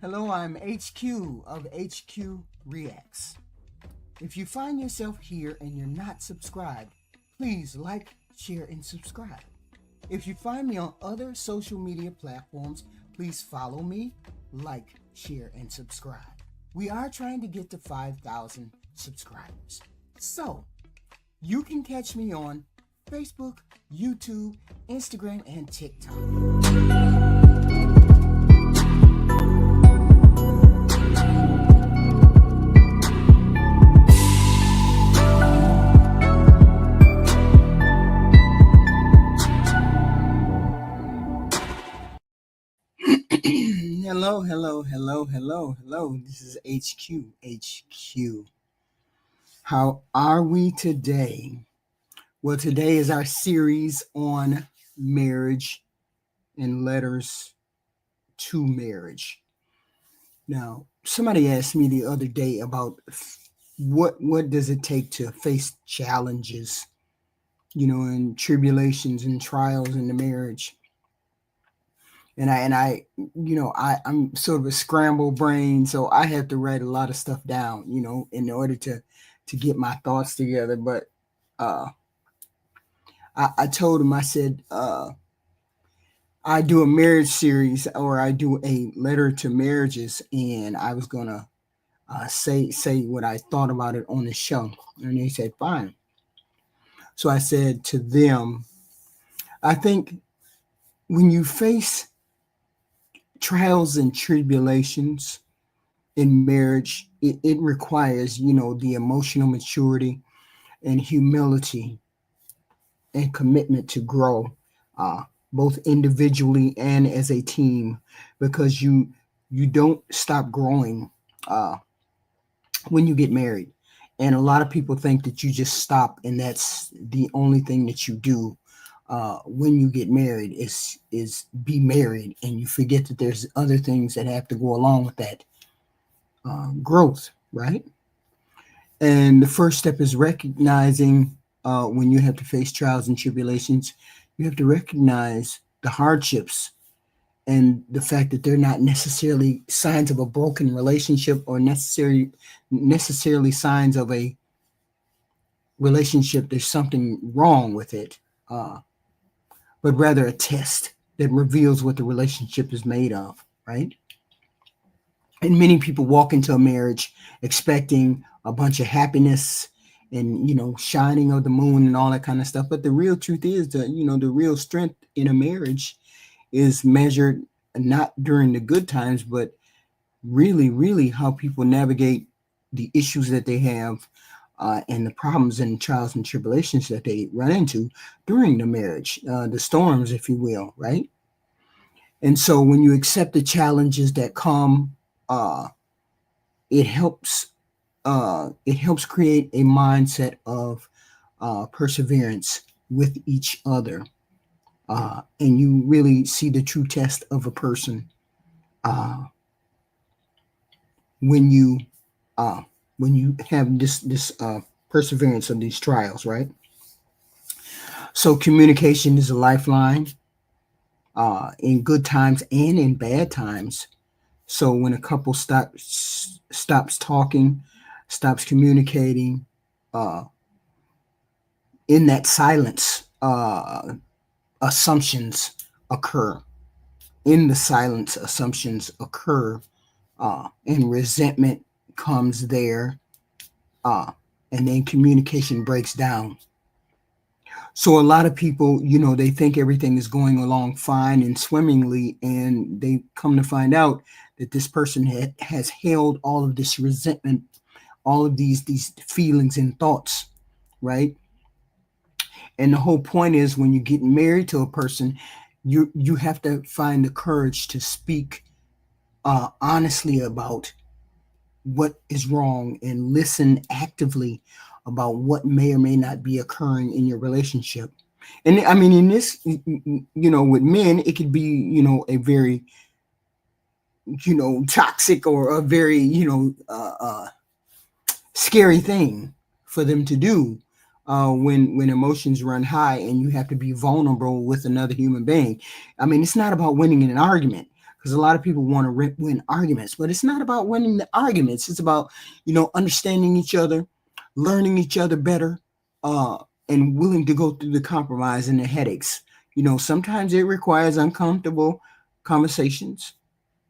Hello, I'm HQ of HQ Reacts. If you find yourself here and you're not subscribed, please like, share, and subscribe. If you find me on other social media platforms, please follow me, like, share, and subscribe. We are trying to get to 5,000 subscribers. So, you can catch me on Facebook, YouTube, Instagram, and TikTok. Hello. This is HQ. How are we today? Well, today is our series on marriage and letters to marriage. Now, somebody asked me the other day about what does it take to face challenges, and tribulations and trials in the marriage. I'm sort of a scrambled brain, so I have to write a lot of stuff down, in order to get my thoughts together. But I told him, I said, I do a marriage series, or I do a letter to marriages, and I was gonna say what I thought about it on the show, and they said fine. So I said to them, I think when you face trials and tribulations in marriage, it requires, the emotional maturity and humility and commitment to grow, both individually and as a team, because you don't stop growing when you get married. And a lot of people think that you just stop and that's the only thing that you do when you get married is be married, and you forget that there's other things that have to go along with that growth, right? And the first step is recognizing when you have to face trials and tribulations, you have to recognize the hardships and the fact that they're not necessarily signs of a broken relationship or necessarily signs of a relationship there's something wrong with it, but rather a test that reveals what the relationship is made of, right? And many people walk into a marriage expecting a bunch of happiness and, shining of the moon and all that kind of stuff. But the real truth is that, the real strength in a marriage is measured not during the good times, but really, really how people navigate the issues that they have and the problems and trials and tribulations that they run into during the marriage, the storms, if you will, right? And so when you accept the challenges that come, it helps create a mindset of perseverance with each other. And you really see the true test of a person when you have this perseverance of these trials, right? So communication is a lifeline in good times and in bad times. So when a couple stops talking, stops communicating, in that silence, assumptions occur. In the silence, assumptions occur, and resentment comes there, and then communication breaks down. So a lot of people, they think everything is going along fine and swimmingly, and they come to find out that this person has held all of this resentment, all of these feelings and thoughts, right? And the whole point is, when you get married to a person, you have to find the courage to speak honestly about what is wrong and listen actively about what may or may not be occurring in your relationship. And I mean, in this, with men, it could be, a very, toxic or a very, scary thing for them to do when emotions run high and you have to be vulnerable with another human being. I mean, it's not about winning in an argument, because a lot of people want to win arguments, but it's not about winning the arguments. It's about, understanding each other, learning each other better, uh, and willing to go through the compromise and the headaches. Sometimes it requires uncomfortable conversations,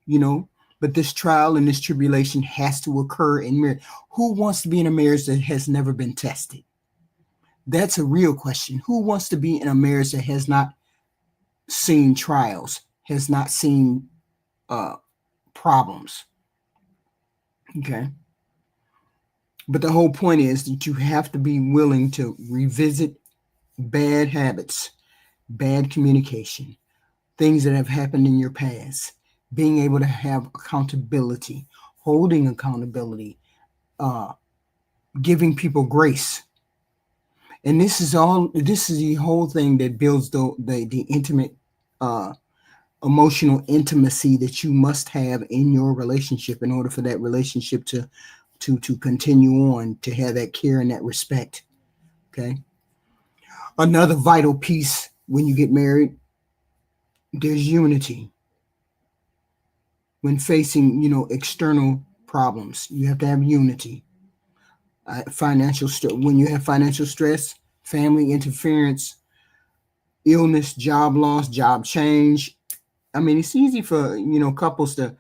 you know, but this trial and this tribulation has to occur in marriage. Who wants to be in a marriage that has never been tested? That's a real question. Who wants to be in a marriage that has not seen trials, has not seen uh, problems? Okay. But the whole point is that you have to be willing to revisit bad habits, bad communication, things that have happened in your past, being able to have accountability, holding accountability, uh, giving people grace. And this is the whole thing that builds the intimate, uh, emotional intimacy that you must have in your relationship in order for that relationship to continue on, to have that care and that respect. Okay. Another vital piece when you get married, there's unity. When facing, external problems, you have to have unity. When you have financial stress, family interference, illness, job loss, job change. I mean, it's easy for, couples to,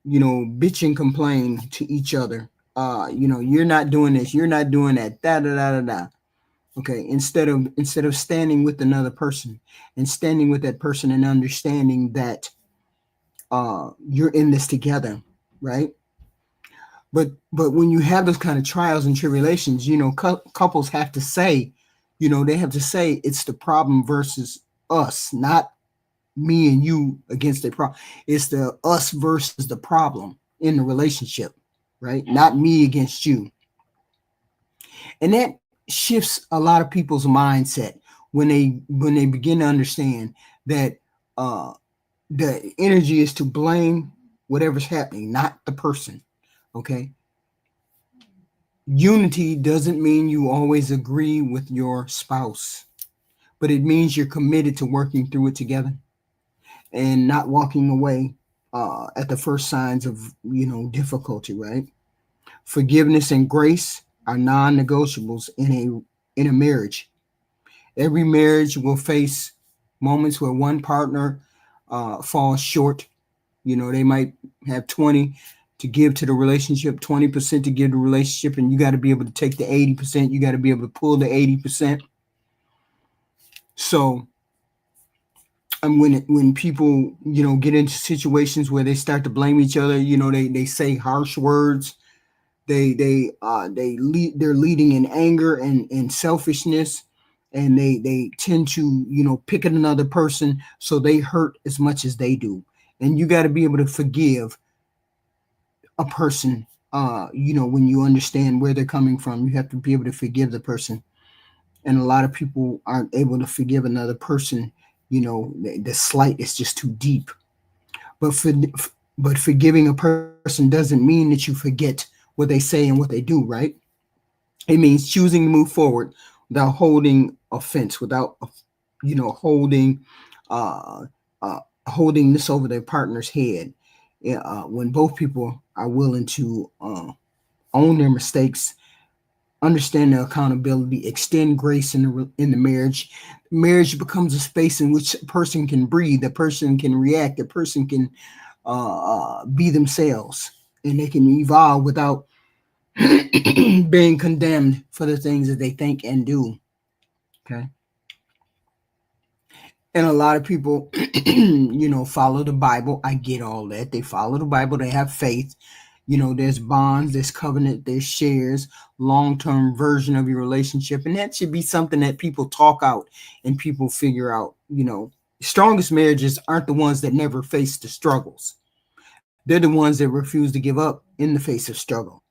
bitch and complain to each other. You're not doing this, you're not doing that, da da da da da. Okay, instead of standing with another person and standing with that person and understanding that you're in this together, right? But when you have those kind of trials and tribulations, couples have to say, they have to say it's the problem versus us, not me and you against the problem. It's the us versus the problem in the relationship, right? Not me against you. And that shifts a lot of people's mindset when they begin to understand that uh, the energy is to blame whatever's happening, not the person. Okay. Unity doesn't mean you always agree with your spouse, but it means you're committed to working through it together and not walking away at the first signs of difficulty. Right? Forgiveness and grace are non-negotiables in a marriage. Every marriage will face moments where one partner falls short. They might have 20 to give to the relationship, 20% to give to the relationship, and you got to be able to take the 80%. You got to be able to pull the 80%. So, and when people get into situations where they start to blame each other, they say harsh words. They're leading in anger and selfishness, and they tend to pick at another person, so they hurt as much as they do. And you got to be able to forgive a person. When you understand where they're coming from, you have to be able to forgive the person. And a lot of people aren't able to forgive another person. The slight is just too deep. But forgiving a person doesn't mean that you forget what they say and what they do, right? It means choosing to move forward without holding offense, without holding uh, holding this over their partner's head. When both people are willing to own their mistakes, understand the accountability, extend grace in the marriage. Marriage becomes a space in which a person can breathe, a person can react, a person can be themselves, and they can evolve without being condemned for the things that they think and do. Okay. And a lot of people, follow the Bible. I get all that. They follow the Bible. They have faith. There's bonds, there's covenant, there's shares, long-term version of your relationship. And that should be something that people talk out and people figure out. Strongest marriages aren't the ones that never face the struggles. They're the ones that refuse to give up in the face of struggle.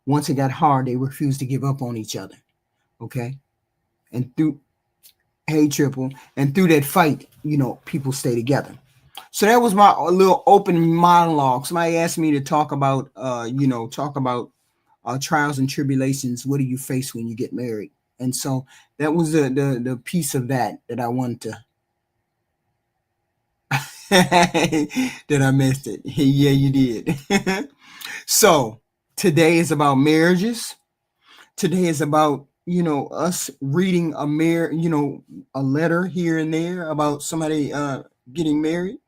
Once it got hard, they refused to give up on each other. Okay. And through Hey Triple, and through that fight, people stay together. So that was my little open monologue. Somebody asked me to talk about trials and tribulations. What do you face when you get married? And so that was the piece of that I wanted to That I missed it. Yeah, you did. So today is about marriages. Today is about, us reading a letter here and there about somebody getting married,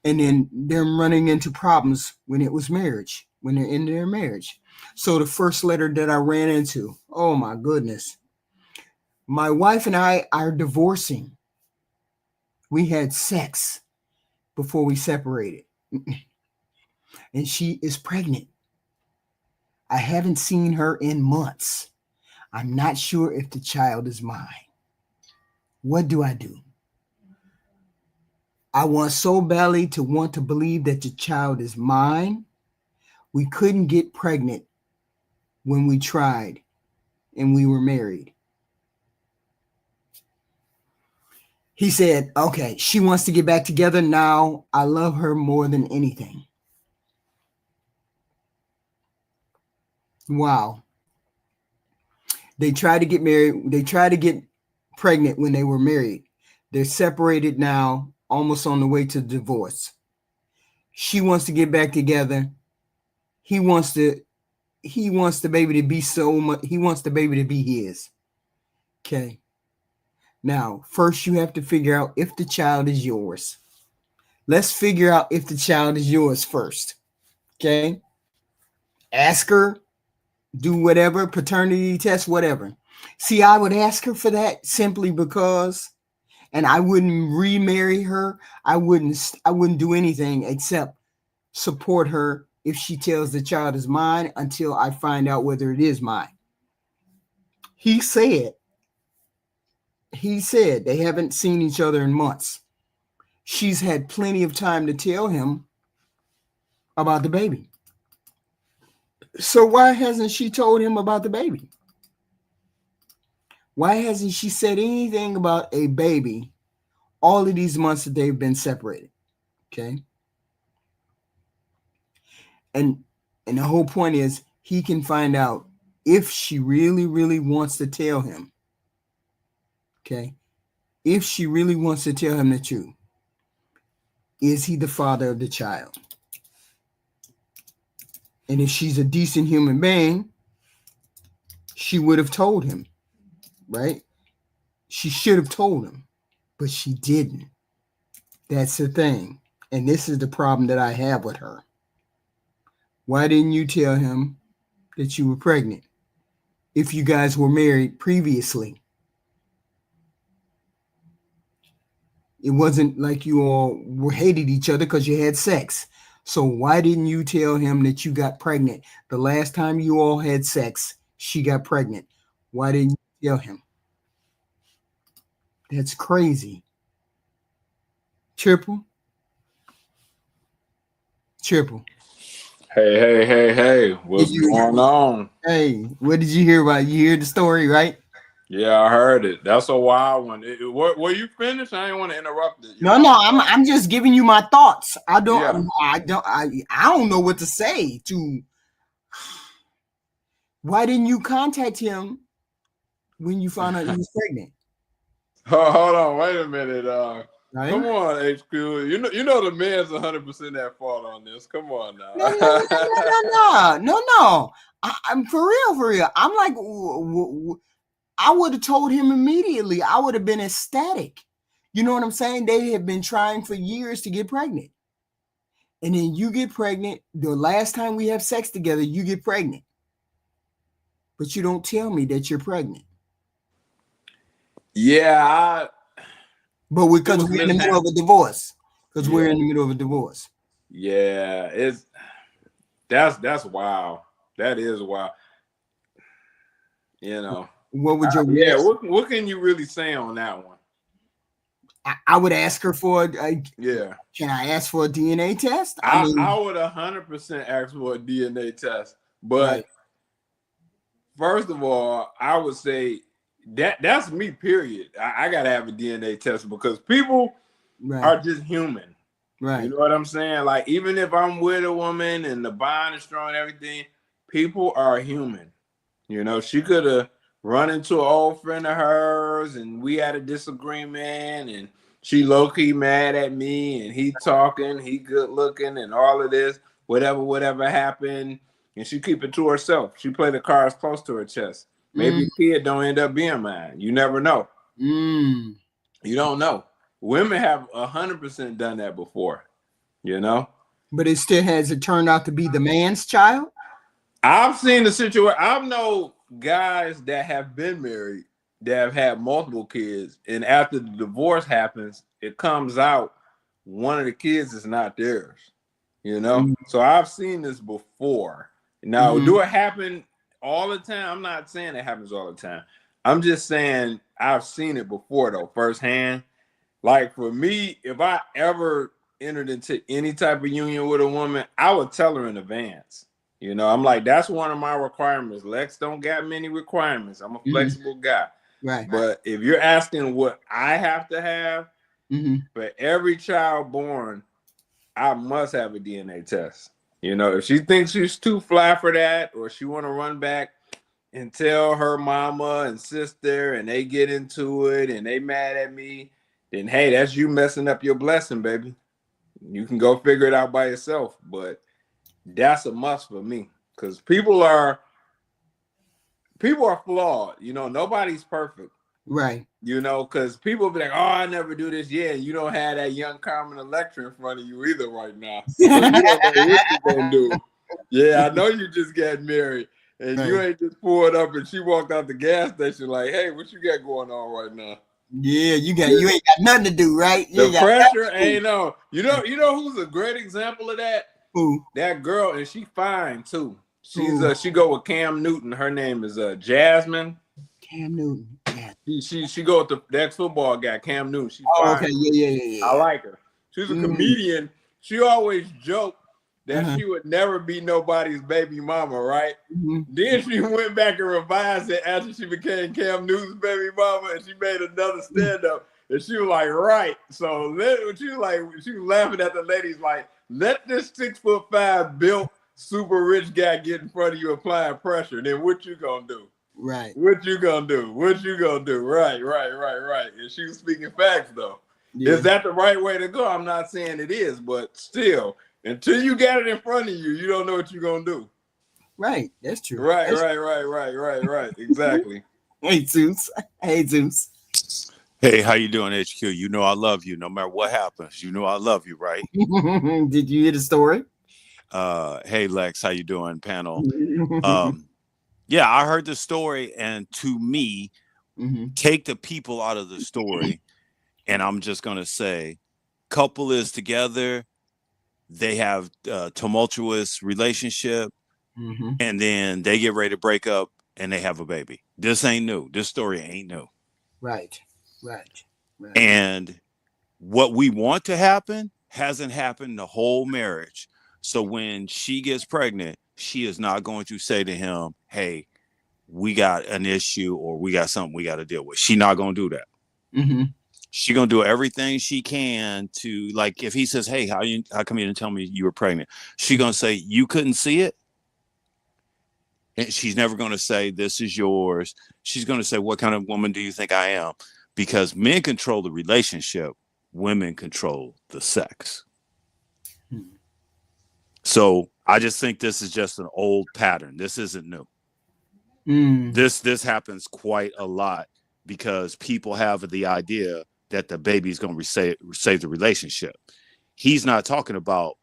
and then them running into problems when it was marriage, when they're in their marriage. So the first letter that I ran into, oh my goodness. My wife and I are divorcing. We had sex before we separated, and she is pregnant. I haven't seen her in months. I'm not sure if the child is mine. What do I do? I want so badly to want to believe that the child is mine. We couldn't get pregnant when we tried and we were married. He said, okay, she wants to get back together now. I love her more than anything. Wow. They tried to get married. They tried to get pregnant when they were married. They're separated now, almost on the way to divorce. She wants to get back together. He wants the baby to be so much. He wants the baby to be his. Okay. Now, first you have to figure out if the child is yours. Let's figure out if the child is yours first. Okay. Ask her, do whatever, paternity test, whatever. See, I would ask her for that simply because, and I wouldn't remarry her. I wouldn't do anything except support her if she tells the child is mine until I find out whether it is mine. He said they haven't seen each other in months. She's had plenty of time to tell him about the baby. So why hasn't she told him about the baby? Why hasn't she said anything about a baby all of these months that they've been separated? Okay. And the whole point is he can find out if she really, really wants to tell him. Okay. If she really wants to tell him the truth. Is he the father of the child? And if she's a decent human being, she would have told him, right? She should have told him, but she didn't. That's the thing. And this is the problem that I have with her. Why didn't you tell him that you were pregnant if you guys were married previously? It wasn't like you all hated each other because you had sex. So why didn't you tell him that you got pregnant? The last time you all had sex, she got pregnant. Why didn't you tell him? That's crazy. Triple. Hey. What's going on? Hey, what did you hear about? You hear the story, right? Yeah, I heard it. That's a wild one. Were you finished? I didn't want to interrupt it. No, I'm just giving you my thoughts. I don't know what to say to. Why didn't you contact him when you found out he was pregnant? Hold on, wait a minute. Right? Come on, HQ. You know the man's 100% at fault on this. Come on now. No. I'm for real. I'm like, I would have told him immediately. I would have been ecstatic. You know what I'm saying? They have been trying for years to get pregnant. And then you get pregnant. The last time we have sex together, you get pregnant. But you don't tell me that you're pregnant. Yeah. But because we're in the middle of a divorce. We're in the middle of a divorce. Yeah, that's wild. That is wild. You know. What would your what can you really say on that one? I would ask her for Can I ask for a DNA test? I would 100% ask for a DNA test. But first of all, I would say that's me, period. I gotta have a DNA test because people are just human. Right. You know what I'm saying? Like, even if I'm with a woman and the bond is strong and everything, people are human. You know, she could have run into an old friend of hers and we had a disagreement and she low-key mad at me, and he talking, he good looking, and all of this, whatever happened, and she keep it to herself. She play the cards close to her chest. Maybe a kid don't end up being mine. You never know. You don't know. Women have 100% done that before, you know. But it still has it turned out to be the man's child? I've seen the situation. I know guys that have been married that have had multiple kids, and after the divorce happens, it comes out one of the kids is not theirs, you know. So I've seen this before. Now, do it happen all the time? I'm not saying it happens all the time. I'm just saying I've seen it before, though, firsthand. Like for me, if I ever entered into any type of union with a woman, I would tell her in advance. You know, I'm like, that's one of my requirements. Lex don't got many requirements. I'm a flexible guy. Right. But if you're asking what I have to have, for every child born, I must have a DNA test. You know, if she thinks she's too fly for that, or she want to run back and tell her mama and sister and they get into it and they mad at me, then hey, that's you messing up your blessing, baby. You can go figure it out by yourself. But that's a must for me, because people are flawed. You know, nobody's perfect. Right. You know, because people be like, oh, I never do this. Yeah, you don't have that young Carmen Electra in front of you either right now. So you don't know what you're going to do. Yeah, I know you just got married, and you ain't just pulled up and she walked out the gas station like, hey, what you got going on right now? Yeah, you ain't got nothing to do, right? The pressure ain't on. You know who's a great example of that? Who? That girl, and she fine too. She's she go with Cam Newton. Her name is Jasmine. Cam Newton. Yeah. She go with the ex-football guy, Cam Newton. She's fine. Okay. Yeah. I like her. She's a comedian. She always joked that she would never be nobody's baby mama, right? Then she went back and revised it after she became Cam Newton's baby mama, and she made another stand-up. And she was like, right. So she was laughing at the ladies like, let this 6'5" built super rich guy get in front of you applying pressure. Then what you gonna do? Right. What you gonna do? What you gonna do? Right. And she was speaking facts though. Yeah. Is that the right way to go? I'm not saying it is, but still, until you got it in front of you, you don't know what you're gonna do. Right. That's true. Right. Exactly. Hey Zeus. Hey, how you doing, HQ? You know I love you no matter what happens. You know I love you, right? Did you hear the story? Hey Lex, how you doing, panel? Yeah, I heard the story, and to me, take the people out of the story, and I'm just gonna say, couple is together, they have a tumultuous relationship, and then they get ready to break up, and they have a baby. This ain't new. This story ain't new. Right. And what we want to happen hasn't happened the whole marriage. So when she gets pregnant, she is not going to say to him, hey, we got an issue or we got something we got to deal with. She's not going to do that. She's going to do everything she can to, like, if he says, hey, how come you didn't tell me you were pregnant? She's going to say, you couldn't see it. And she's never going to say, this is yours. She's going to say, what kind of woman do you think I am? Because men control the relationship. Women control the sex. So I just think this is just an old pattern. This isn't new. This happens quite a lot because people have the idea that the baby is going to save the relationship. He's not talking about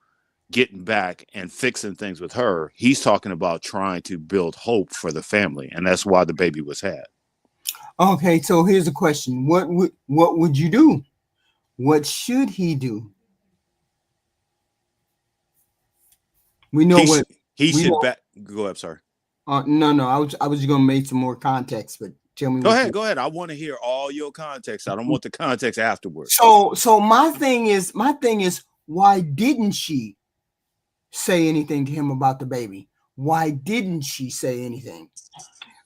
getting back and fixing things with her. He's talking about trying to build hope for the family, and that's why the baby was had. Okay, so here's a question: what would you do? What should he do? We know he should back. Go ahead, sorry. No. I was just gonna make some more context, but tell me. Go ahead. I want to hear all your context. I don't want the context afterwards. So my thing is, why didn't she say anything to him about the baby? Why didn't she say anything?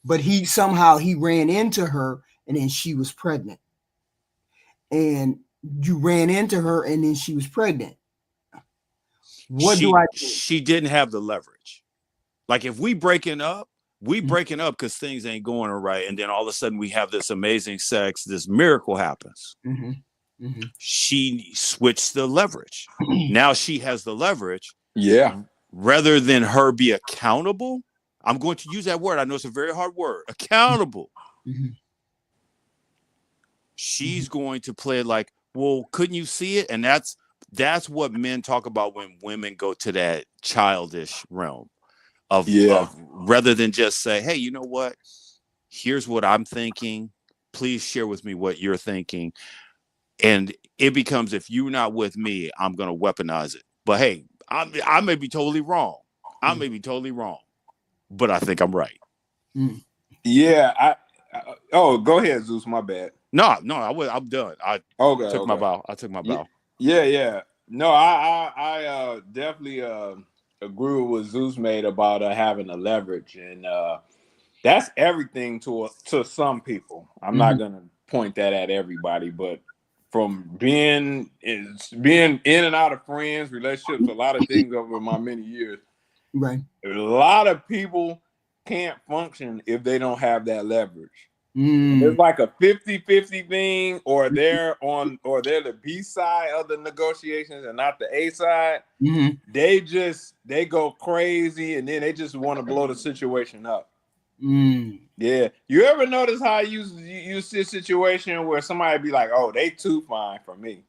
But he somehow ran into her, and then she was pregnant. And you ran into her, and then she was pregnant. What do I do? She didn't have the leverage. Like if we breaking up because things ain't going right, and then all of a sudden we have this amazing sex, this miracle happens. She switched the leverage. Now she has the leverage. Yeah. Rather than her be accountable, I'm going to use that word. I know it's a very hard word. Accountable. She's going to play it like, well, couldn't you see it? And that's what men talk about when women go to that childish realm of rather than just say, hey, you know what? Here's what I'm thinking. Please share with me what you're thinking. And it becomes, if you're not with me, I'm going to weaponize it. But hey, I may be totally wrong. But I think I'm right. Yeah. Go ahead, Zeus. My bad. No, I'm done. I took my bow. Yeah. No, I definitely agree with what Zeus made about having a leverage, and that's everything to some people. I'm not gonna point that at everybody, but from being in and out of friends, relationships, a lot of things over my many years, right? A lot of people can't function if they don't have that leverage. It's like a 50-50 thing, or they're the B side of the negotiations and not the A side. They go crazy, and then they just want to blow the situation up. Yeah. You ever notice how you see a situation where somebody be like, oh, they too fine for me.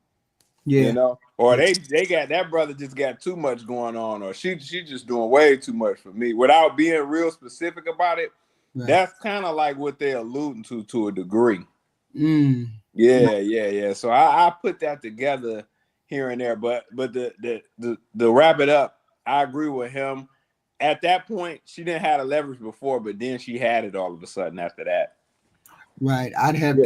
Yeah. You know? Or they got, that brother just got too much going on, or she just doing way too much for me without being real specific about it. Right. That's kind of like what they're alluding to a degree. Yeah. So I put that together here and there, but the wrap it up, I agree with him. At that point, she didn't have a leverage before, but then she had it all of a sudden after that. Right. I'd have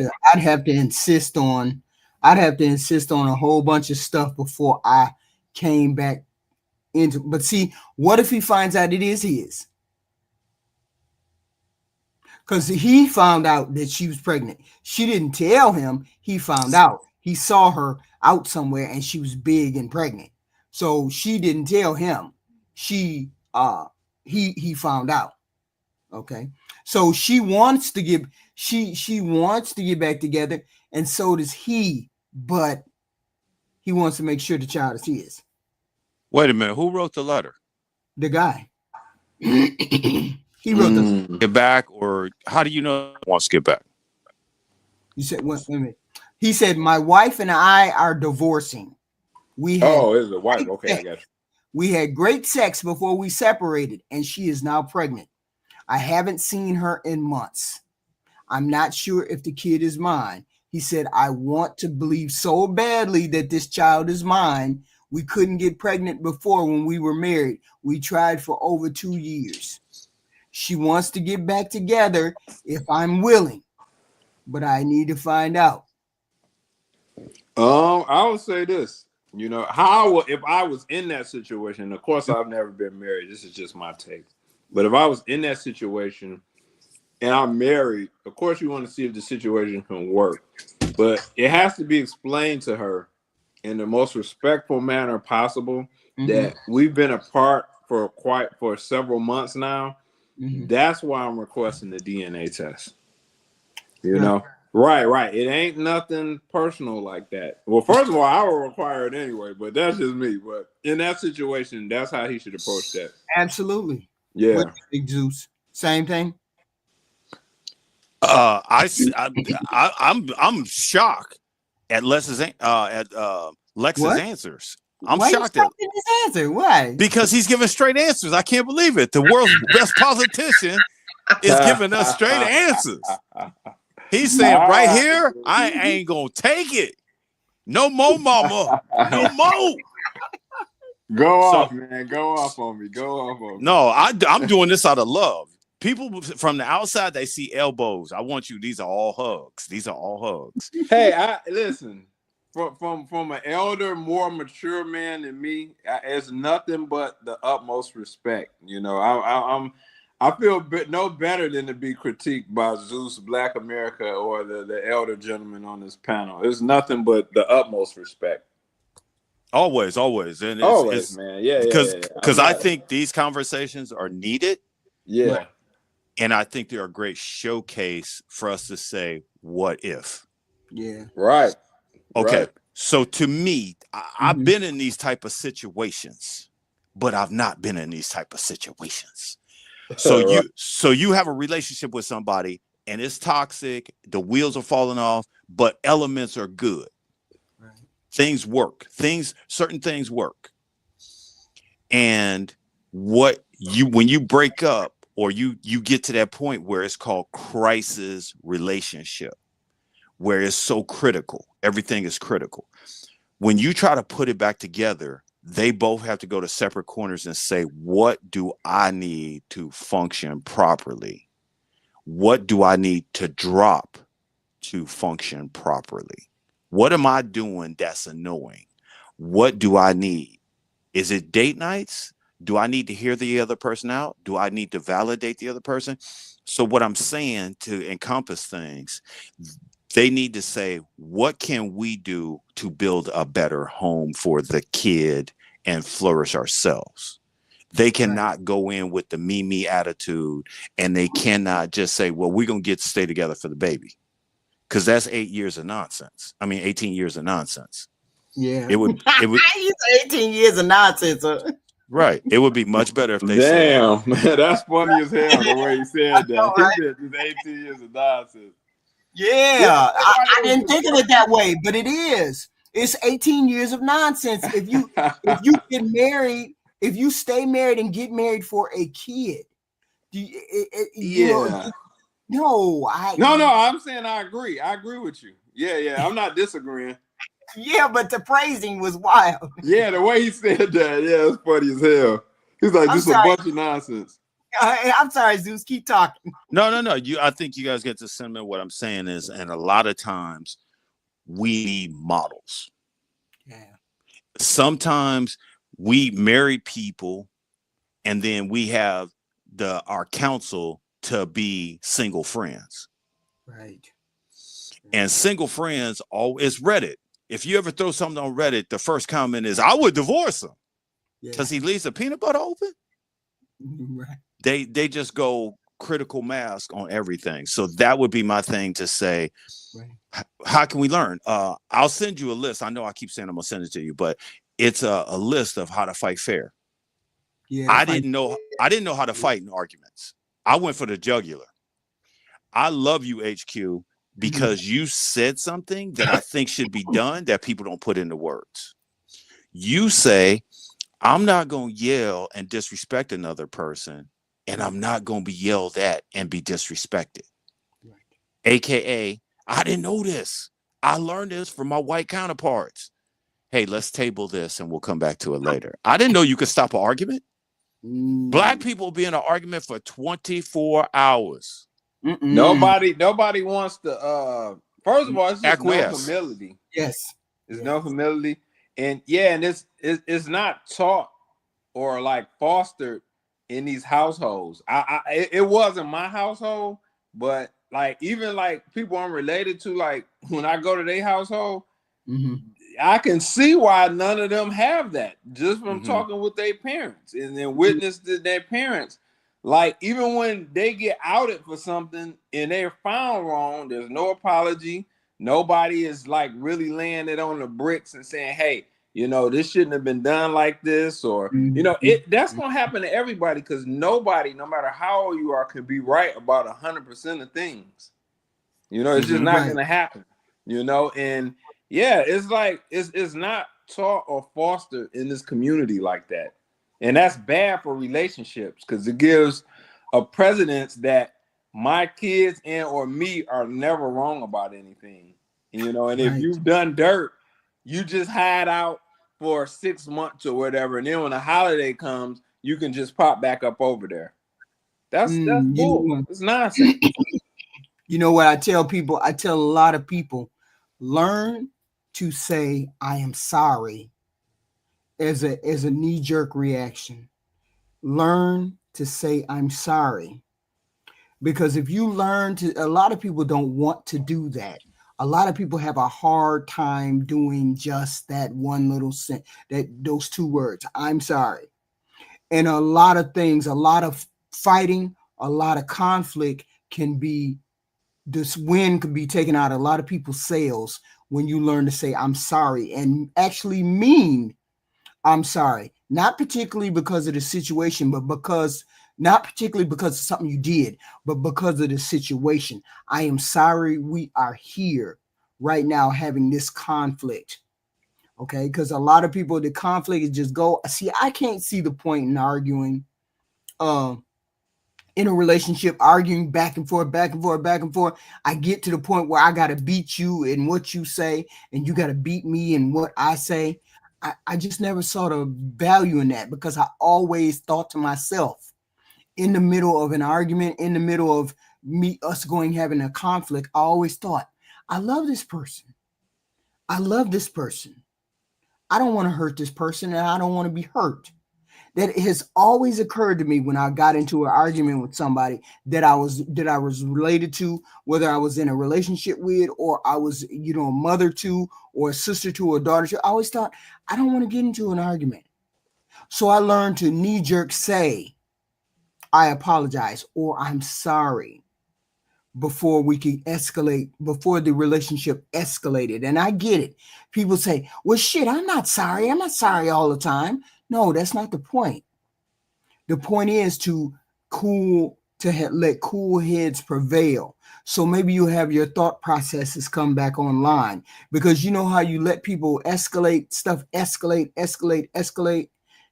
to insist on a whole bunch of stuff before I came back into. But see, what if he finds out it is his? Because he found out that she was pregnant. She didn't tell him. He found out. He saw her out somewhere and she was big and pregnant. So she didn't tell him. He found out. Okay. So she wants to get back together, and so does he, but he wants to make sure the child is his. Wait a minute. Who wrote the letter? The guy. He wrote the get back, or how do you know he wants to get back? You said wait a minute. He said, my wife and I are divorcing. It's a wife. Okay, I got you. We had great sex before we separated, and she is now pregnant. I haven't seen her in months. I'm not sure if the kid is mine. He said, I want to believe so badly that this child is mine. We couldn't get pregnant before when we were married. We tried for over 2 years. She wants to get back together if I'm willing, but I need to find out. I would say this, if I was in that situation, of course I've never been married. This is just my take. But if I was in that situation and I'm married, of course you want to see if the situation can work. But it has to be explained to her in the most respectful manner possible that we've been apart for several months now. That's why I'm requesting the DNA test. You know? Right. It ain't nothing personal like that. Well, first of all, I will require it anyway, but that's just me. But in that situation, that's how he should approach that. Absolutely. Yeah. Big Zeus. Same thing. I'm shocked at Lex's answers. I'm shocked at his answer. Why? Because he's giving straight answers. I can't believe it. The world's best politician is giving us straight answers. He's saying right here, I ain't gonna take it. No more, mama. No more. Go off, man. Go off on me. No, I'm doing this out of love. People from the outside, they see elbows. I want you. These are all hugs. Hey, listen. From an elder, more mature man than me, it's nothing but the utmost respect. I feel no better than to be critiqued by Zeus, Black America, or the elder gentleman on this panel. It's nothing but the utmost respect. Always, and always, man. Yeah, because I think these conversations are needed. Yeah, and I think they're a great showcase for us to say, "What if?" Yeah, right. Okay. Right. So to me, I've been in these type of situations, but I've not been in these type of situations. So Right. you have a relationship with somebody and it's toxic, the wheels are falling off, but elements are good. Right. Things work. Certain things work. And when you break up or you get to that point where it's called crisis relationship, where it's so critical, everything is critical. When you try to put it back together, they both have to go to separate corners and say, what do I need to function properly? What do I need to drop to function properly? What am I doing that's annoying? What do I need? Is it date nights? Do I need to hear the other person out? Do I need to validate the other person? So what I'm saying to encompass things, they need to say, what can we do to build a better home for the kid and flourish ourselves? They cannot go in with the me attitude, and they cannot just say, well, we're going to stay together for the baby. Because that's 8 years of nonsense. I mean, 18 years of nonsense. Yeah. It would 18 years of nonsense. Right. It would be much better if they Damn, said, man, that's funny as hell the way he said that. know, right? He said it's 18 years of nonsense. Yeah, I didn't think of it that way, but it is. It's 18 years of nonsense. If you get married, if you stay married and get married for a kid, yeah. No, I'm saying I agree. I agree with you. Yeah. I'm not disagreeing. Yeah, but the phrasing was wild. Yeah, the way he said that, yeah, it's funny as hell. He's like, this is a bunch of nonsense. I'm sorry, Zeus. Keep talking. No. I think you guys get the sentiment. What I'm saying is, and a lot of times we need models. Yeah. Sometimes we marry people, and then we have our counsel to be single friends. Right. And single friends, it's Reddit. If you ever throw something on Reddit, the first comment is, I would divorce him because he leaves the peanut butter open. Right. They just go critical mass on everything. So that would be my thing to say. Right. How can we learn? I'll send you a list. I know I keep saying I'm gonna send it to you, but it's a list of how to fight fair. Yeah, I didn't know how to fight in arguments. I went for the jugular. I love you, HQ, because you said something that I think should be done that people don't put into words. You say, I'm not going to yell and disrespect another person, and I'm not going to be yelled at and be disrespected. Right. AKA, I didn't know this. I learned this from my white counterparts. Hey, let's table this and we'll come back to it later. I didn't know you could stop an argument. Black people be in an argument for 24 hours. Nobody wants to first of all, it's just no humility. Yes. There's no humility. And and it's not taught or like fostered in these households. It wasn't my household, but like even like people I'm related to, like when I go to their household, I can see why none of them have that just from talking with their parents and then witnessed their parents. Like even when they get outed for something and they're found wrong, there's no apology. Nobody is like really laying it on the bricks and saying, hey, this shouldn't have been done like this, or that's gonna happen to everybody, because nobody, no matter how old you are, can be right about 100% of things. It's just not gonna happen. And it's like it's not taught or fostered in this community like that. And that's bad for relationships, because it gives a precedence that my kids and or me are never wrong about anything. And if you've done dirt, you just hide out for 6 months or whatever. And then when a holiday comes, you can just pop back up over there. That's bull. It's nonsense. You know what I tell people? I tell a lot of people, learn to say, I am sorry as a knee-jerk reaction. Learn to say, I'm sorry. Because if you learn to, a lot of people don't want to do that. A lot of people have a hard time doing just that one little those two words, I'm sorry. And a lot of things, a lot of fighting, a lot of conflict can be this wind could be taken out of a lot of people's sails when you learn to say I'm sorry and actually mean I'm sorry, not particularly because of the situation, but because not particularly because of something you did, but because of the situation. I am sorry we are here right now having this conflict. Okay, because a lot of people, the conflict is just go. See, I can't see the point in arguing. In a relationship, arguing back and forth, back and forth, back and forth. I get to the point where I gotta beat you in what you say, and you gotta beat me in what I say. I just never saw the value in that because I always thought to myself in the middle of an argument, in the middle of us having a conflict, I always thought, I love this person. I love this person. I don't want to hurt this person and I don't want to be hurt. That has always occurred to me when I got into an argument with somebody that I was related to, whether I was in a relationship with, or I was, a mother to, or a sister to, or a daughter to. I always thought, I don't want to get into an argument. So I learned to knee-jerk say, I apologize, or I'm sorry, before we could escalate, before the relationship escalated. And I get it. People say, well, shit, I'm not sorry. I'm not sorry all the time. No, that's not the point. The point is to let cool heads prevail. So maybe you have your thought processes come back online, because you know how you let people escalate,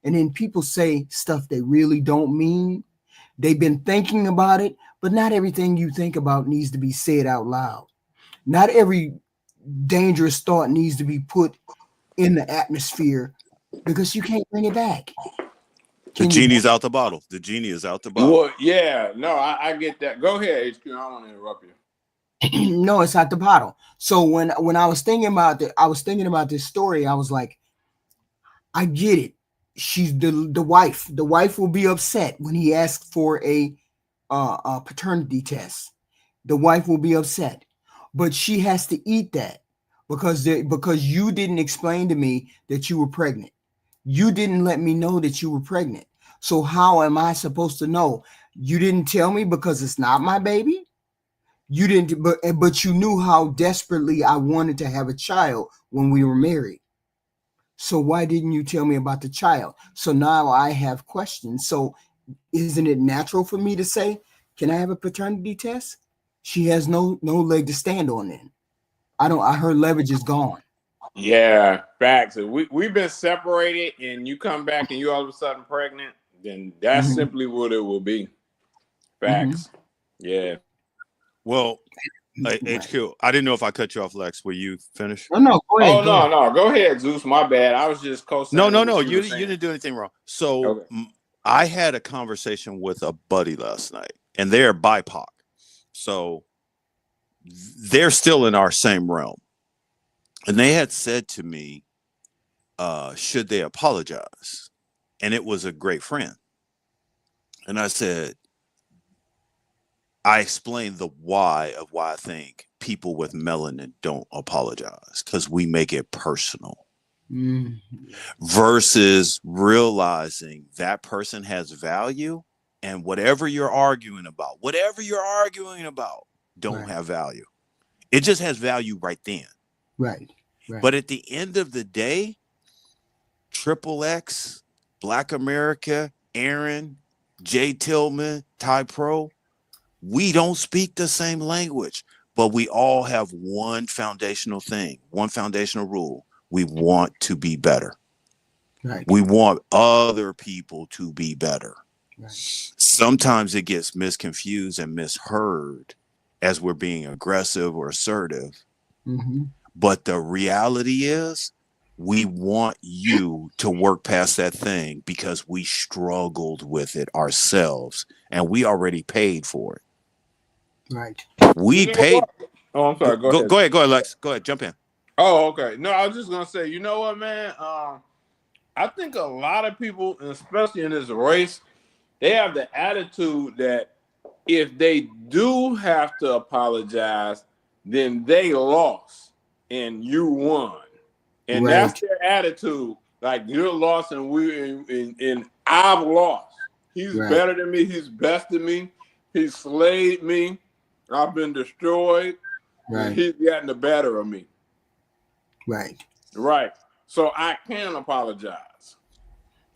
and then people say stuff they really don't mean. They've been thinking about it, but not everything you think about needs to be said out loud. Not every dangerous thought needs to be put in the atmosphere because you can't bring it back. The genie's out the bottle. The genie is out the bottle. Well, yeah, no, I get that. Go ahead, HQ. I don't want to interrupt you. No, it's out the bottle. So when I was thinking about this story, I was like, I get it. She's the wife. The wife will be upset when he asks for a paternity test. The wife will be upset, but she has to eat that because you didn't explain to me that you were pregnant. You didn't let me know that you were pregnant. So how am I supposed to know? You didn't tell me because it's not my baby. You didn't, but you knew how desperately I wanted to have a child when we were married. So why didn't you tell me about the child? So now I have questions. So isn't it natural for me to say, can I have a paternity test? She has no leg to stand on then. Her leverage is gone. Yeah, facts. We've been separated and you come back and you all of a sudden pregnant, then that's simply what it will be. Facts. Yeah. Well, HQ, I didn't know if I cut you off, Lex. Were you finished? No, go ahead. No. Go ahead, Zeus. My bad. I was just co-signing. No. You didn't do anything wrong. So okay. I had a conversation with a buddy last night, and they're BIPOC. So they're still in our same realm. And they had said to me, should they apologize? And it was a great friend. And I said, I explained the why of why I think people with melanin don't apologize, because we make it personal. Versus realizing that person has value, and whatever you're arguing about don't have value. It just has value right then. Right. But at the end of the day, XXX, Black America, Aaron, Jay Tillman, Ty Pro, we don't speak the same language, but we all have one foundational thing, one foundational rule. We want to be better. Right. We want other people to be better. Right. Sometimes it gets misconfused and misheard as we're being aggressive or assertive. But the reality is, we want you to work past that thing because we struggled with it ourselves and we already paid for it. Right. We paid. Oh, I'm sorry. Go ahead. Go ahead, Lex. Go ahead. Jump in. Oh, okay. No, I was just gonna say, you know what, man? I think a lot of people, especially in this race, they have the attitude that if they do have to apologize, then they lost and you won. And that's their attitude. Like, you're lost and I've lost. He's better than me. He's best than me. He slayed me. I've been destroyed. And he's gotten the better of me. Right. Right. So I can apologize.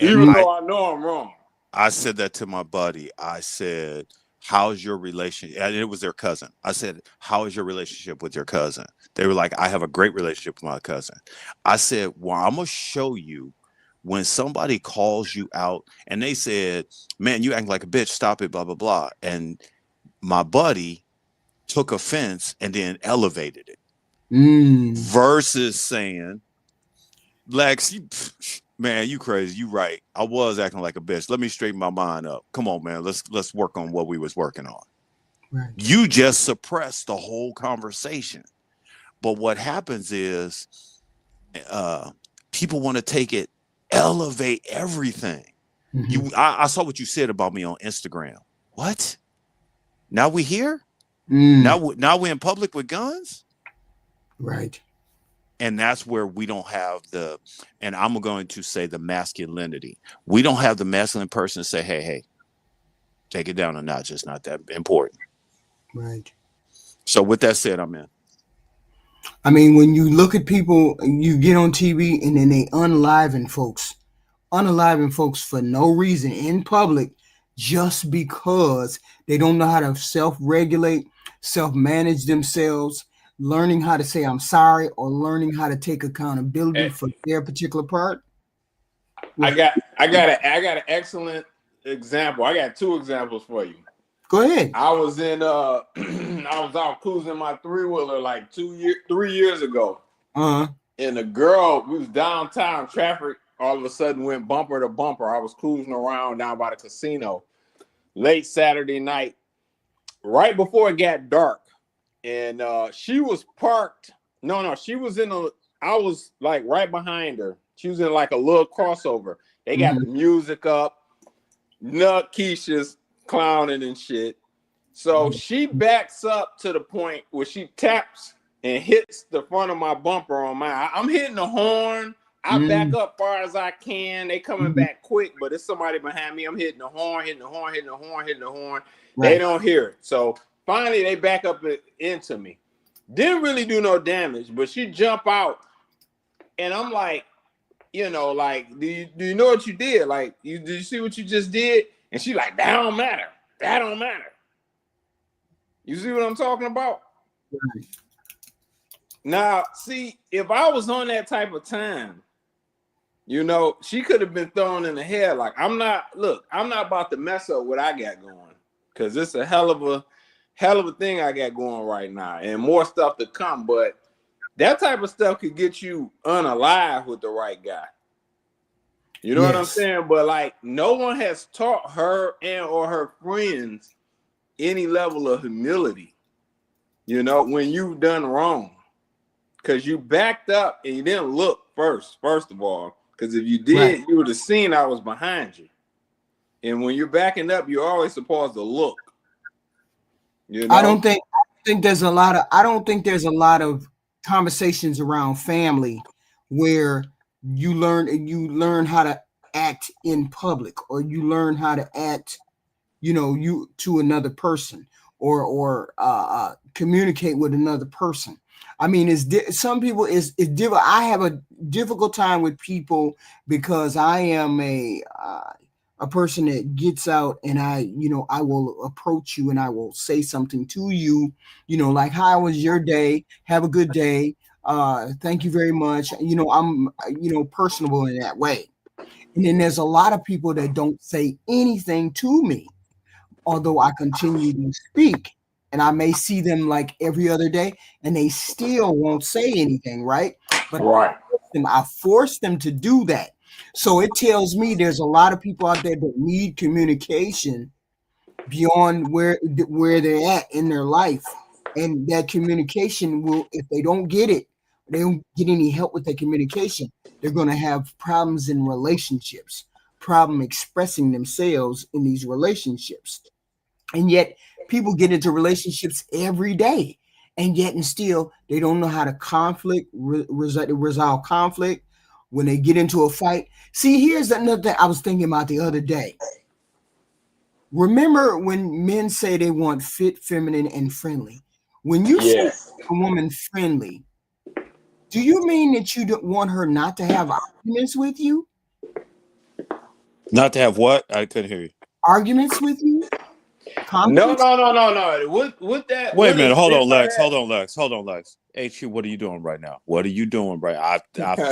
Even though I know I'm wrong. I said that to my buddy. I said, how's your relationship? And it was their cousin. I said, how is your relationship with your cousin? They were like, I have a great relationship with my cousin. I said, well, I'm going to show you when somebody calls you out and they said, man, you acting like a bitch. Stop it, blah, blah, blah. And my buddy took offense and then elevated it versus saying, Lex, man, you crazy. You right. I was acting like a bitch. Let me straighten my mind up. Come on, man. Let's work on what we was working on. Right. You just suppressed the whole conversation. But what happens is people want to take it, elevate everything. I saw what you said about me on Instagram. What? Now we here? Now we're in public with guns? Right. And that's where we don't have and I'm going to say the masculinity. We don't have the masculine person to say, hey, take it down a notch. It's not that important. Right. So with that said, I'm in. I mean, when you look at people, you get on TV and then they unaliving folks for no reason in public, just because they don't know how to self-regulate, self-manage themselves, learning how to say I'm sorry, or learning how to take accountability for their particular part. I got an excellent example. I got two examples for you. Go ahead. I was I was out cruising my 3-wheeler like 3 years ago. And a girl, we was downtown, traffic all of a sudden went bumper to bumper. I was cruising around down by the casino late Saturday night, right before it got dark. And she was parked. No, she was I was like right behind her. She was in like a little crossover. They got the music up, Nut Keisha's clowning and shit. So she backs up to the point where she taps and hits the front of my bumper on mine. I'm hitting the horn. I back up far as I can. They coming back quick, but it's somebody behind me. I'm hitting the horn. Right. They don't hear it. So finally, they back up into me. Didn't really do no damage, but she jump out, and I'm like, do you know what you did? Like, did you see what you just did? And she like, that don't matter. That don't matter. You see what I'm talking about? Right. Now, see, if I was on that type of time, she could have been thrown in the head. Like, I'm not about to mess up what I got going, because it's a hell of a thing I got going right now, and more stuff to come. But that type of stuff could get you unalive with the right guy. You know what I'm saying? But like, no one has taught her or her friends any level of humility, when you've done wrong. Because you backed up and you didn't look first of all. Because if you did, you would have seen I was behind you. And when you're backing up, you're always supposed to look. I don't think there's a lot of conversations around family where you learn how to act in public, or you learn how to act, you to another person, or communicate with another person. I mean, some people is difficult. I have a difficult time with people because I am a person that gets out, and I will approach you and I will say something to you, like, how was your day? Have a good day. Thank you very much. I'm, personable in that way. And then there's a lot of people that don't say anything to me, although I continue to speak. And I may see them like every other day, and they still won't say anything, right? But I force them to do that. So it tells me there's a lot of people out there that need communication beyond where they're at in their life. And that communication will, if they don't get it, they don't get any help with their communication, they're going to have problems in relationships, problem expressing themselves in these relationships. And yet people get into relationships every day, and yet and still they don't know how to resolve conflict when they get into a fight. See, here's another thing I was thinking about the other day. Remember when men say they want fit, feminine, and friendly? When you say Yes. a woman friendly, do you mean that you don't want her not to have arguments with you? Not to have what? I couldn't hear you. Arguments with you? No, Conflicts? no, no, no, no. What that? Wait a What minute. is Hold meant on, by Lex. Hold on, Lex. Hold on, Lex. HQ, what are you doing right now? What are you doing right? I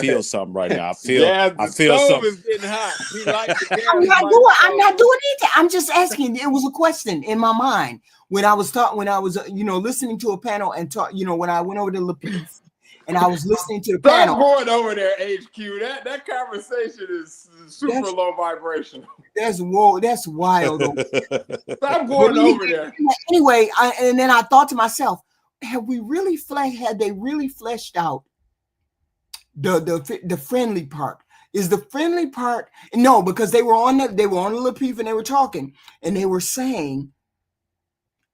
feel that? something right now. Gas. I The feel stove something. is getting hot. He likes the gas. I'm He not likes doing. the I'm stove. not doing anything. I'm just asking. It was a question in my mind when I was taught. When I was, listening to a panel and taught. When I went over to Lapeef and I was listening to the Stop panel. going over there, HQ. That conversation is super low vibration. That's whoa. That's wild. Stop going over there. Anyway, and then I thought to myself, have they really fleshed out the friendly part? Is the friendly part no? Because they were on the Lapeef and they were talking and they were saying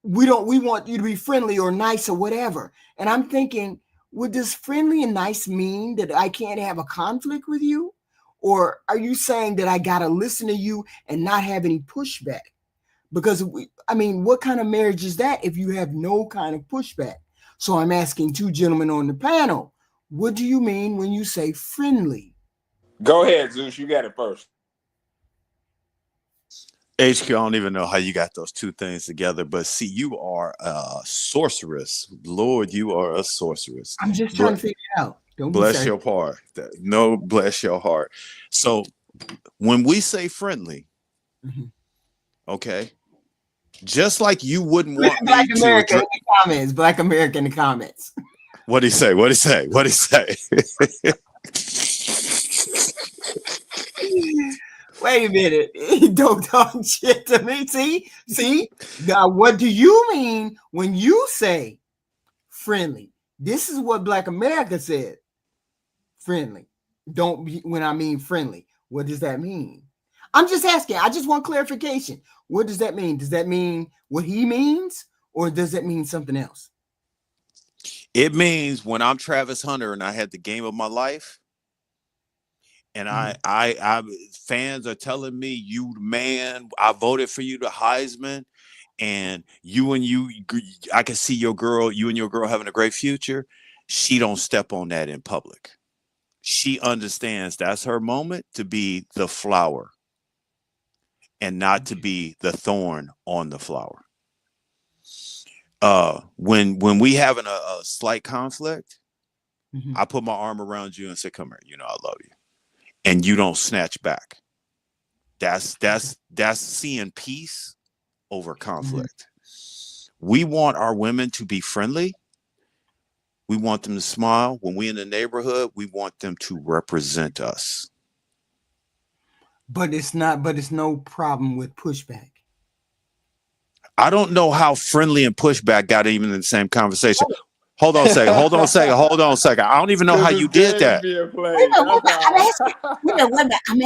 we want you to be friendly or nice or whatever. And I'm thinking, would this friendly and nice mean that I can't have a conflict with you? Or are you saying that I gotta listen to you and not have any pushback? Because what kind of marriage is that if you have no kind of pushback? So I'm asking two gentlemen on the panel, what do you mean when you say friendly? Go ahead, Zeus. You got it first. HQ, I don't even know how you got those two things together, but see, you are a sorceress. Lord, you are a sorceress. I'm just trying to figure it out. Don't bless your heart. No, bless your heart. So when we say friendly, okay, just like you wouldn't want Black me America to in the comments. Black America in the comments. What'd he say? What'd he say? What'd he say? Wait a minute. Don't talk shit to me. See? Now, what do you mean when you say friendly? This is what Black America said. Friendly. Don't be when I mean friendly. What does that mean? I'm just asking. I just want clarification. What does that mean? Does that mean what he means, or does it mean something else? It means when I'm Travis Hunter and I had the game of my life, and I fans are telling me, you man, I voted for you to Heisman, and I can see you and your girl having a great future. She don't step on that in public. She understands that's her moment to be the flower and not to be the thorn on the flower. When we having a slight conflict, I put my arm around you and say, come here, I love you. And you don't snatch back. That's seeing peace over conflict. We want our women to be friendly. We want them to smile. When we in the neighborhood, we want them to represent us. But it's no problem with pushback. I don't know how friendly and pushback got even in the same conversation. Hold on a second. I don't even know how you did that. I'm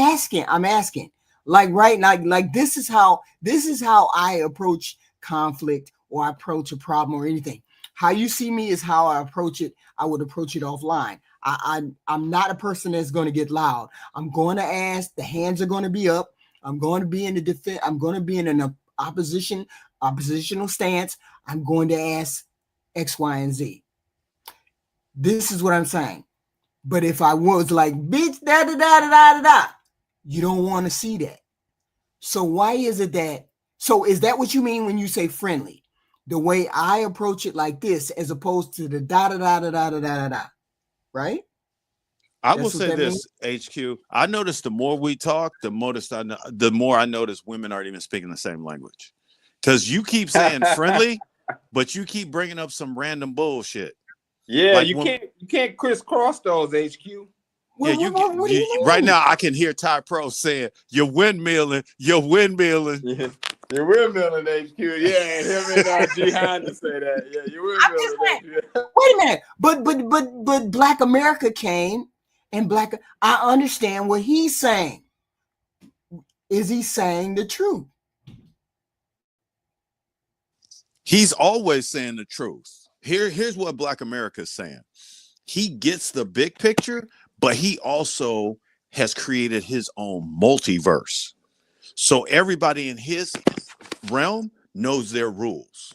asking. Like this is how I approach conflict or I approach a problem or anything. How you see me is how I approach it. I would approach it offline. I'm not a person that's going to get loud. I'm going to ask. The hands are going to be up. I'm going to be in the defense. I'm going to be in an oppositional stance. I'm going to ask X, Y, and Z. This is what I'm saying. But if I was like, bitch, da da da da da da, you don't want to see that. So why is it that? So is that what you mean when you say friendly? The way I approach it like this, as opposed to the da da da da da da da da, right? I will say this, HQ. I noticed the more we talk, the more I notice women aren't even speaking the same language. Because you keep saying friendly, but you keep bringing up some random bullshit. Yeah, like you can't crisscross those, HQ. Yeah, right now I can hear Ty Pro saying you're windmilling. Yeah. You're windmilling, HQ. Yeah, him and G Honda say that. Yeah, you're windmilling. Wait a minute, but Black America came and I understand what he's saying. Is he saying the truth? He's always saying the truth. Here's what Black America is saying. He gets the big picture, but he also has created his own multiverse. So everybody in his realm knows their rules.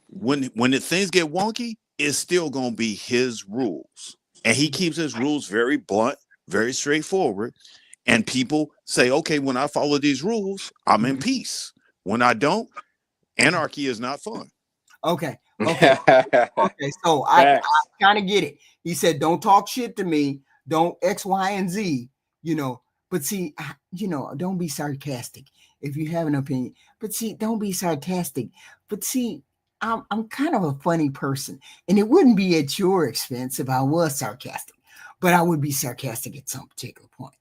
When things get wonky, it's still gonna be his rules, and he keeps his rules very blunt, very straightforward. And people say, okay, when I follow these rules, I'm in peace. When I don't, anarchy is not fun. Okay. So I kind of get it. He said, "Don't talk shit to me. Don't X, Y, and Z." But see, don't be sarcastic if you have an opinion. But see, don't be sarcastic. But see, I'm kind of a funny person, and it wouldn't be at your expense if I was sarcastic, but I would be sarcastic at some particular point.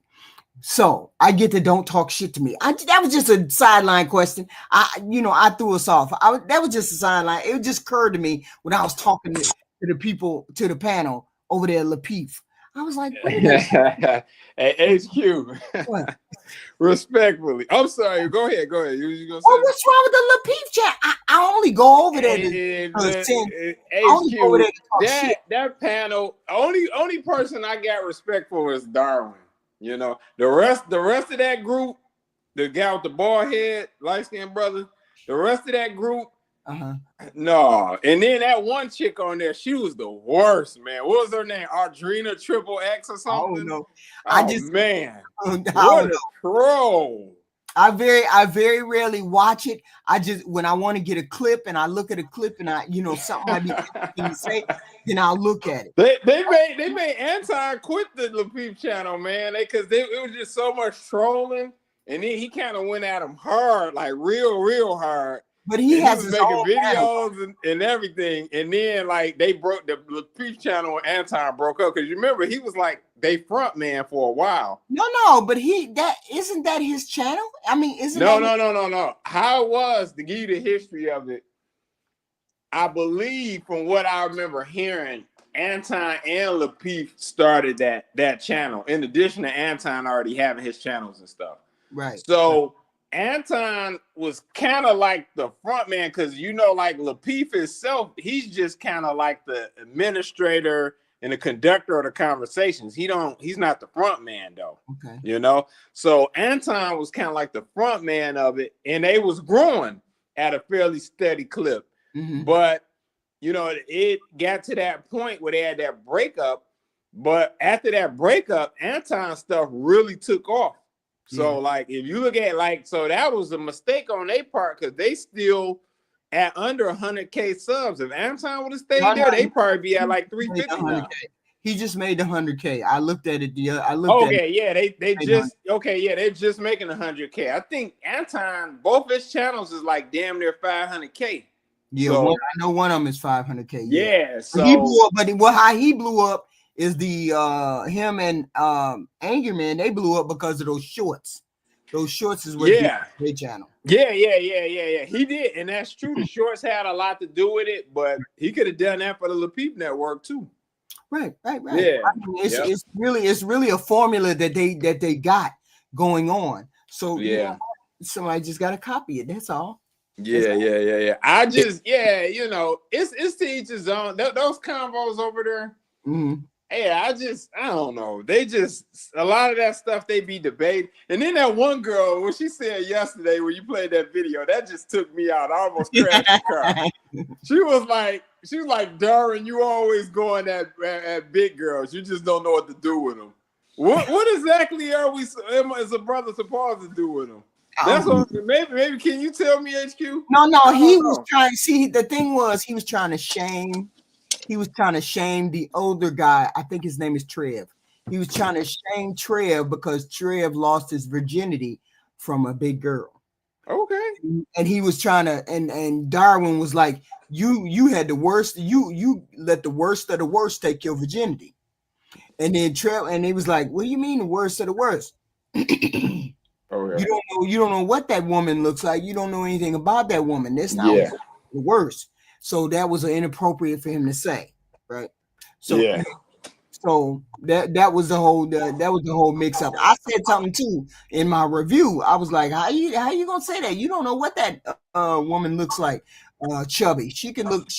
So I get the don't talk shit to me. That was just a sideline question. I threw us off. That was just a sideline. It just occurred to me when I was talking to the people, to the panel over there, Lapeef. I was like, hey, HQ. What? Respectfully. I'm sorry. Go ahead. You gonna say what's wrong with the Lapeef chat? I only go over there to that panel. Only person I got respect for is Darwin. The rest of that group, the guy with the bald head, light-skinned brother, the rest of that group, no. And then that one chick on there, she was the worst, man. What was her name? Audrina Triple X or something? I don't know. What a troll. I very rarely watch it. I just, when I want to get a clip and I look at a clip and something might be interesting to say, then I'll look at it. They made Anton quit the Lapeef channel, man. Because it was just so much trolling, and then he kind of went at him hard, like real hard. But he was making videos and everything, and then like they broke the Lapeef channel and Anton broke up, because you remember he was like they front man for a while. No, but isn't that his channel? I mean, No. How it was, to give you the history of it, I believe from what I remember hearing, Anton and Lapeef started that channel, in addition to Anton already having his channels and stuff. Right. So Anton was kind of like the front man, because like Lapeef himself, he's just kind of like the administrator and the conductor of the conversations. He's not the front man though. Okay. So Anton was kind of like the front man of it, and they was growing at a fairly steady clip. Mm-hmm. But it got to that point where they had that breakup. But after that breakup, Anton's stuff really took off. So like if you look at so that was a mistake on their part, because they still at under 100K subs. If Anton would have stayed there, they'd probably be at like 350 now. He just made 100K. I looked at it. They're just making 100K. I think Anton, both his channels is like damn near 500K. Yeah, so, I know one of them is 500K. Yeah, so he blew up, but how he blew up is the him and Angerman, they blew up because of those shorts. Those shorts is what their channel. Yeah. He did, and that's true. The shorts had a lot to do with it, but he could have done that for the Lapeef network too. Right. Yeah, I mean, it's really a formula that they got going on. So somebody just got to copy it. That's all. Yeah. I just it's to each his own. Those combos over there. Mm-hmm. Hey, I don't know. They just, a lot of that stuff they be debating. And then that one girl, what she said yesterday when you played that video, that just took me out. I almost crashed the car. She was like, Darren, you always going at big girls. You just don't know what to do with them. What exactly is a brother supposed to do with them? That's what, maybe can you tell me, HQ? No, he was trying to see, the thing was he was trying to shame the older guy. I think his name is Trev. He was trying to shame Trev because Trev lost his virginity from a big girl. Okay. And he was trying to, and Darwin was like, you had the worst, you let the worst of the worst take your virginity. And then Trev, and he was like, what do you mean the worst of the worst? You don't know what that woman looks like. You don't know anything about that woman. That's not the worst. So that was inappropriate for him to say, right? So that was the whole mix up. I said something too in my review. I was like, how you gonna say that? You don't know what that woman looks like. Chubby. She can look.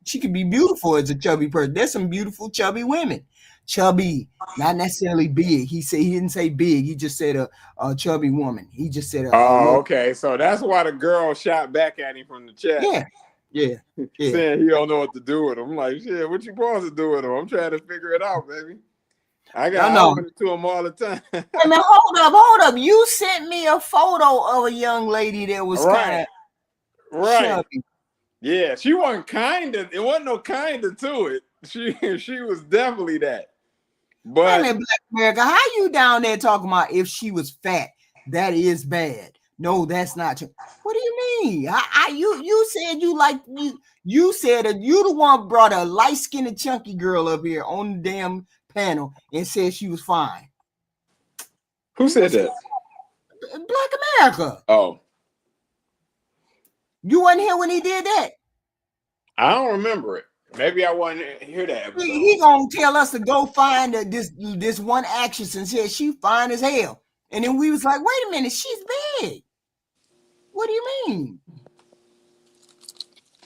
she could be beautiful as a chubby person. There's some beautiful chubby women. Chubby, not necessarily big. He didn't say big. He just said a chubby woman. He just said a Oh, little. okay. So that's why the girl shot back at him from the chat. Yeah. Saying he don't know what to do with him. I'm like, shit, what you supposed to do with him? I'm trying to figure it out, baby. I run it to him all the time. Hey man, hold up. You sent me a photo of a young lady that was kind of chubby. Yeah, she wasn't kinda. It wasn't no kinda to it. She was definitely that. But Black America, how you down there talking about if she was fat? That is bad. No, that's not true. What do you mean? You said you said that you the one brought a light-skinned chunky girl up here on the damn panel and said she was fine. Who said that? Black America. Oh. You wasn't here when he did that. I don't remember it. Maybe I wasn't here that episode. He gonna tell us to go find this one actress and said she fine as hell. And then we was like, wait a minute, she's big. What do you mean?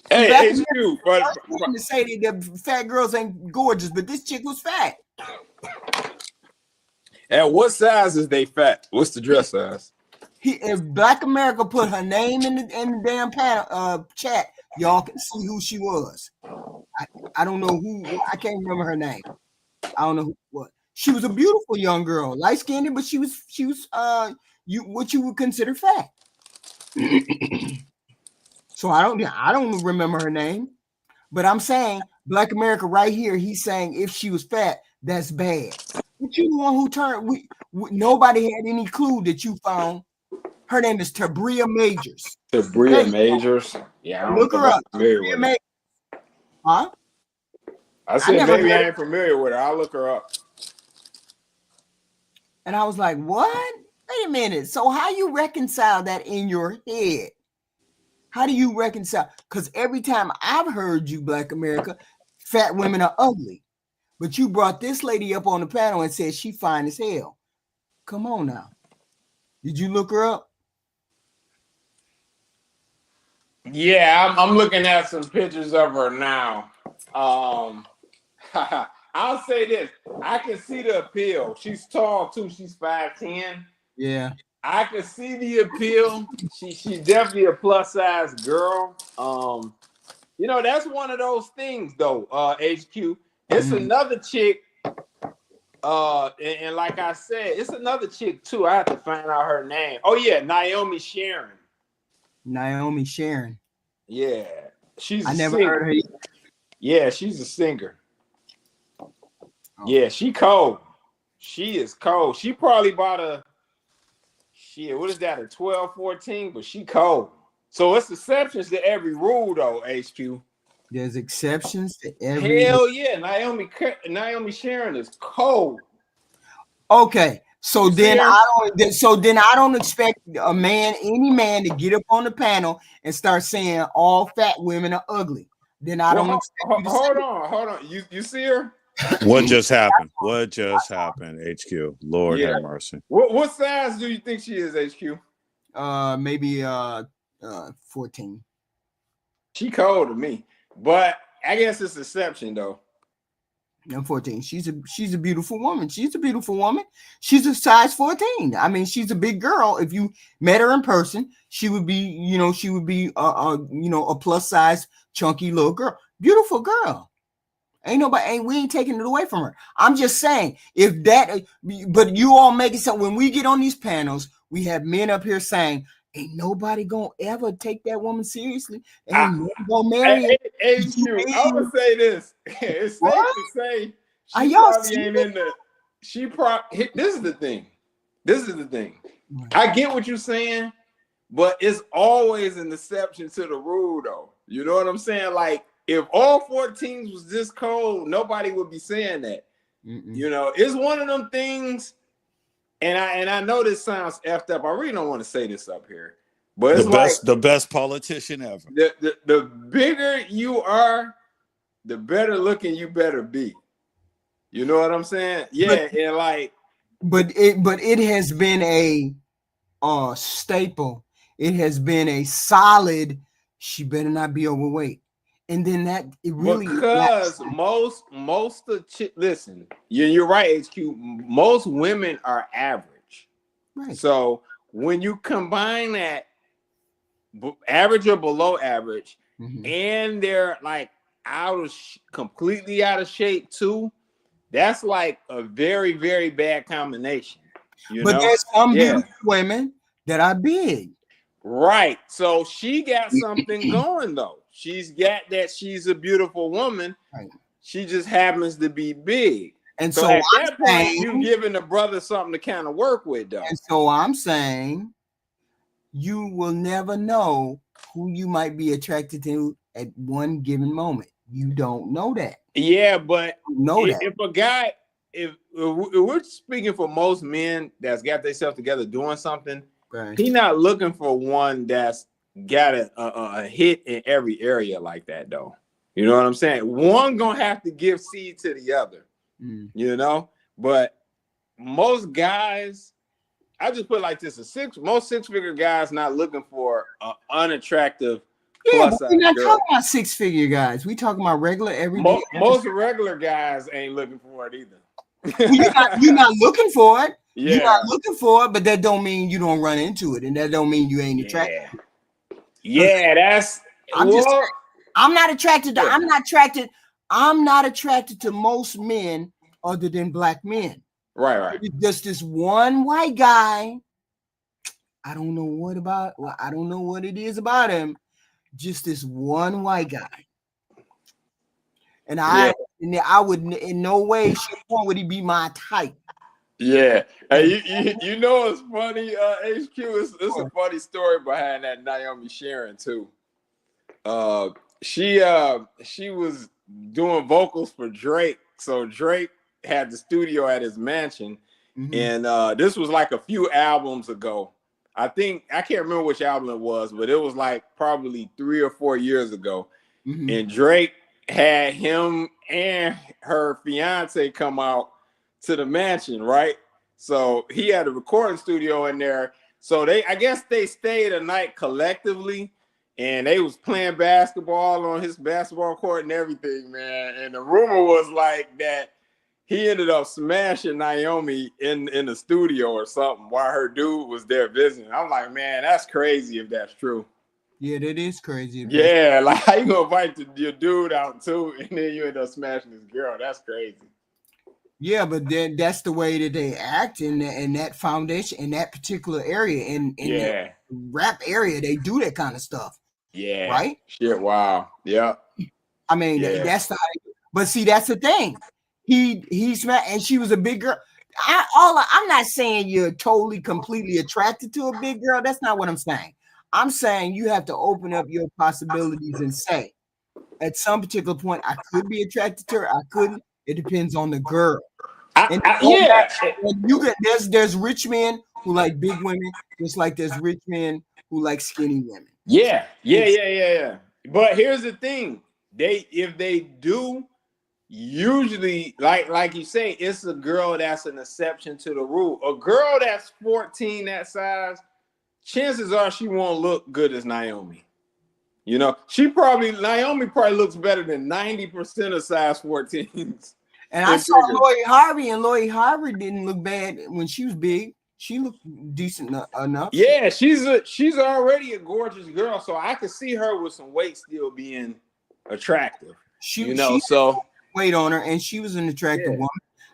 Hey, it's you. But to say that the fat girls ain't gorgeous, but this chick was fat. At what size is they fat? What's the dress size? If Black America put her name in the damn panel chat, y'all can see who she was. I don't know who. I can't remember her name. I don't know what. She was a beautiful young girl, light skinned, but she was what you would consider fat. So I don't remember her name, but I'm saying Black America right here. He's saying if she was fat, that's bad. But you the one who turned. Nobody had any clue that you found. Her name is Tabria Majors. Tabria Majors. Yeah, I look her up. Huh? I said maybe I ain't familiar with her. I'll look her up. And I was like, what? Wait a minute. So how you reconcile that in your head? How do you reconcile? Because every time I've heard you, Black America, fat women are ugly. But you brought this lady up on the panel and said she fine as hell. Come on now. Did you look her up? Yeah, I'm looking at some pictures of her now. I'll say this. I can see the appeal. She's tall too. She's 5'10". Yeah. I can see the appeal. She's definitely a plus size girl. That's one of those things though, HQ. It's another chick. And like I said, it's another chick too. I have to find out her name. Oh yeah, Naomi Sharon. Naomi Sharon. Yeah. I never heard her either. Yeah, she's a singer. Oh. Yeah, she cold. She is cold. She probably bought a what is that, a 12, 14? But she cold. So it's exceptions to every rule though, HQ. There's exceptions to every. Hell yeah, Naomi Sharon is cold. Okay, so then I don't expect any man to get up on the panel and start saying all fat women are ugly. Then I don't expect you to hold on. You see her? What just happened? What just happened? HQ. Lord have mercy. What size do you think she is, HQ? Maybe 14. She cold to me. But I guess it's exception though. No, 14. She's a beautiful woman. She's a beautiful woman. She's a size 14. I mean, she's a big girl. If you met her in person, she would be a plus size, chunky little girl. Beautiful girl. We ain't taking it away from her. I'm just saying, but you all make it so when we get on these panels, we have men up here saying, ain't nobody gonna ever take that woman seriously. Ain't nobody gonna marry her. I would say this. It's safe to say this is the thing. I get what you're saying, but it's always an exception to the rule, though. You know what I'm saying? Like, if all 14s was this cold, nobody would be saying that. It's one of them things. And I know this sounds effed up. I really don't want to say this up here, but it's the best politician ever. The bigger you are, the better looking you better be. You know what I'm saying? Yeah, but it has been a staple. It has been a solid. She better not be overweight. and then that it really because most of listen, you're right, HQ. Most women are average, right. So when you combine that average or below average, and they're like completely out of shape too, that's like a very, very bad combination. But there's some beautiful women that are big. Right. So she got something going though. She's got that she's a beautiful woman. Right. She just happens to be big. And so at that point, you're giving the brother something to kind of work with though. And so I'm saying you will never know who you might be attracted to at one given moment. You don't know that. Yeah, but that. If a guy, if we're speaking for most men that's got themselves together doing something, right. He's not looking for one that's got a hit in every area like that though. You know what I'm saying? One gonna have to give seed to the other. You know, but most guys, I just put it like this: most six-figure guys not looking for an unattractive. Yeah, but we're not talking about six-figure guys. We talking about regular everyday. Most regular guys ain't looking for it either. You're not looking for it. Yeah. You're not looking for it, but that don't mean you don't run into it, and that don't mean you ain't attracted. Yeah, that's. I'm not attracted to. I'm not attracted to most men other than black men. Right. Just this one white guy. I don't know what about. Well, I don't know what it is about him. Just this one white guy. And I would in no way, shape, or form would he be my type. Yeah. Hey, you know it's funny, HQ. It's a funny story behind that Naomi Sharon too. She was doing vocals for Drake. So Drake had the studio at his mansion. And this was like a few albums ago. I can't remember which album it was, but it was like probably 3 or 4 years ago. And Drake had him and her fiance come out to the mansion, right? So he had a recording studio in there. So I guess they stayed a night collectively, and they was playing basketball on his basketball court and everything, man. And the rumor was like that he ended up smashing Naomi in the studio or something while her dude was there visiting. I'm like, man, that's crazy if that's true. Yeah, that is crazy. Yeah, like how you gonna invite your dude out too, and then you end up smashing this girl? That's crazy. Yeah, but then that's the way that they act in that foundation, in that particular area, in the rap area, they do that kind of stuff. Yeah. Right? Shit, wow. Yeah. I mean, that's the. But see, that's the thing. He's and she was a big girl. I'm not saying you're totally, completely attracted to a big girl. That's not what I'm saying. I'm saying you have to open up your possibilities and say, at some particular point, I could be attracted to her. I couldn't. It depends on the girl. There's rich men who like big women, just like there's rich men who like skinny women. Yeah. But here's the thing: if they do, usually, like you say, it's a girl that's an exception to the rule. A girl that's 14, that size, chances are she won't look good as Naomi. You know, Naomi probably looks better than 90% of size 14s. And I saw Lori Harvey, and Lori Harvey didn't look bad when she was big. She looked decent enough. Yeah, she's already a gorgeous girl, so I could see her with some weight still being attractive. She weight on her, and she was an attractive woman.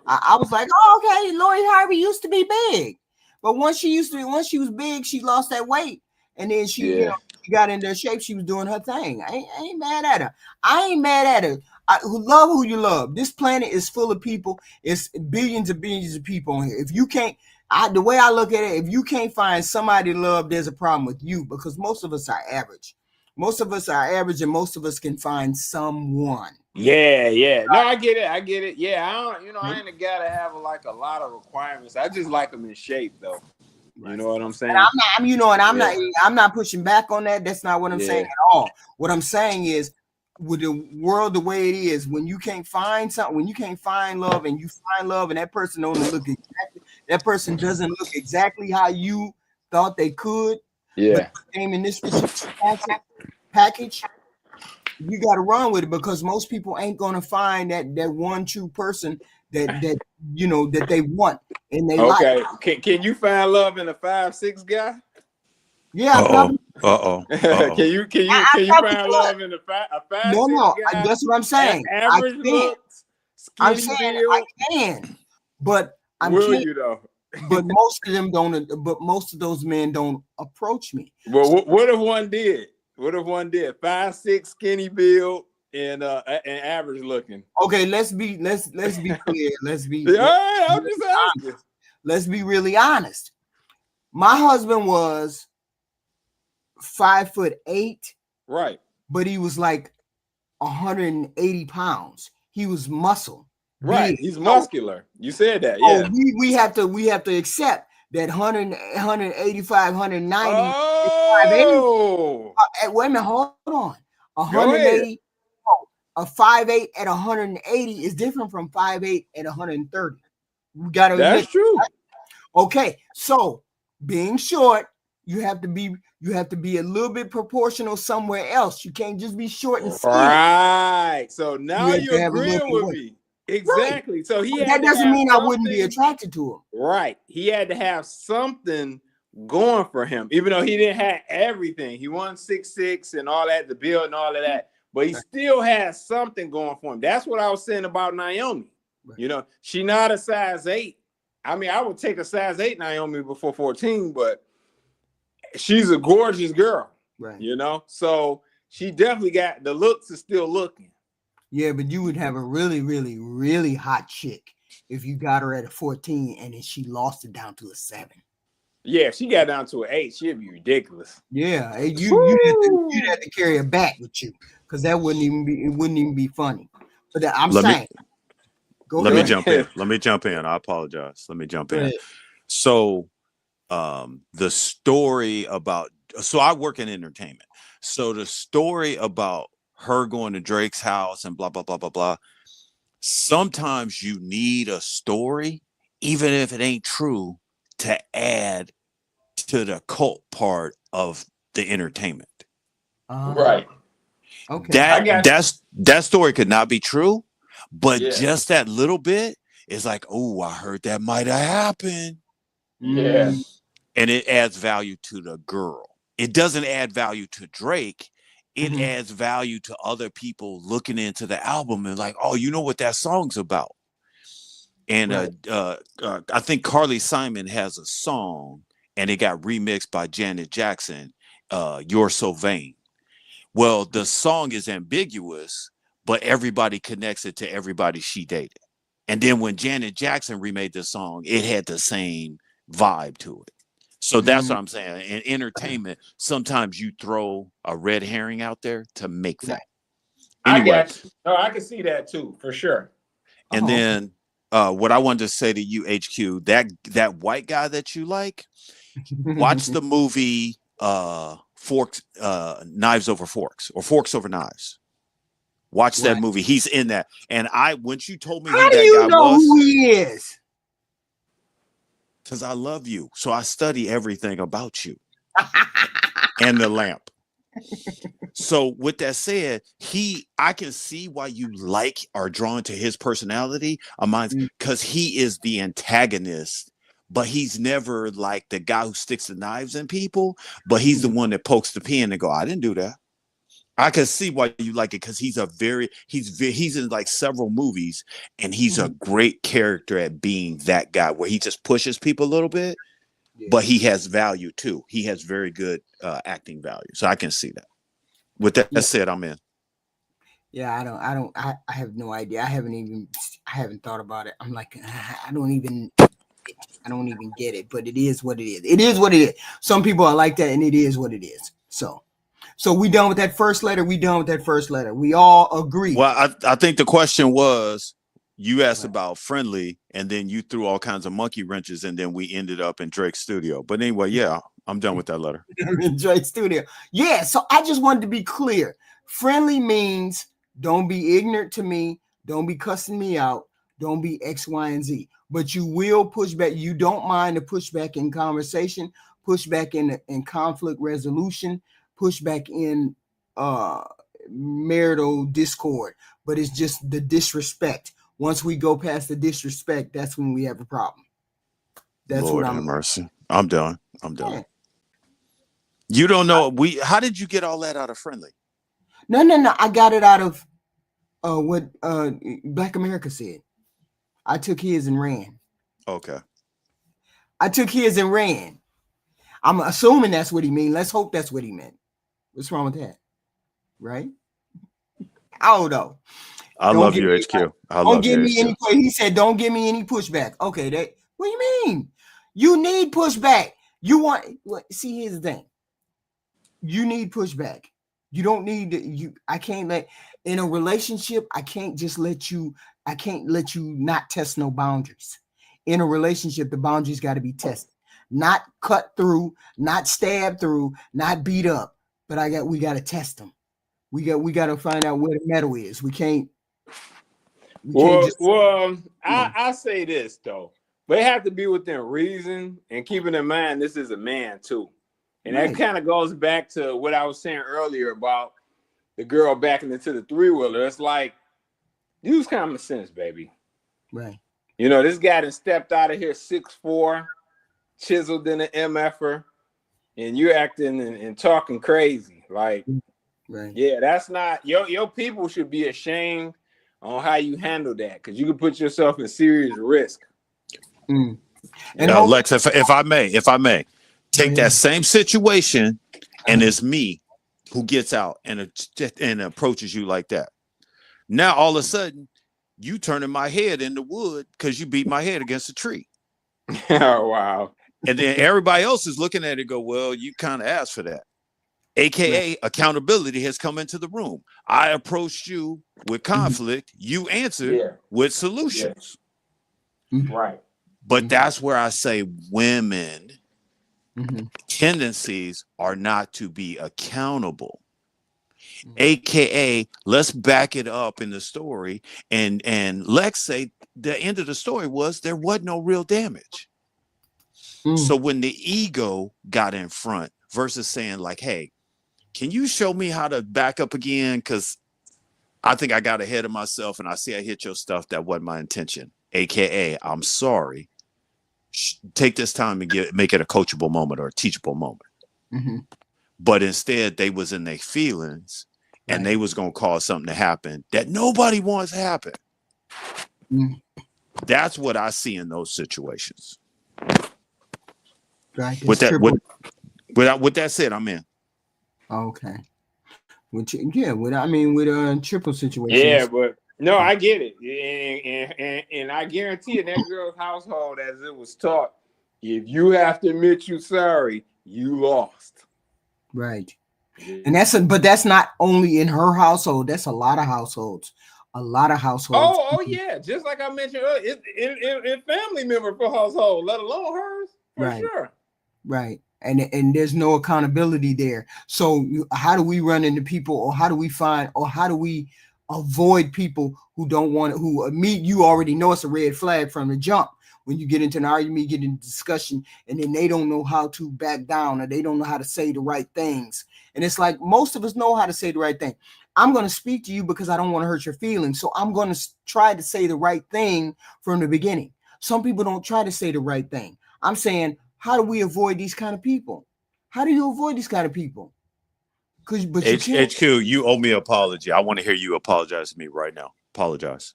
I was like, oh, okay, Lori Harvey used to be big, but once she was big, she lost that weight, and then she got into shape. She was doing her thing. I ain't mad at her. Love who you love. This planet is full of people. It's billions and billions of people on here. If you can't, the way I look at it, if you can't find somebody to love, there's a problem with you, because most of us are average. Most of us are average, and most of us can find someone. Yeah. No, I get it. Yeah, I ain't a guy to have a lot of requirements. I just like them in shape, though. You know what I'm saying? And I'm not pushing back on that. That's not what I'm saying at all. What I'm saying is, with the world the way it is, when you can't find something, when you can't find love, and you find love, and that person doesn't look exactly how you thought they could. Yeah. But came in this package. you got to run with it because most people ain't gonna find that one true person that you know that they want in their life. Okay. Can you find love in a 5'6" guy? Yeah, I Uh-oh. probably. Uh-oh. Can Uh-oh. you I probably find could. love in a 5'6" No, guy? that's what I'm saying. I Average can. looks, I'm skinny saying I build. can, but I'm Will can't. you though? But most of them don't. But most of those men don't approach me. Well, what if one did? What if one did? 5'6", skinny build, and average looking. Okay, let's be clear. Yeah, I'm just asking. Let's be really honest. My husband was 5'8", Right. but he was like 180 pounds. He was muscle. Right. Big. He's muscular. You said that, Oh, yeah. we have to accept that 185, 190. Oh, Wait a minute, hold on. go ahead. 180. A 5'8" at 180 is different from 5'8" at 130. We gotta admit. That's true. That. Okay, so being short, you have to be a little bit proportional somewhere else. You can't just be short and skinny. Right. So now you're have a agreeing little with me. Exactly. Right. So he But had that doesn't mean something. I wouldn't be attracted to him. Right. He had to have something going for him, even though he didn't have everything. He won 6'6" and all that, the build and all of that, but he still has something going for him. That's what I was saying about Naomi. Right. You know, she not a size 8. I mean, I would take a size 8 Naomi before 14, but she's a gorgeous girl. Right. You know, so she definitely got the looks is still looking. Yeah, but you would have a really, really, really hot chick if you got her at a 14 and then she lost it down to a 7. Yeah, if she got down to an 8, she'd be ridiculous. Yeah, you'd have to carry a bat with you because that wouldn't even be funny. But let me jump in. Let me jump in. I apologize. Let me jump in. So, the story about I work in entertainment. So the story about her going to Drake's house and blah blah blah blah blah. Sometimes you need a story, even if it ain't true, to add to the cult part of the entertainment. Right. Okay. That story could not be true, but just that little bit is like, oh, I heard that might have happened. Yeah. And it adds value to the girl. It doesn't add value to Drake. It adds value to other people looking into the album and like, oh, you know what that song's about. And I think Carly Simon has a song and it got remixed by Janet Jackson, You're So Vain. Well, the song is ambiguous, but everybody connects it to everybody she dated. And then when Janet Jackson remade the song, it had the same vibe to it. So that's what I'm saying. In entertainment, sometimes you throw a red herring out there to make that. Anyway, I get you. No, I can see that too, for sure. And then what I wanted to say to you, HQ, that white guy that you like, watch the movie Forks, Knives Over Forks, or Forks Over Knives. Watch that movie. He's in that. And once you told me how do you know who he is? Because I love you. So I study everything about you. And the lamp. So with that said, I can see why you are drawn to his personality because he is the antagonist, but he's never like the guy who sticks the knives in people, but he's the one that pokes the pen and go, I didn't do that. I can see why you like it because he's in like several movies and he's a great character at being that guy where he just pushes people a little bit, but he has value too. He has very good acting value. So I can see that. With that said, I'm in. Yeah, I have no idea. I haven't thought about it. I'm like, I don't even get it, but it is what it is. It is what it is. Some people are like that and it is what it is. So we done with that first letter. We all agree. Well, I think the question was, you asked about friendly, and then you threw all kinds of monkey wrenches, and then we ended up in Drake's studio. But anyway, yeah, I'm done with that letter. In Drake's studio. Yeah, so I just wanted to be clear. Friendly means don't be ignorant to me. Don't be cussing me out. Don't be X, Y, and Z. But you will push back. You don't mind to push back in conversation, push back in conflict resolution, push back in marital discord, but it's just the disrespect. Once we go past the disrespect, that's when we have a problem. That's Lord what have I'm. mercy. I'm done. Yeah. You don't know. How did you get all that out of Friendly? No. I got it out of what Black America said. I took his and ran. Okay. I took his and ran. I'm assuming that's what he mean. Let's hope that's what he meant. What's wrong with that? Right? I don't know. I love you, HQ. Don't give me any. He said, "Don't give me any pushback." Okay, that. What do you mean? You need pushback. You want? See, here's the thing. You need pushback. You don't need you. I can't let in a relationship. I can't just let you. I can't let you not test no boundaries. In a relationship, the boundaries got to be tested, not cut through, not stabbed through, not beat up. But we got to test them. We got to find out where the metal is. We can't. I say this though, but it have to be within reason and keeping in mind this is a man too, and that kind of goes back to what I was saying earlier about the girl backing into the 3-wheeler. It's like use common sense, baby. Right. You know, this guy that stepped out of here 6'4", chiseled in an MFer, and you're acting and talking crazy. Like, right. Yeah, that's not your people should be ashamed on how you handle that, because you can put yourself in serious risk. And Lex, if I may, take that same situation, and it's me who gets out and approaches you like that. Now all of a sudden, you turning my head in the wood because you beat my head against a tree. Oh wow! And then everybody else is looking at it and go, "Well, you kind of asked for that." AKA accountability has come into the room. I approached you with conflict. You answered with solutions. Right. But that's where I say women tendencies are not to be accountable. AKA, let's back it up in the story. And Lex say the end of the story was there wasn't no real damage. So when the ego got in front versus saying like, hey, can you show me how to back up again? Because I think I got ahead of myself and I see I hit your stuff. That wasn't my intention. AKA, I'm sorry. Take this time and make it a coachable moment or a teachable moment. But instead, they was in their feelings and they was going to cause something to happen that nobody wants to happen. That's what I see in those situations. Right. With that said, I'm in. Okay. With triple situations. Yeah, but no, I get it, and I guarantee in that girl's household, as it was taught, if you have to admit you sorry, you lost. Right. And that's not only in her household. That's a lot of households. Oh yeah. Just like I mentioned earlier, it's family member for household, let alone hers. For sure. Right. And there's no accountability there. So how do we run into people, or how do we avoid people who don't want you already know it's a red flag from the jump. When you get into an argument, you get into discussion, and then they don't know how to back down, or they don't know how to say the right things. And it's like most of us know how to say the right thing. I'm going to speak to you because I don't want to hurt your feelings. So I'm going to try to say the right thing from the beginning. Some people don't try to say the right thing. I'm saying, how do we avoid these kind of people? How do you avoid these kind of people? HQ, you owe me an apology. I want to hear you apologize to me right now. Apologize.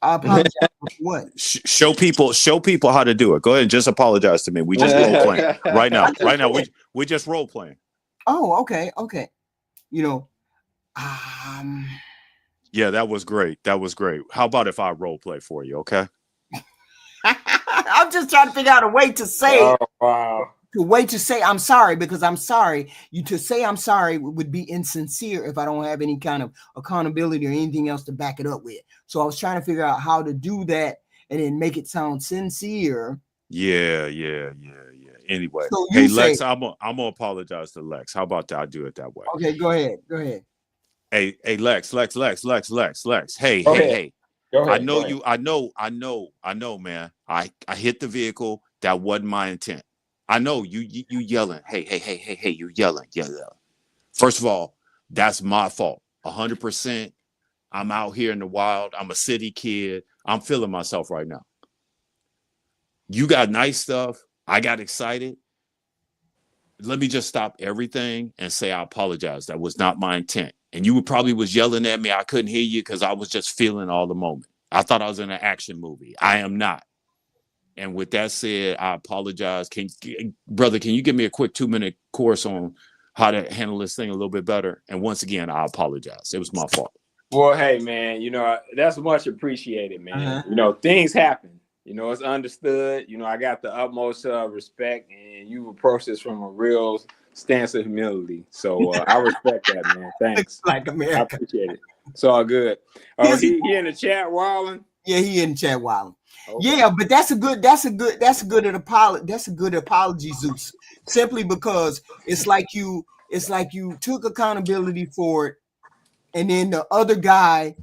I apologize for what? Show people how to do it. Go ahead and just apologize to me. We just role playing right now. Right now, we just role playing. Oh, okay. Yeah, that was great. How about if I role play for you? Okay. I'm just trying to figure out a way to say. Oh, wow. To say I'm sorry, because I'm sorry. To say I'm sorry would be insincere if I don't have any kind of accountability or anything else to back it up with. So I was trying to figure out how to do that and then make it sound sincere. Yeah. Anyway, so hey Lex, I'm gonna apologize to Lex. How about that? I do it that way. Okay, go ahead. Hey, Lex. Hey. Go ahead, I know, man. I hit the vehicle. That wasn't my intent. I know you yelling. Hey, you yelling. First of all, that's my fault. 100%. I'm out here in the wild. I'm a city kid. I'm feeling myself right now. You got nice stuff. I got excited. Let me just stop everything and say I apologize. That was not my intent. And you probably was yelling at me. I couldn't hear you because I was just feeling all the moment. I thought I was in an action movie. I am not. And with that said, I apologize. Brother, can you give me a quick 2-minute course on how to handle this thing a little bit better? And once again, I apologize. It was my fault. Well, hey, man, that's much appreciated, man. Things happen. It's understood. I got the utmost respect, and you've approached this from a real stance of humility. So I respect that, man. Thanks. Like America. I appreciate it. It's all good. He in the chat wilding? Yeah, he in the chat wilding. Okay. Yeah, but that's a good apology, Zeus. Simply because it's like you took accountability for it, and then the other guy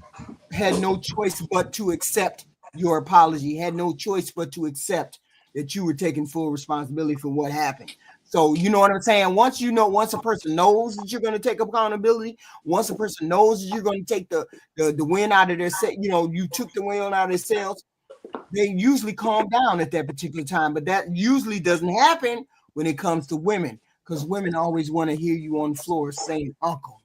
had no choice but to accept your apology, had no choice but to accept that you were taking full responsibility for what happened. So you know what I'm saying? Once a person knows that you're going to take accountability, once a person knows that you're going to take the wind out of their you took the wind out of their sails, they usually calm down at that particular time. But that usually doesn't happen when it comes to women, because women always want to hear you on the floor saying uncle.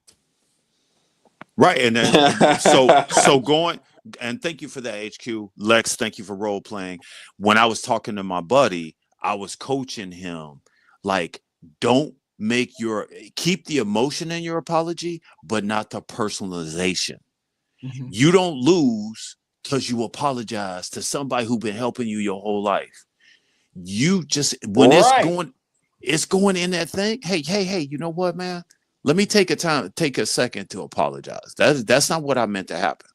Right. And then so going, and thank you for that, HQ. Lex, thank you for role playing. When I was talking to my buddy, I was coaching him, like, don't keep the emotion in your apology, but not the personalization. Mm-hmm. You don't lose because you apologize to somebody who's been helping you your whole life. You just, when it's going in that thing, hey, you know what, man? Let me take a second to apologize. That's not what I meant to happen.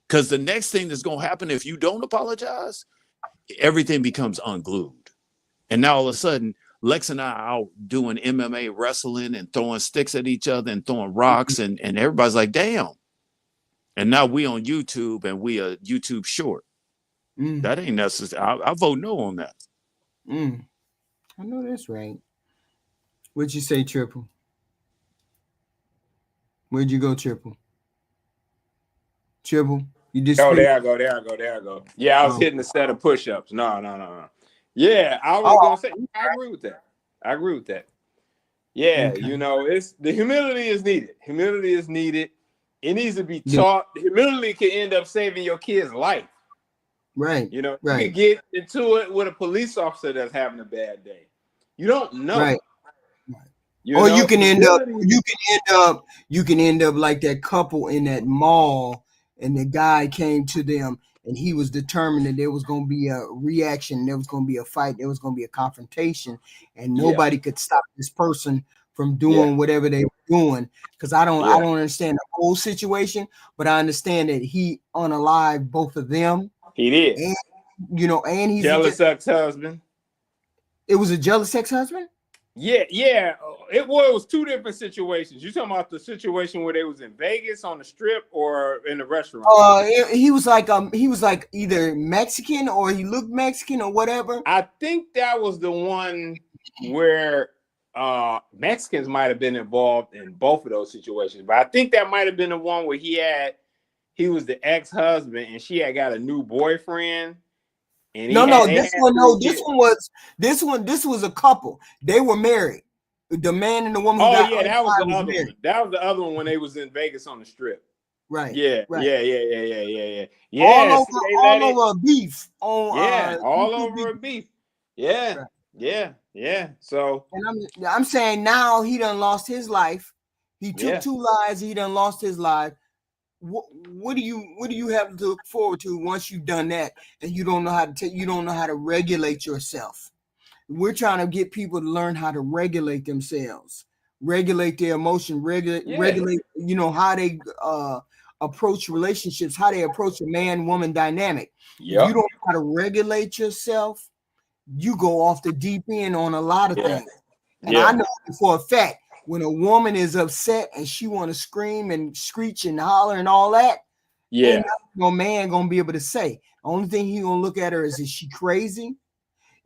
Because the next thing that's going to happen if you don't apologize, everything becomes unglued. And now all of a sudden, Lex and I are out doing MMA wrestling and throwing sticks at each other and throwing rocks, and everybody's like, damn. And now we on YouTube and we a YouTube short. That ain't necessary. I vote no on that. I know that's right. What'd you say, Triple? Where'd you go, Triple? Triple? You just there I go. Yeah, I was hitting a set of push-ups. No. Yeah, I was gonna say I agree with that. Yeah, okay. It's the humility is needed. It needs to be taught. Humility can end up saving your kid's life. Right. You can get into it with a police officer that's having a bad day. You don't know. Right. You can end up like that couple in that mall, and the guy came to them and he was determined that there was going to be a reaction, there was going to be a fight, there was going to be a confrontation, and nobody could stop this person from doing whatever they were doing. Because I don't understand the whole situation, but I understand that he unalived both of them. He did. And, and he's jealous ex-husband. It was a jealous ex-husband? Yeah. It was two different situations. You talking about the situation where they was in Vegas on the strip or in the restaurant? He was like either Mexican or he looked Mexican or whatever. I think that was the one where Mexicans might have been involved in both of those situations, but I think that might have been the one where he was the ex-husband and she had got a new boyfriend. And this was a couple. They were married. The man and the woman. That was the other one. That was the other one when they was in Vegas on the strip. Right. Yeah. Right. Yeah. All over a beef. All over a beef. Yeah. Right. Yeah. So. And I'm saying now he done lost his life. He took 2 lives. He done lost his life. What do you have to look forward to once you've done that and you don't know how to regulate yourself? We're trying to get people to learn how to regulate themselves, regulate their emotion, regulate how they approach relationships, how they approach a man-woman dynamic. If you don't know how to regulate yourself, you go off the deep end on a lot of things. And I know for a fact, when a woman is upset and she want to scream and screech and holler and all that, ain't no man gonna be able to say. Only thing he gonna look at her is she crazy?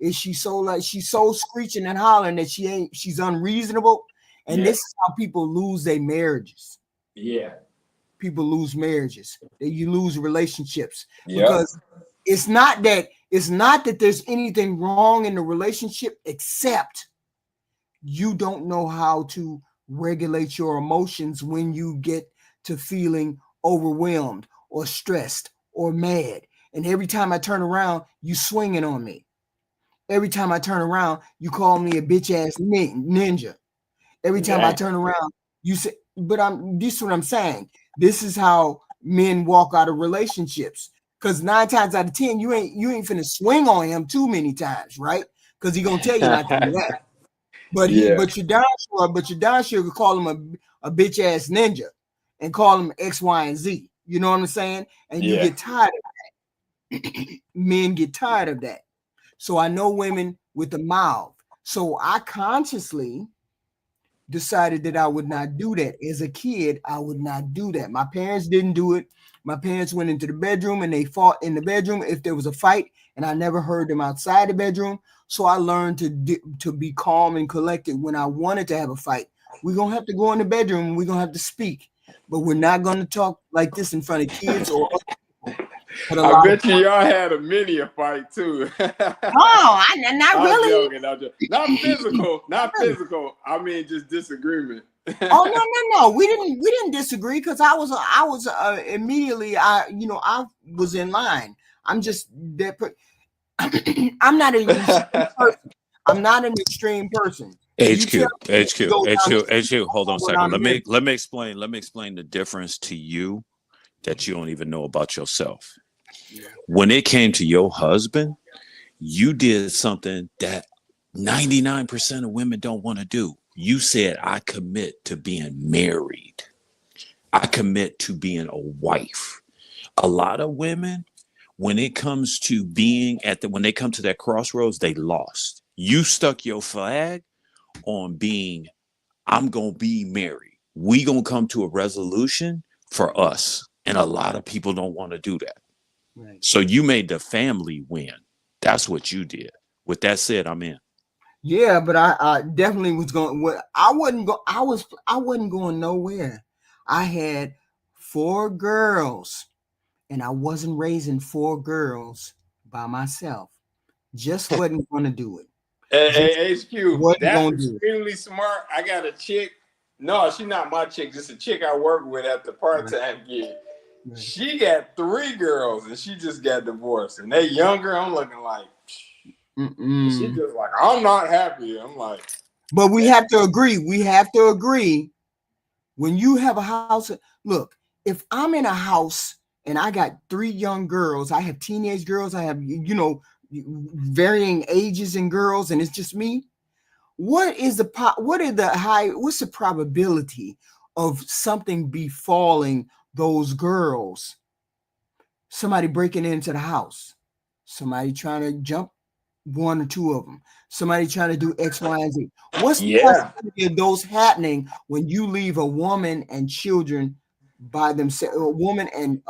Is she she's so screeching and hollering that she's unreasonable? And this is how people lose their marriages. Yeah. People lose marriages. You lose relationships Yep. because it's not that there's anything wrong in the relationship, except you don't know how to regulate your emotions when you get to feeling overwhelmed or stressed or mad. And every time I turn around, you swinging on me. Every time I turn around, you call me a bitch ass ninja. Every time I turn around, you say, but this is what I'm saying. This is how men walk out of relationships. Because 9 times out of 10, you ain't finna swing on him too many times, right? Because he gonna tell you not to do that. But you're darn sure could call him a bitch ass ninja and call him X, Y, and Z. You know what I'm saying? And you get tired of that. Men get tired of that. So I know women with the mouth. So I consciously decided that I would not do that. As a kid, I would not do that. My parents didn't do it. My parents went into the bedroom and they fought in the bedroom if there was a fight, and I never heard them outside the bedroom. So I learned to be calm and collected when I wanted to have a fight. We're going to have to go in the bedroom and we're going to have to speak, but we're not going to talk like this in front of kids or other people. I bet y'all had a mini fight too. Oh, not really. Joking. Not physical, not physical. I mean, just disagreement. Oh no, we didn't disagree because I was immediately I was in line. I'm just that. I'm not an extreme person. I'm not an extreme person. HQ. Hold on a second. Let me explain the difference to you that you don't even know about yourself. Yeah. When it came to your husband, you did something that 99% of women don't want to do. You said, I commit to being married. I commit to being a wife. A lot of women, when it comes to when they come to that crossroads, they lost. You stuck your flag on being, I'm going to be married. We going to come to a resolution for us. And a lot of people don't want to do that. Right. So you made the family win. That's what you did. With that said, I'm in. Yeah, but I definitely was going. I wasn't going nowhere. I had 4 girls, and I wasn't raising 4 girls by myself. Just wasn't going to do it. Hey, HQ, that's extremely smart. I got a chick. No, she's not my chick. Just a chick I work with at the part-time gig. Right. She got 3 girls, and she just got divorced. And they younger. I'm looking like. She's just like, I'm not happy. I'm like, but we have to agree. We have to agree. When you have a house, look, if I'm in a house and I got 3 young girls, I have teenage girls, I have, varying ages in girls, and it's just me. What's the probability of something befalling those girls? Somebody breaking into the house, somebody trying to jump 1 or 2 of them, somebody trying to do X, Y, and Z. What's the possibility of those happening when you leave a woman and children by themselves, a woman and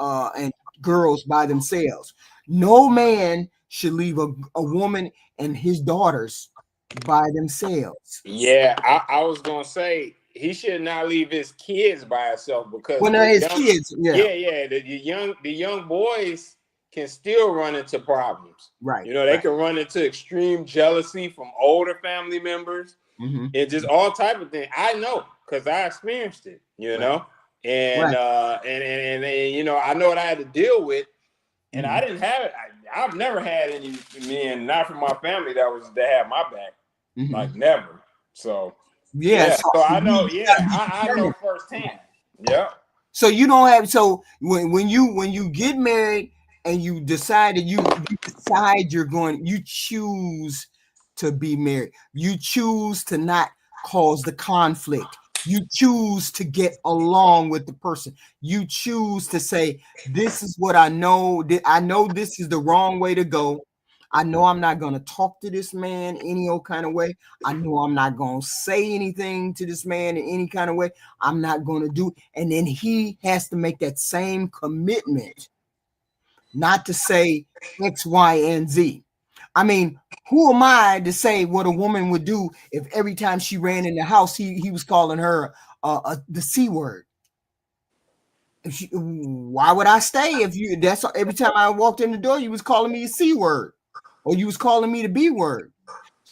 girls by themselves? No man should leave a woman and his daughters by themselves. Yeah, I was gonna say he should not leave his kids by himself because the young boys can still run into problems. Right. They can run into extreme jealousy from older family members and just all type of things. I know because I experienced it, and I know what I had to deal with, and I didn't have it. I've never had any men, not from my family, that had my back, like never. So so I know, I know firsthand. Yeah. So you don't have when you get married and you decide you choose to be married. You choose to not cause the conflict. You choose to get along with the person. You choose to say, this is what I know. I know this is the wrong way to go. I know I'm not going to talk to this man any old kind of way. I know I'm not going to say anything to this man in any kind of way. I'm not going to do. And then he has to make that same commitment not to say X, Y, and Z. I mean, who am I to say what a woman would do if every time she ran in the house, he was calling her the C word? Why would I stay if you? That's every time I walked in the door, you was calling me a C word, or you was calling me the B word.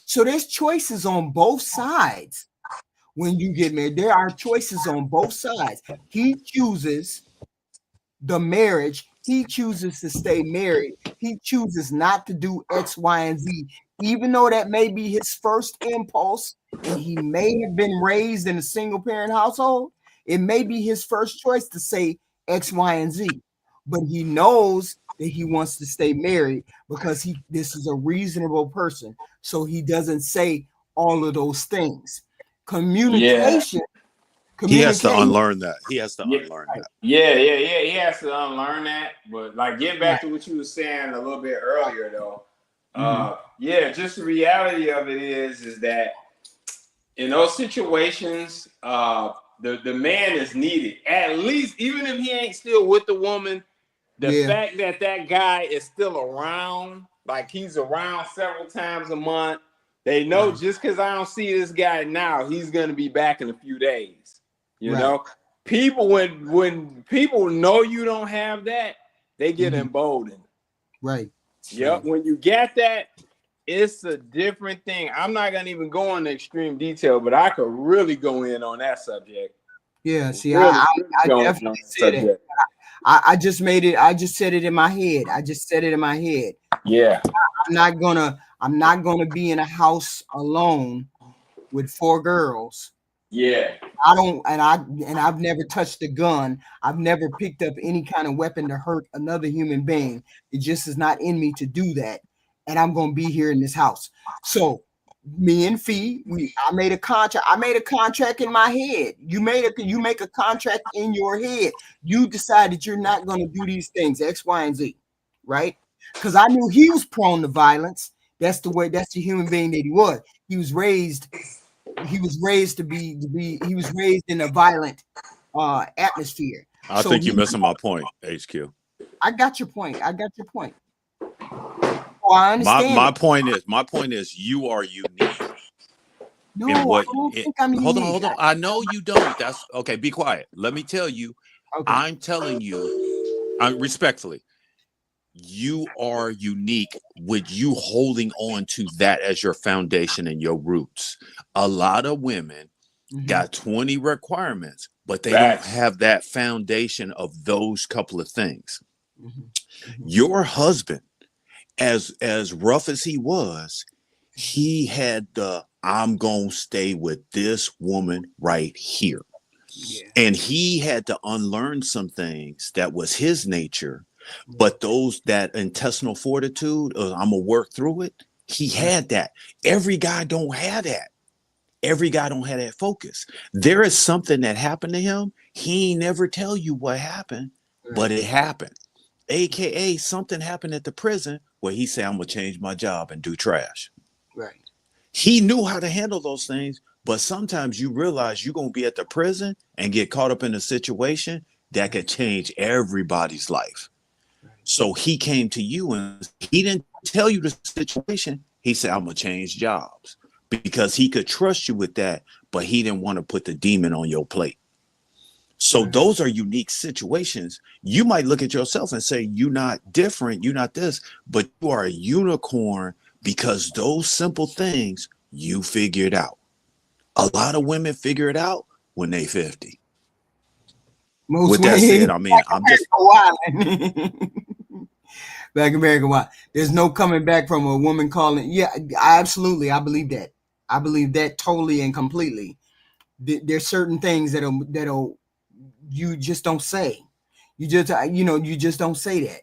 So there's choices on both sides. When you get married, there are choices on both sides. He chooses the marriage. He chooses to stay married. He chooses not to do X, Y, and Z, even though that may be his first impulse, and he may have been raised in a single parent household. It may be his first choice to say X, Y, and Z, but he knows that he wants to stay married because this is a reasonable person. So he doesn't say all of those things. Communication. He has to unlearn that. He has to unlearn that. Yeah. He has to unlearn that. But like, getting back to what you were saying a little bit earlier, though. Just the reality of it is that in those situations, the man is needed. At least, even if he ain't still with the woman, the fact that that guy is still around, like he's around several times a month, they know just because I don't see this guy now, he's gonna be back in a few days. You know, people when people know you don't have that, they get emboldened. Right. Yep. When you get that, it's a different thing. I'm not gonna even go into extreme detail, but I could really go in on that subject. Yeah. See, I definitely said it. I just made it. I just said it in my head. I just said it in my head. Yeah. I'm not gonna be in a house alone with 4 girls. Yeah. I've never touched a gun. I've never picked up any kind of weapon to hurt another human being. It just is not in me to do that. And I'm gonna be here in this house. So me and Fee, I made a contract. I made a contract in my head. You make a contract in your head. You decided you're not gonna do these things, X, Y, and Z, right? Because I knew he was prone to violence. That's the human being that he was. He was raised in a violent atmosphere. I think you're missing my point, HQ. I got your point. Oh, I understand. My point is you are unique. No, I don't think I'm unique. Hold on. I know you don't. That's okay. Be quiet. Let me tell you. Okay. I'm telling you, respectfully, you are unique with you holding on to that as your foundation and your roots. A lot of women got 20 requirements, but they don't have that foundation of those couple of things. Your husband, as rough as he was, he had I'm gonna stay with this woman right here. And he had to unlearn some things that was his nature. But that intestinal fortitude, I'm gonna work through it. He had that. Every guy don't have that. Every guy don't have that focus. There is something that happened to him. He ain't never tell you what happened, but it happened. AKA something happened at the prison where he said, I'm gonna change my job and do trash. Right. He knew how to handle those things, but sometimes you realize you're gonna be at the prison and get caught up in a situation that could change everybody's life. So he came to you and he didn't tell you the situation. He said, I'm going to change jobs, because he could trust you with that, but he didn't want to put the demon on your plate. So those are unique situations. You might look at yourself and say, you're not different. You're not this, but you are a unicorn because those simple things you figured out. A lot of women figure it out when they 50. With that said, I mean, I'm just Black American why there's no coming back from a woman calling. Yeah, absolutely. I believe that. I believe that totally and completely. There's certain things that'll you just don't say. You just don't say that.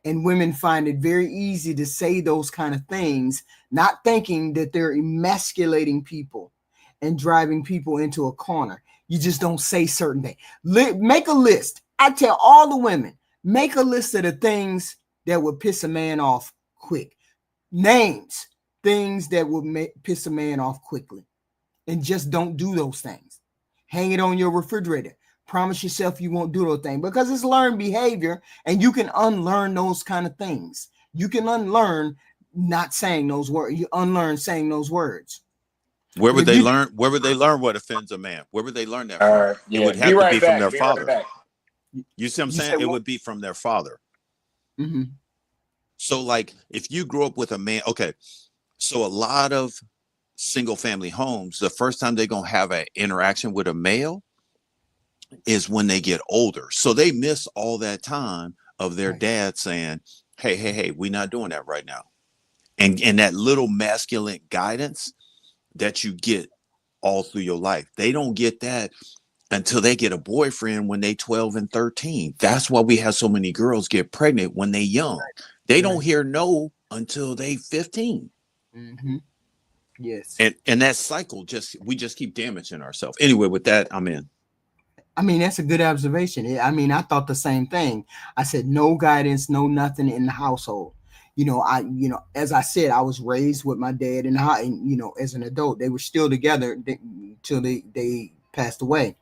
And women find it very easy to say those kind of things, not thinking that they're emasculating people and driving people into a corner. You just don't say certain things. Make a list. I tell all the women, make a list of the things that would piss a man off quick. Names, things that would piss a man off quickly. And just don't do those things. Hang it on your refrigerator. Promise yourself you won't do those things, because it's learned behavior, and you can unlearn those kind of things. You can unlearn not saying those words. You unlearn saying those words. Where would they learn? Where would they learn what offends a man? Where would they learn that from? It would have to be from their father. You see what I'm You saying? said It what? would be from their father. Mm-hmm. So like if you grew up with a man, okay, so a lot of single family homes, the first time they're going to have an interaction with a male is when they get older. So they miss all that time of their Right. dad saying, hey, we're not doing that right now. And that little masculine guidance that you get all through your life. They don't get that until they get a boyfriend when they 12 and 13. That's why we have so many girls get pregnant when they young. They don't Right. hear no until they 15. Mm-hmm. Yes. And that cycle we just keep damaging ourselves. Anyway, with that, I'm in. I mean, that's a good observation. I mean, I thought the same thing. I said, no guidance, no nothing in the household. As I said, I was raised with my dad in the house, and, as an adult, they were still together till they passed away.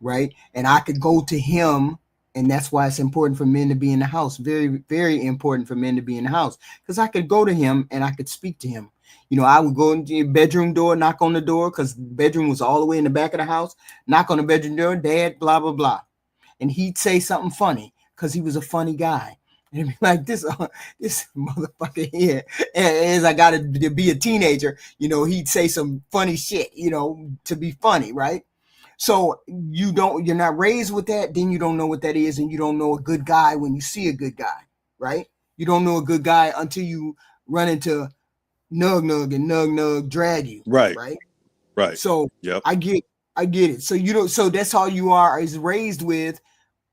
Right. And I could go to him. And that's why it's important for men to be in the house. Very, very important for men to be in the house, because I could go to him and I could speak to him. I would go into your bedroom door, knock on the door, because the bedroom was all the way in the back of the house. Knock on the bedroom door, Dad, blah, blah, blah. And he'd say something funny because he was a funny guy. And it'd be like, this motherfucker here. And as I got to be a teenager, he'd say some funny shit, to be funny, right? So you're not raised with that, then you don't know what that is, and you don't know a good guy when you see a good guy, right? You don't know a good guy until you run into Nug Nug and Nug Nug drag you, Right. right? Right. So Yep. I get it. So that's all you are, is raised with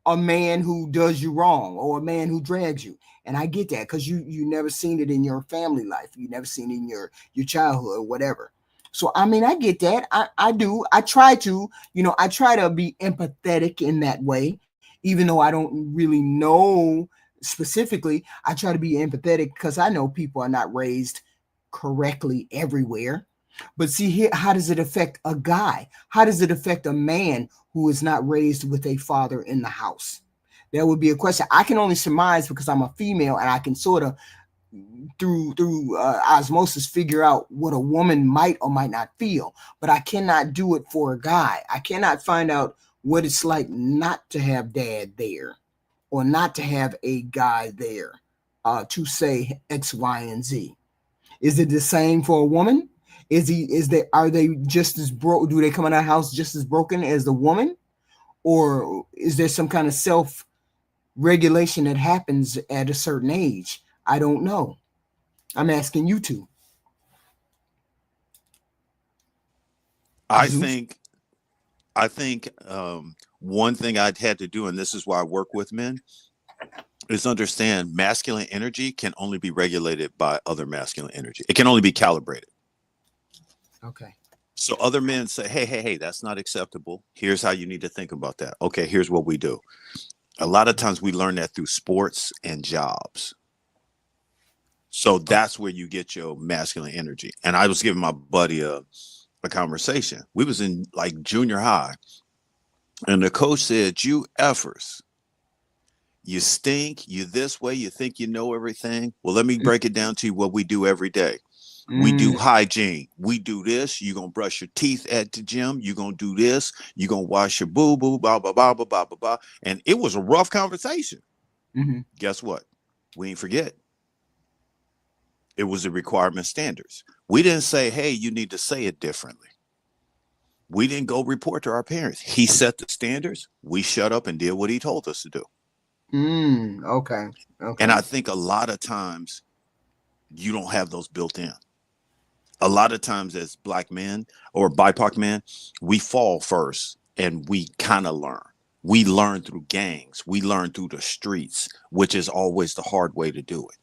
a man who does you wrong or a man who drags you. And I get that, because you never seen it in your family life. You never seen it in your childhood or whatever. So, I mean, I get that. I do. I try to be empathetic in that way, even though I don't really know specifically. I try to be empathetic because I know people are not raised correctly everywhere. But see here, how does it affect a guy? How does it affect a man who is not raised with a father in the house? That would be a question. I can only surmise because I'm a female, and I can sort of through osmosis figure out what a woman might or might not feel, but I cannot do it for a guy. I cannot find out what it's like not to have dad there, or not to have a guy there, to say X, Y, and Z. Is it the same for a woman? Are they just as broke? Do they come in our house just as broken as the woman? Or is there some kind of self regulation that happens at a certain age? I don't know. I'm asking you two. I Zeus? think one thing I'd had to do, and this is why I work with men, is understand masculine energy can only be regulated by other masculine energy. It can only be calibrated. Okay. So other men say, hey, that's not acceptable. Here's how you need to think about that. Okay, here's what we do. A lot of times we learn that through sports and jobs. So that's where you get your masculine energy. And I was giving my buddy a conversation. We was in like junior high, and the coach said, you effers, you stink, you this way, you think you know everything. Well, let me break it down to you what we do every day. We do hygiene. We do this. You're going to brush your teeth at the gym. You're going to do this. You're going to wash your boo-boo, blah, blah, blah, blah, blah, blah, blah. And it was a rough conversation. Mm-hmm. Guess what? We ain't forget. It was the requirement standards. We didn't say, hey, you need to say it differently. We didn't go report to our parents. He set the standards. We shut up and did what he told us to do. Okay. And I think a lot of times you don't have those built in. A lot of times as Black men or BIPOC men, we fall first and we kind of learn. We learn through gangs. We learn through the streets, which is always the hard way to do it.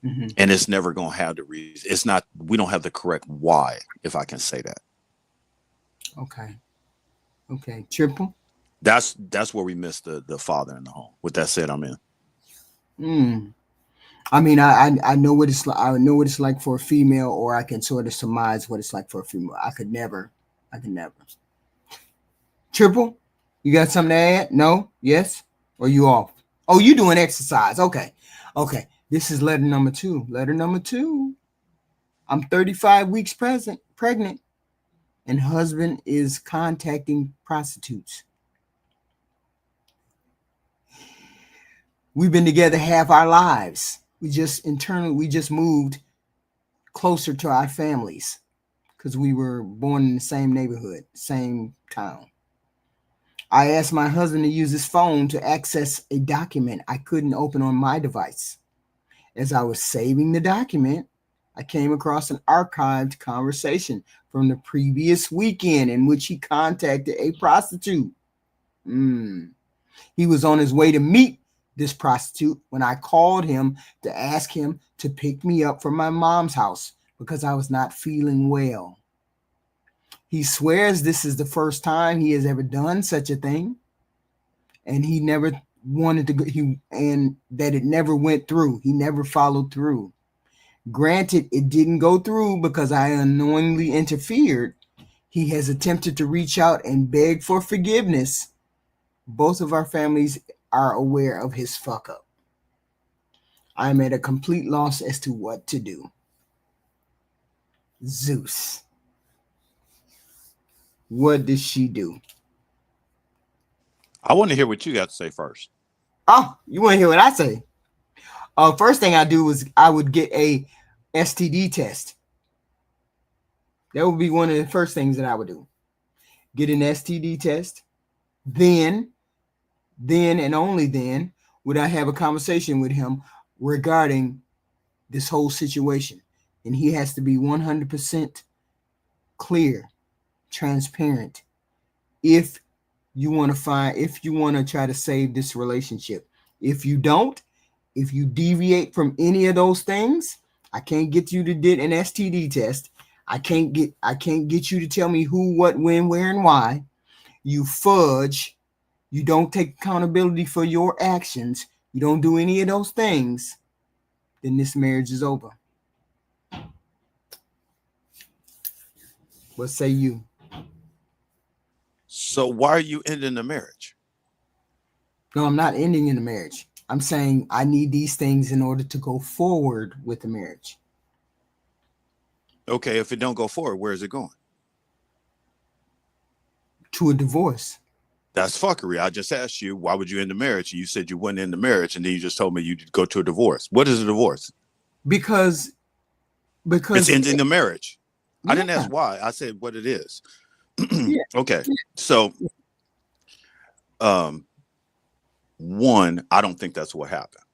Mm-hmm. And it's never going to have the reason. It's not, we don't have the correct why, if I can say that. Okay. Triple? That's where we miss the father in the home. With that said, I'm in. I mean, I know what it's like. I know what it's like for a female, or I can sort of surmise what it's like for a female. I could never. Triple, you got something to add? No? Yes? Or you off? Oh, you doing exercise. Okay. This is letter number 2. Letter number 2. I'm 35 weeks pregnant, and husband is contacting prostitutes. We've been together half our lives. We just moved closer to our families because we were born in the same neighborhood, same town. I asked my husband to use his phone to access a document I couldn't open on my device. As I was saving the document, I came across an archived conversation from the previous weekend in which he contacted a prostitute. He was on his way to meet this prostitute when I called him to ask him to pick me up from my mom's house because I was not feeling well. He swears this is the first time he has ever done such a thing, and he never wanted to go, and that it never went through. He never followed through. Granted, it didn't go through because I unknowingly interfered. He has attempted to reach out and beg for forgiveness. Both of our families are aware of his fuck up. I'm at a complete loss as to what to do. Zeus. What does she do? I want to hear what you got to say first. Oh, you want to hear what I say? First thing I do is I would get a STD test. That would be one of the first things that I would do. Get an STD test. Then and only then would I have a conversation with him regarding this whole situation. And he has to be 100% clear, transparent. If you want to try to save this relationship. If you don't, if you deviate from any of those things, I can't get you to get an STD test. I can't get you to tell me who, what, when, where, and why. You fudge. You don't take accountability for your actions. You don't do any of those things. Then this marriage is over. What say you? So why are you ending the marriage? No, I'm not ending in the marriage. I'm saying I need these things in order to go forward with the marriage. Okay, if it don't go forward, where is it going? To a divorce. That's fuckery. I just asked you, why would you end the marriage? And you said you wouldn't end the marriage, and then you just told me you'd go to a divorce. What is a divorce? Because it's ending the marriage. Yeah. I didn't ask why. I said what it is. Yeah. Okay. So one, I don't think that's what happened.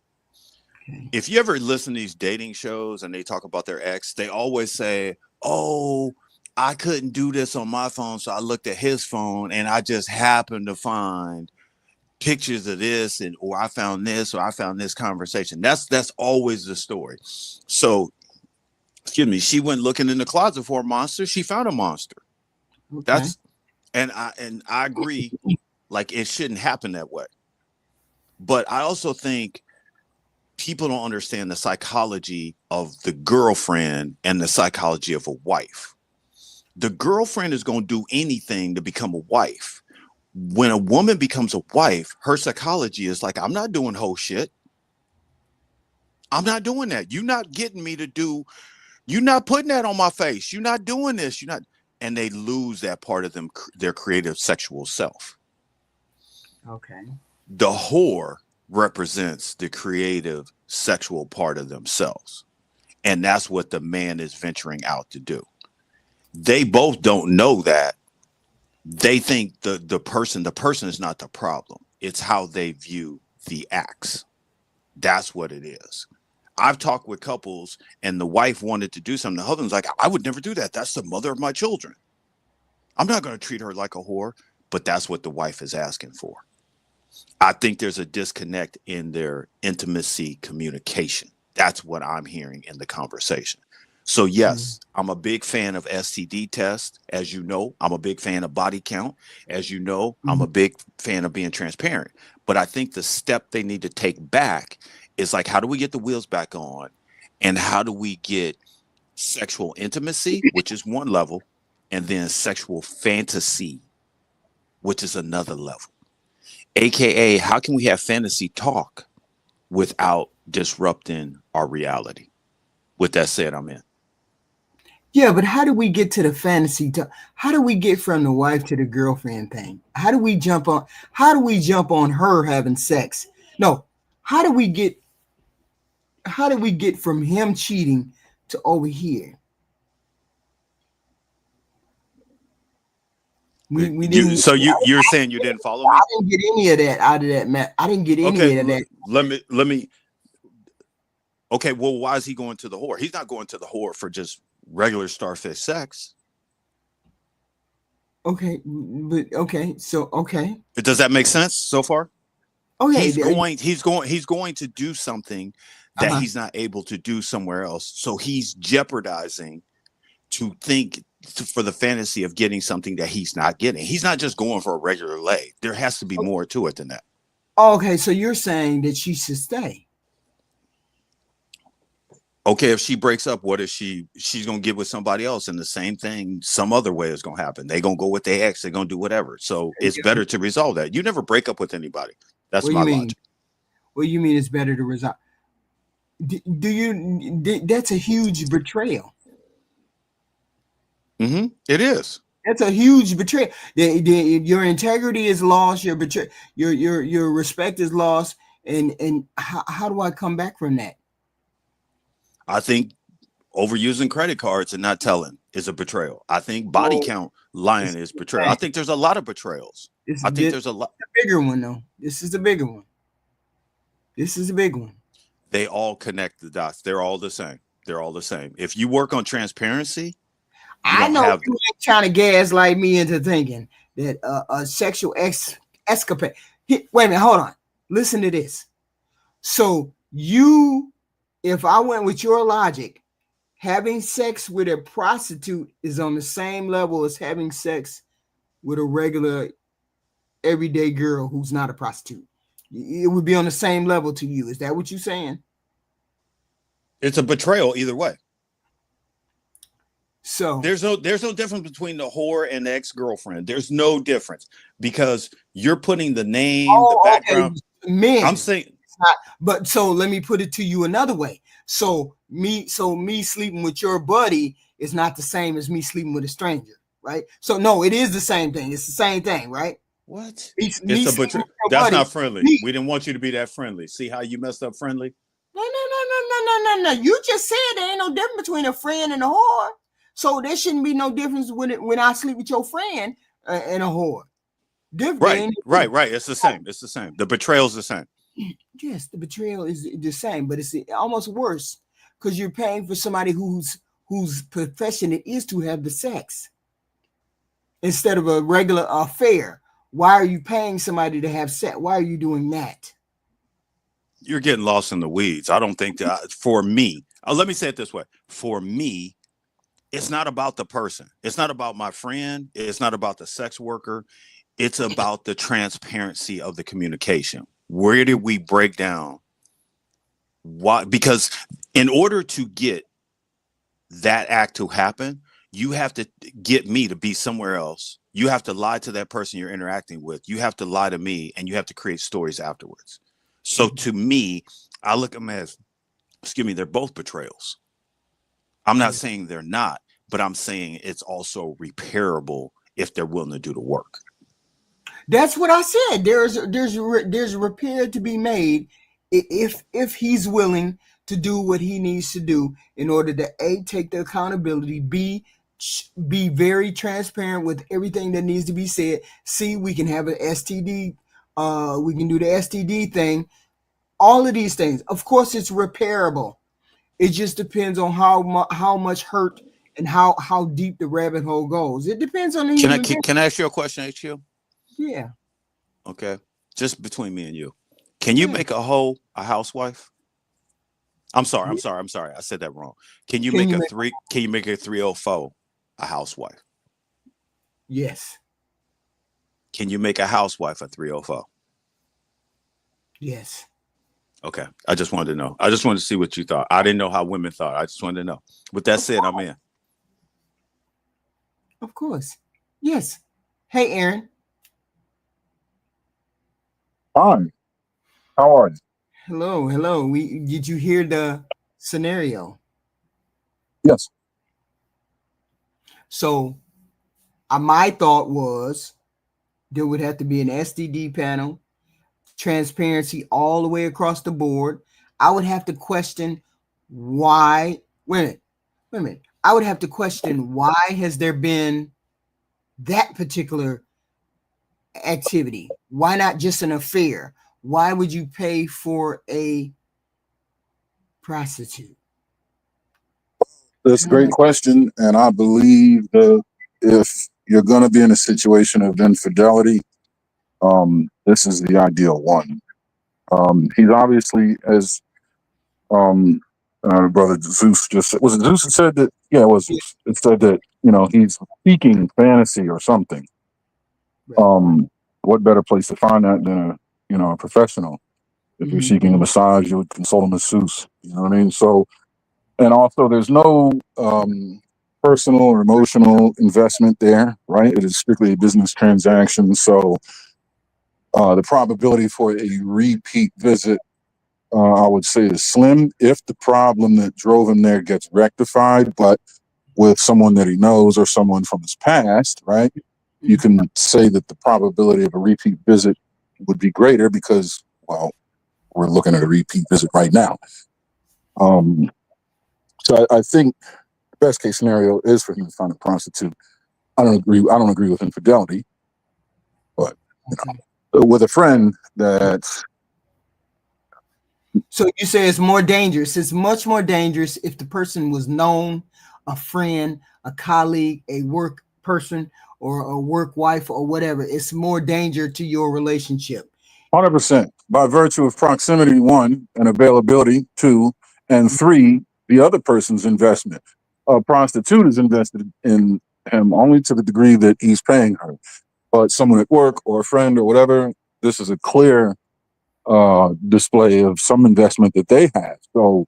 Okay. If you ever listen to these dating shows and they talk about their ex, they always say, oh, I couldn't do this on my phone, so I looked at his phone and I just happened to find pictures of this, and or I found this, or I found this conversation. That's always the story. So, excuse me, she went looking in the closet for a monster. She found a monster. Okay. And I agree, like it shouldn't happen that way. But I also think people don't understand the psychology of the girlfriend and the psychology of a wife. The girlfriend is going to do anything to become a wife. When a woman becomes a wife, her psychology is like, I'm not doing whole shit. I'm not doing that. You're not getting me to do, you're not putting that on my face. You're not doing this. You're not. And they lose that part of them, their creative sexual self. Okay. The whore represents the creative sexual part of themselves. And that's what the man is venturing out to do. They both don't know that. They think the person is not the problem. It's how they view the acts. That's what it is. I've talked with couples and the wife wanted to do something. The husband's like, I would never do that. That's the mother of my children. I'm not going to treat her like a whore, but that's what the wife is asking for. I think there's a disconnect in their intimacy communication. That's what I'm hearing in the conversation. So yes, I'm a big fan of STD tests. As you know, I'm a big fan of body count. As you know, I'm a big fan of being transparent. But I think the step they need to take back is like, how do we get the wheels back on? And how do we get sexual intimacy, which is one level, and then sexual fantasy, which is another level? AKA, how can we have fantasy talk without disrupting our reality? With that said, I'm in. Yeah, but how do we get to the fantasy talk? How do we get from the wife to the girlfriend thing? How do we jump on her having sex? No, how do we get from him cheating to over here? We didn't. So you're saying you didn't follow me? I didn't get any of that out of that, Matt. I didn't get any of that. Let me. Okay, well, why is he going to the whore? He's not going to the whore for just regular starfish sex. Okay, but okay, so okay. Does that make sense so far? Okay, he's going to do something that he's not able to do somewhere else. So he's jeopardizing for the fantasy of getting something that he's not getting. He's not just going for a regular lay. There has to be more to it than that. Okay, so you're saying that she should stay. Okay, if she breaks up, what is she's gonna get with somebody else, and the same thing some other way is gonna happen. They're gonna go with their ex, they're gonna do whatever. So it's better to resolve that. You never break up with anybody. That's my logic. What do you mean it's better to resolve? That's a huge betrayal. Mm-hmm. It is. That's a huge betrayal. Your integrity is lost. Your respect is lost. And how do I come back from that? I think overusing credit cards and not telling is a betrayal. I think body count lying is betrayal. I think there's a lot of betrayals. I think there's a lot. The bigger one though. This is the bigger one. This is a big one. They all connect the dots. They're all the same. They're all the same. If you work on transparency, I know you ain't trying to gaslight me into thinking that a sexual escapade. Wait a minute, hold on. Listen to this. So if I went with your logic, having sex with a prostitute is on the same level as having sex with a regular everyday girl who's not a prostitute. It would be on the same level to you. Is that what you're saying? It's a betrayal either way. So there's no difference between the whore and the ex-girlfriend. There's no difference because you're putting the name, the background. Okay. Man, I'm saying but so let me put it to you another way. So me sleeping with your buddy is not the same as me sleeping with a stranger, right? So no, it is the same thing. It's the same thing, right? What? It's a betrayal. That's not friendly. We didn't want you to be that friendly. See how you messed up friendly? No. You just said there ain't no difference between a friend and a whore. So there shouldn't be no difference when I sleep with your friend and a whore. Right. It's the same. It's the same. The betrayal's the same. Yes, the betrayal is the same, but it's almost worse because you're paying for somebody whose profession it is to have the sex instead of a regular affair. Why are you paying somebody to have sex? Why are you doing that? You're getting lost in the weeds. I don't think that for me, let me say it this way. For me, it's not about the person. It's not about my friend. It's not about the sex worker. It's about the transparency of the communication. Where did we break down? Why? Because in order to get that act to happen, you have to get me to be somewhere else. You have to lie to that person you're interacting with. You have to lie to me, and you have to create stories afterwards. So to me, I look at them as, they're both betrayals. I'm not saying they're not, but I'm saying it's also repairable if they're willing to do the work. That's what I said. There's repair to be made if he's willing to do what he needs to do in order to A, take the accountability, B, be very transparent with everything that needs to be said. C, we can have an STD. We can do the STD thing. All of these things. Of course, it's repairable. It just depends on how much hurt and how deep the rabbit hole goes. It depends on the human being. Can I ask you a question, HQ? Yeah. Okay. Just between me and you. Can you make a hoe a housewife? I'm sorry. I said that wrong. Can you make a 304 a housewife? Yes. Can you make a housewife a 304? Yes. Okay. I just wanted to know. I just wanted to see what you thought. I didn't know how women thought. I just wanted to know. With that said, I'm in. Of course. Yes. Hey, Aaron. Hi. How are you? Hello. Did you hear the scenario? Yes. So, my thought was there would have to be an STD panel. transparency all the way across the board. I would have to question why. Wait a minute. I would have to question why has there been that particular activity? Why not just an affair? Why would you pay for a prostitute? That's a great question, and I believe that if you're going to be in a situation of infidelity, this is the ideal one. He's obviously, as brother Zeus just was it Zeus that said that? Yeah, it was Zeus. It said that he's seeking fantasy or something. What better place to find that than a professional? If you're seeking a massage, you would consult a masseuse. You know what I mean? So, and also there's no personal or emotional investment there, right? It is strictly a business transaction. So the probability for a repeat visit, I would say, is slim if the problem that drove him there gets rectified, but with someone that he knows or someone from his past, right? You can say that the probability of a repeat visit would be greater because, well, we're looking at a repeat visit right now. So I think the best case scenario is for him to find a prostitute. I don't agree with infidelity, but with a friend that's. So you say it's more dangerous. It's much more dangerous if the person was known, a friend, a colleague, a work person, or a work wife, or whatever. It's more danger to your relationship. 100%. By virtue of proximity, 1, and availability, 2, and 3, the other person's investment. A prostitute is invested in him only to the degree that he's paying her. But someone at work or a friend or whatever, this is a clear display of some investment that they have. So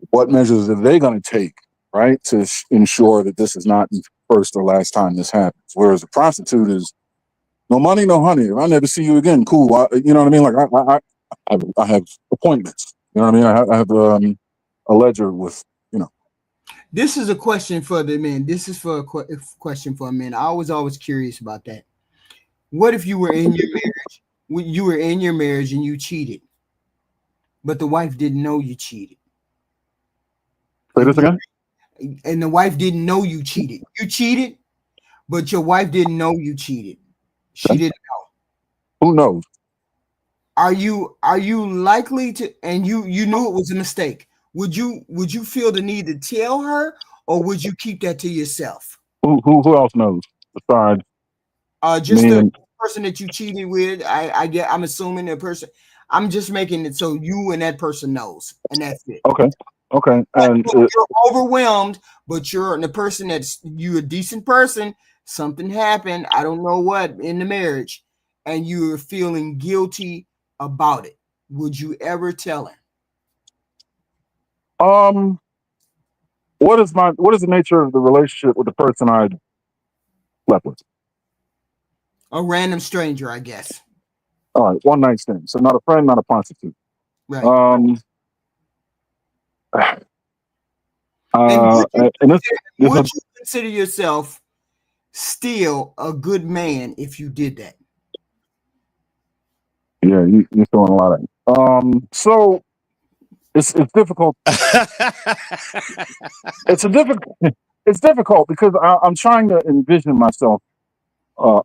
what measures are they going to take, right, to ensure that this is not the first or last time this happens? Whereas a prostitute is no money, no honey. If I never see you again, cool. You know what I mean? Like I have appointments. You know what I mean? I have a ledger with, This is a question for the men. This is for a question for a man. I was always curious about that. What if you were in your marriage? You were in your marriage and you cheated, but the wife didn't know you cheated. Say this again? And the wife didn't know you cheated. You cheated, but your wife didn't know you cheated. She didn't know. Who knows? Are you likely to? And you knew it was a mistake. Would you feel the need to tell her, or would you keep that to yourself? Who else knows besides just me the person that you cheated with? I'm assuming the person. I'm just making it so you and that person knows, and that's it. Okay. And you're overwhelmed, but you're the person you're a decent person. Something happened, I don't know what, in the marriage, and you're feeling guilty about it. Would you ever tell him? What is the nature of the relationship with the person I slept with? A random stranger, I guess. All right, one night stand. So not a friend, not a prostitute. Right. And would you consider yourself still a good man if you did that? Yeah, you're throwing a lot at me. So it's difficult. It's difficult because I'm trying to envision myself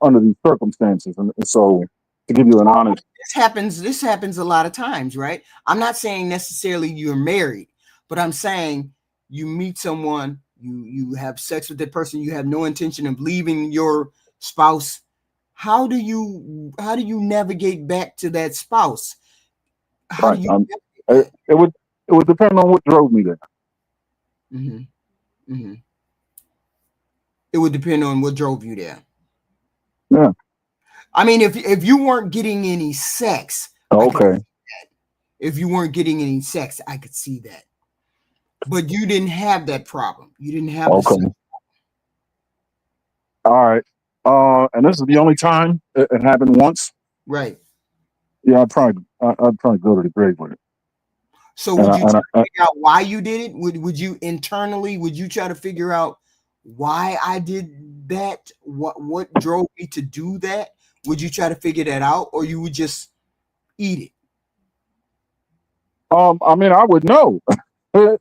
under these circumstances, and so to give you an honest. This happens a lot of times, right? I'm not saying necessarily you're married, but I'm saying you meet someone, you have sex with that person, you have no intention of leaving your spouse. How do you navigate back to that spouse? How do you? It would depend on what drove me there. It would depend on what drove you there. Yeah. I mean, if you weren't getting any sex, okay. If you weren't getting any sex, I could see that. But you didn't have that problem. You didn't have the sex. All right. And this is the only time it happened once. Right. Yeah, I'd probably go to the grave with it. So would you try to figure out why you did it? Would you internally, would you try to figure out why I did that? What drove me to do that? Would you try to figure that out, or you would just eat it? I mean, I would know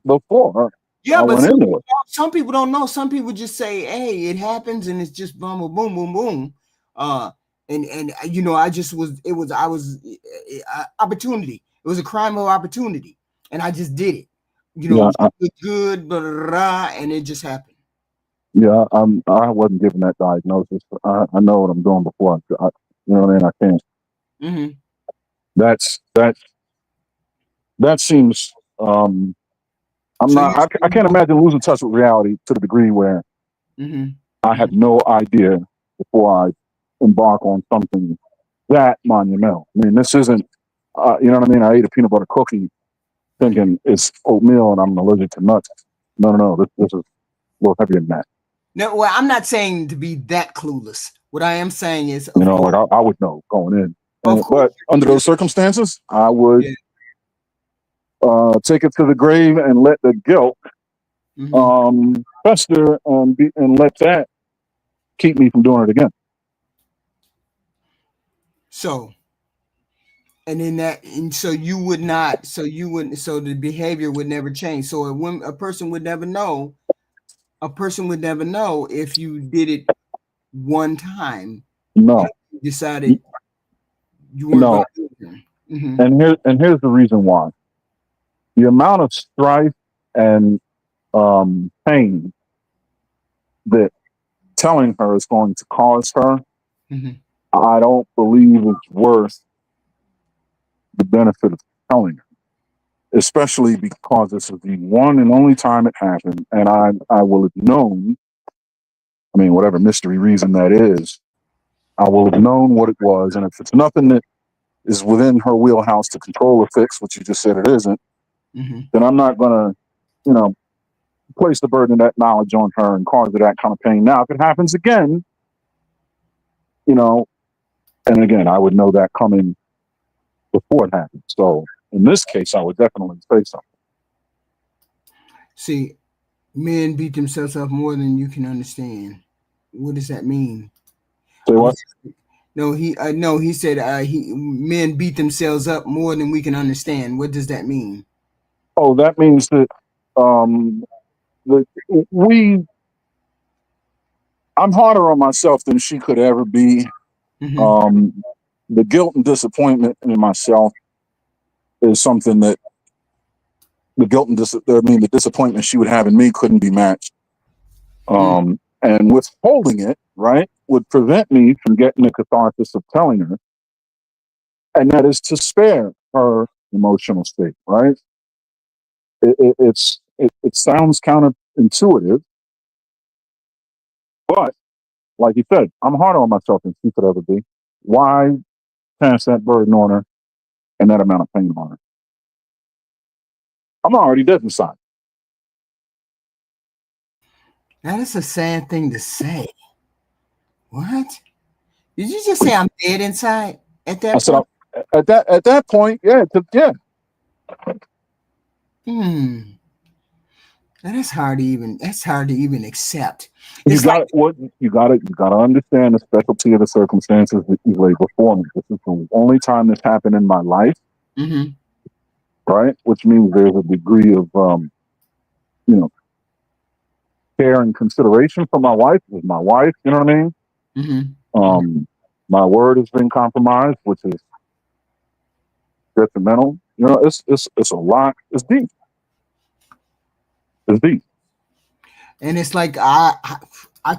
before Yeah, I but went into it. some people don't know. Some people just say, "Hey, it happens," and it's just boom, boom, boom, boom, boom. And you know, I just was. It was. I was opportunity. It was a crime of opportunity, and I just did it. You know, Yeah, good, blah, blah, blah, and it just happened. yeah. I wasn't given that diagnosis. I know what I'm doing before. You know what I mean? I can't. Mm-hmm. That seems. I'm So not. I can't imagine losing touch with reality to the degree where Mm-hmm. I had no idea before I embark on something that monumental. I mean, this isn't. You know what I mean? I ate a peanut butter cookie thinking it's oatmeal and I'm allergic to nuts. No. This is a little heavier than that. No, well, I'm not saying to be that clueless. What I am saying is, You of know, course, like I would know going in. of course, But under those circumstances, I would yeah. take it to the grave and let the guilt fester and let that keep me from doing it again. So, and in that, and so you would not, so you wouldn't, so the behavior would never change. So a person would never know. A person would never know if you did it one time. No, You decided you weren't no. going to do it. Mm-hmm. And here's the reason why: the amount of strife and pain that telling her is going to cause her, Mm-hmm. I don't believe it's worth the benefit of telling her. Especially because this is the one and only time it happened, and I will have known. I mean, whatever mystery reason that is, I will have known what it was, and if it's nothing that is within her wheelhouse to control or fix, which you just said it isn't, then I'm not going to, you know, place the burden of that knowledge on her and cause her that kind of pain. Now, if it happens again, you know, and again, I would know that coming before it happens. So in this case, I would definitely say something. See, men beat themselves up more than you can understand. What does that mean? Say what? No, he said men beat themselves up more than we can understand. What does that mean? Oh, that means that I'm harder on myself than she could ever be. The guilt and disappointment in myself is something that the disappointment she would have in me couldn't be matched. And withholding it, right, would prevent me from getting the catharsis of telling her, and that is to spare her emotional state, right? It sounds counterintuitive, but like you said, I'm harder on myself than she could ever be. Why pass that burden on her and that amount of pain on her? I'm already dead inside. That is a sad thing to say. What? Did you just say I'm dead inside at that point? At that point, yeah. That is hard to even accept. You got to understand the specialty of the circumstances that you lay before me. This is the only time this happened in my life, right? Which means there's a degree of, care and consideration for my wife. Is my wife, you know what I mean? My word has been compromised, which is detrimental. You know, it's a lot. It's deep. It's deep. And it's like I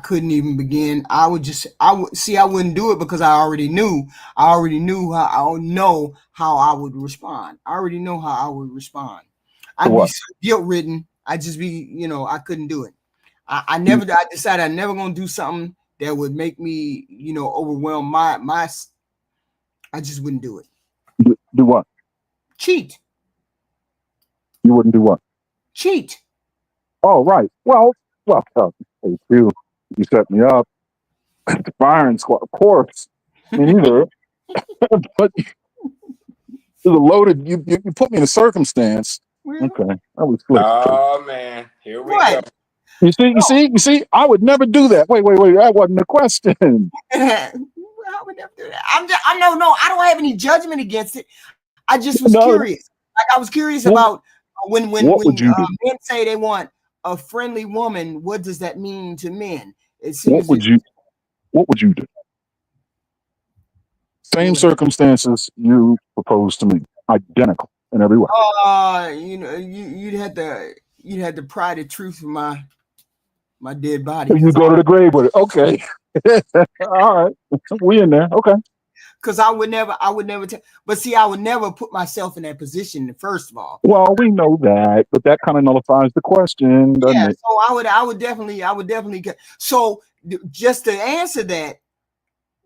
couldn't even begin. I wouldn't do it because I already knew how I would respond. I already know how I would respond. I'd be so guilt ridden. I'd just be, I couldn't do it. I decided I'm never gonna do something that would make me, overwhelm my I just wouldn't do it. Do what? Cheat. You wouldn't do what? Cheat. Oh, right. Well, you set me up. The firing squad, of course. Me neither. But it's a loaded. You put me in a circumstance. Okay, I was slick. Oh man, here we go. You see. I would never do that. Wait. That wasn't the question. I would never do that. No, I don't have any judgment against it. I just was No. curious. Like I was curious What- about when what would you do? men say they want a friendly woman. What does that mean to men? It What seems would you do? Same circumstances you proposed to me, identical in every way. you'd have to pry the truth from my dead body. You go to the grave with it. Okay. All right. We in there. Okay. Because I would never but see, I would never put myself in that position, first of all. Well, we know that, but that kind of nullifies the question, doesn't it? So I would definitely get. So just to answer that,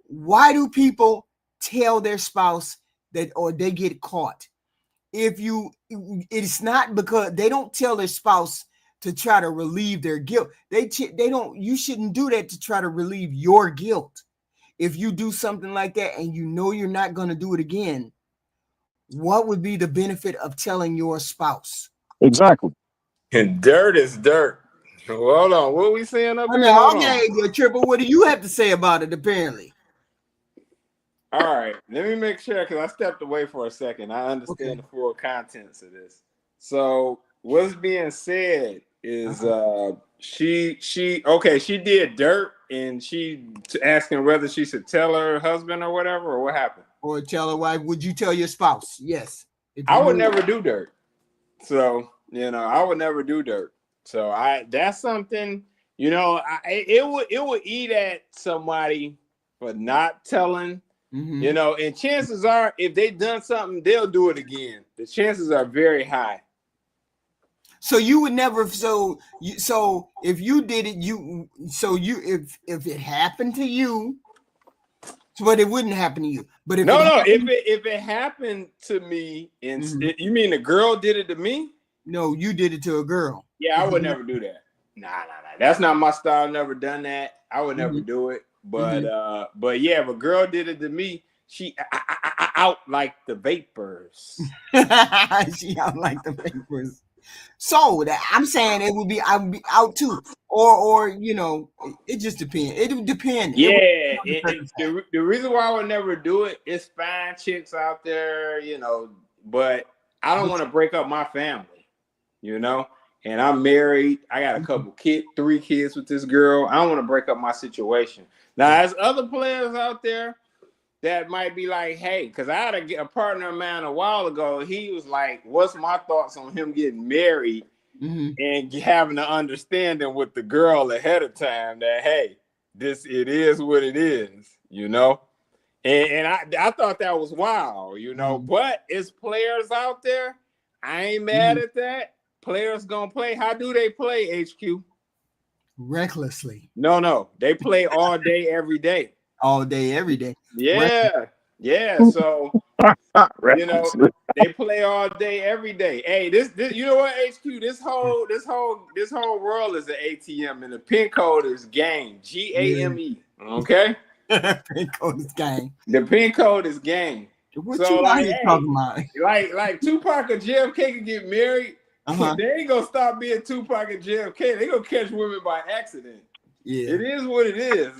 why do people tell their spouse that, or they get caught? It's not because they don't tell their spouse to try to relieve their guilt. You shouldn't do that to try to relieve your guilt. If you do something like that and you know you're not going to do it again, what would be the benefit of telling your spouse? Exactly. And dirt is dirt. Hold on, what are we saying up here? Okay, Triple, what do you have to say about it, apparently? All right, let me make sure, because I stepped away for a second. I understand the full contents of this. So what's being said is she did dirt, and she asking whether she should tell her husband or whatever, or what happened? Or tell her wife. Would you tell your spouse? Yes. I would never do dirt. So, I would never do dirt. So that's something, it would eat at somebody for not telling, and chances are if they've done something, they'll do it again. The chances are very high. So you would never. So if you did it, if it happened to you, but it wouldn't happen to you. But if if it happened to me, and you mean the girl did it to me? No, you did it to a girl. Yeah, I would never do that. Nah. That's not my style. Never done that. I would never do it. But yeah, if a girl did it to me, she out like the vapors. She out like the vapors. So I'm saying I would be out too, or it just depends. It would depend. Yeah, the reason why I would never do it is fine chicks out there, but I don't want to break up my family, and I'm married. I got a couple 3 kids with this girl. I don't want to break up my situation. Now, there's other players out there that might be like, hey, because I had a partner of mine a while ago. He was like, what's my thoughts on him getting married and having an understanding with the girl ahead of time that, hey, it is what it is, And I thought that was wild, but it's players out there. I ain't mad at that. Players gonna play. How do they play, HQ? Recklessly. No. They play all day, every day. All day, every day. Yeah. So they play all day, every day. Hey, this you know what, HQ? This whole world is an ATM, and the pin code is game. GAME. Okay. Pin code is game. The pin code is game. What you talking about? Like Tupac and JFK can get married. They ain't gonna stop being Tupac and JFK. They gonna catch women by accident. Yeah, it is what it is.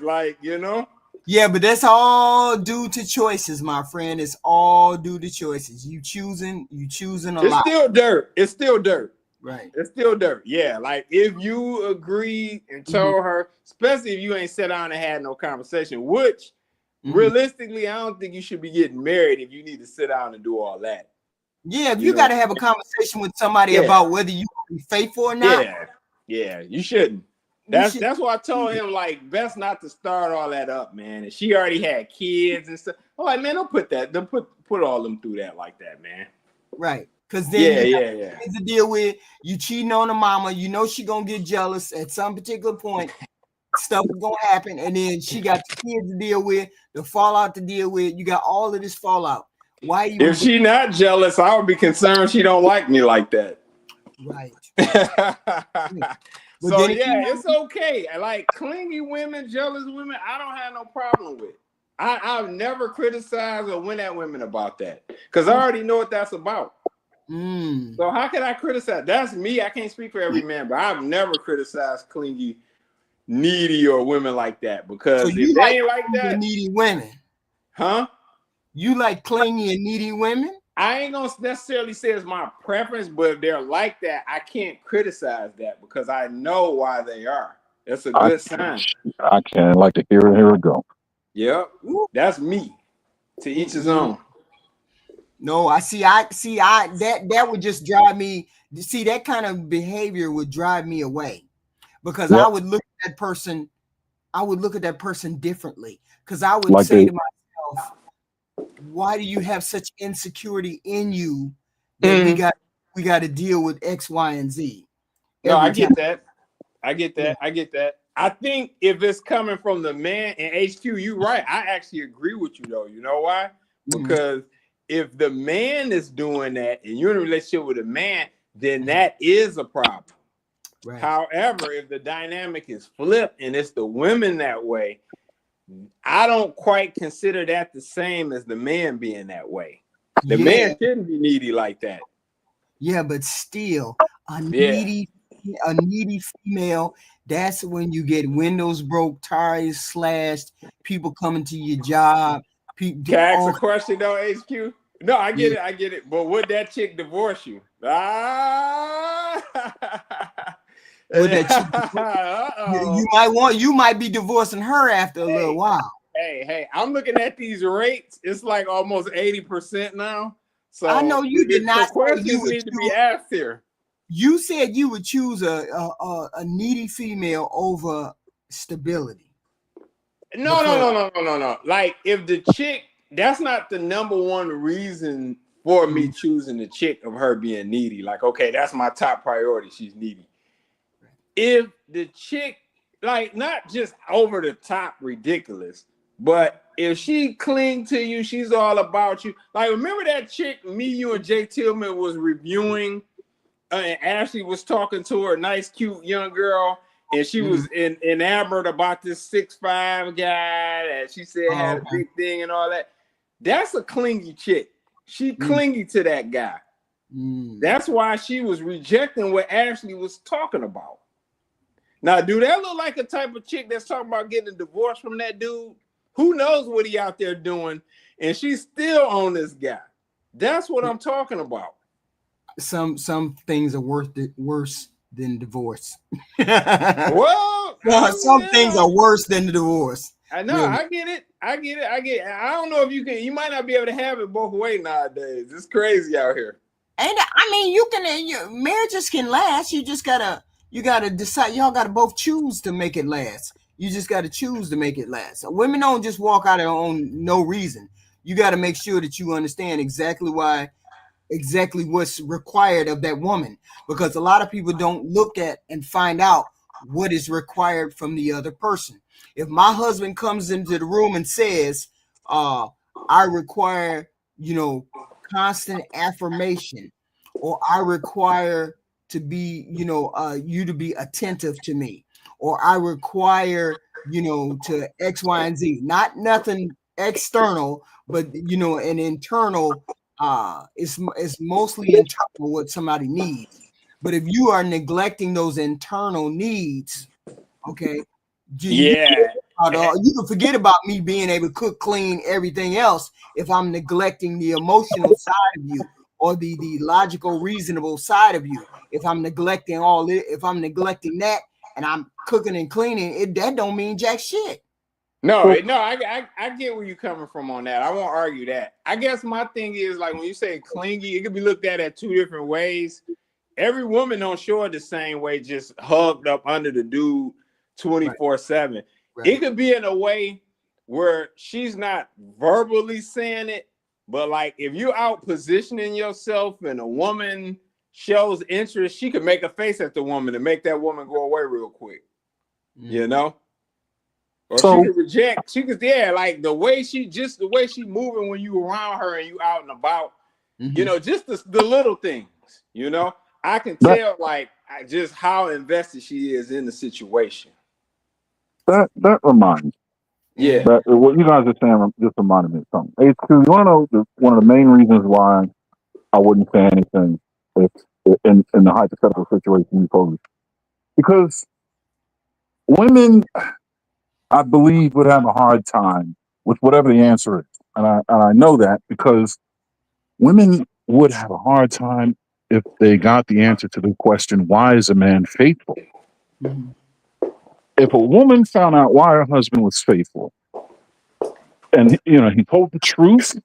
Yeah, but that's all due to choices, my friend. It's all due to choices. You choosing a lot. It's still dirt. It's still dirt. Right. It's still dirt. Yeah. Like if you agree and told her, especially if you ain't sat down and had no conversation, which realistically, I don't think you should be getting married if you need to sit down and do all that. Yeah, if you got to have a conversation with somebody about whether you be faithful or not. Yeah, you shouldn't. That's why I told him, like, best not to start all that up, man. And she already had kids and stuff. I'm like, man, don't put all them through that like that, man. Right. Because then you got kids to deal with. You cheating on the mama. You know she gonna get jealous at some particular point. Stuff is gonna happen, and then she got the kids to deal with, the fallout to deal with. You got all of this fallout. Why you? If she not jealous, I would be concerned she don't like me like that. Right. So it's okay. Like clingy women, jealous women, I don't have no problem with. I've never criticized or went at women about that because I already know what that's about. So how can I criticize? That's me. I can't speak for every man, but I've never criticized clingy, needy or women like that because if they ain't like that, needy women. Huh? You like clingy and needy women? I ain't gonna necessarily say it's my preference, but if they're like that, I can't criticize that because I know why they are. That's a good sign. I can't like to hear it go. Yep, that's me. To each his own. No, I that would just drive me. See, that kind of behavior would drive me away because I would look at that person. I would look at that person differently because I would say to myself, why do you have such insecurity in you that we got to deal with X, Y, and Z? No, I get that. I get that. I think if it's coming from the man and HQ, you're right. I actually agree with you though. You know why? Because if the man is doing that and you're in a relationship with a man, then that is a problem. Right. However, if the dynamic is flipped and it's the women that way, I don't quite consider that the same as the man being that way. The man shouldn't be needy like that. Yeah, but still, a needy female, that's when you get windows broke, tires slashed, people coming to your job. Can I ask a question though, HQ? No, I get it. But would that chick divorce you? Would that chick, you might be divorcing her after a little while. Hey, I'm looking at these rates. It's like almost 80% now. So I know you did not. Questions need to be asked here. You said you would choose a needy female over stability. No. Like if the chick, that's not the number one reason for me choosing the chick of her being needy. Like, okay, that's my top priority. She's needy. If the chick, like, not just over the top ridiculous, but if she cling to you, she's all about you. Like, remember that chick me, you, and Jay Tillman was reviewing, and Ashley was talking to her, nice, cute young girl, and she was enamored about this 6'5" guy that she said had a big thing and all that. That's a clingy chick. She clingy to that guy. That's why she was rejecting what Ashley was talking about. Now, do that look like a type of chick that's talking about getting a divorce from that dude? Who knows what he out there doing? And she's still on this guy. That's what I'm talking about. Some things are worse than divorce. Well, some things are worse than the divorce. I know. Really. I get it. I don't know if you might not be able to have it both ways nowadays. It's crazy out here. And I mean, marriages can last. You gotta decide. Y'all gotta both choose to make it last. You just gotta choose to make it last. So women don't just walk out on no reason. You gotta make sure that you understand exactly what's required of that woman, because a lot of people don't look at and find out what is required from the other person. If my husband comes into the room and says, I require, constant affirmation, or I require to be, you to be attentive to me, or I require, to X, Y, and Z, nothing external, but, an internal, it's mostly internal what somebody needs. But if you are neglecting those internal needs, okay, you can forget about me being able to cook, clean, everything else if I'm neglecting the emotional side of you, or the logical, reasonable side of you. If I'm neglecting that and I'm cooking and cleaning, that don't mean jack shit. No, I get where you're coming from on that. I won't argue that. I guess my thing is, like, when you say clingy, it could be looked at two different ways. Every woman don't show it the same way, just hugged up under the dude 24/7. Right. It could be in a way where she's not verbally saying it, but like if you're out positioning yourself and a woman shows interest, she could make a face at the woman and make that woman go away real quick. Or she could reject. She could, like the way she moving when you around her and you out and about. Just the little things. I can tell just how invested she is in the situation. That reminds. That what you guys are saying just reminded me of something. HQ, you want to know one of the main reasons why I wouldn't say anything if in the hypothetical situation you posed, because women, I believe, would have a hard time with whatever the answer is. and I know that because women would have a hard time if they got the answer to the question, why is a man faithful? Mm-hmm. If a woman found out why her husband was faithful, and he told the truth,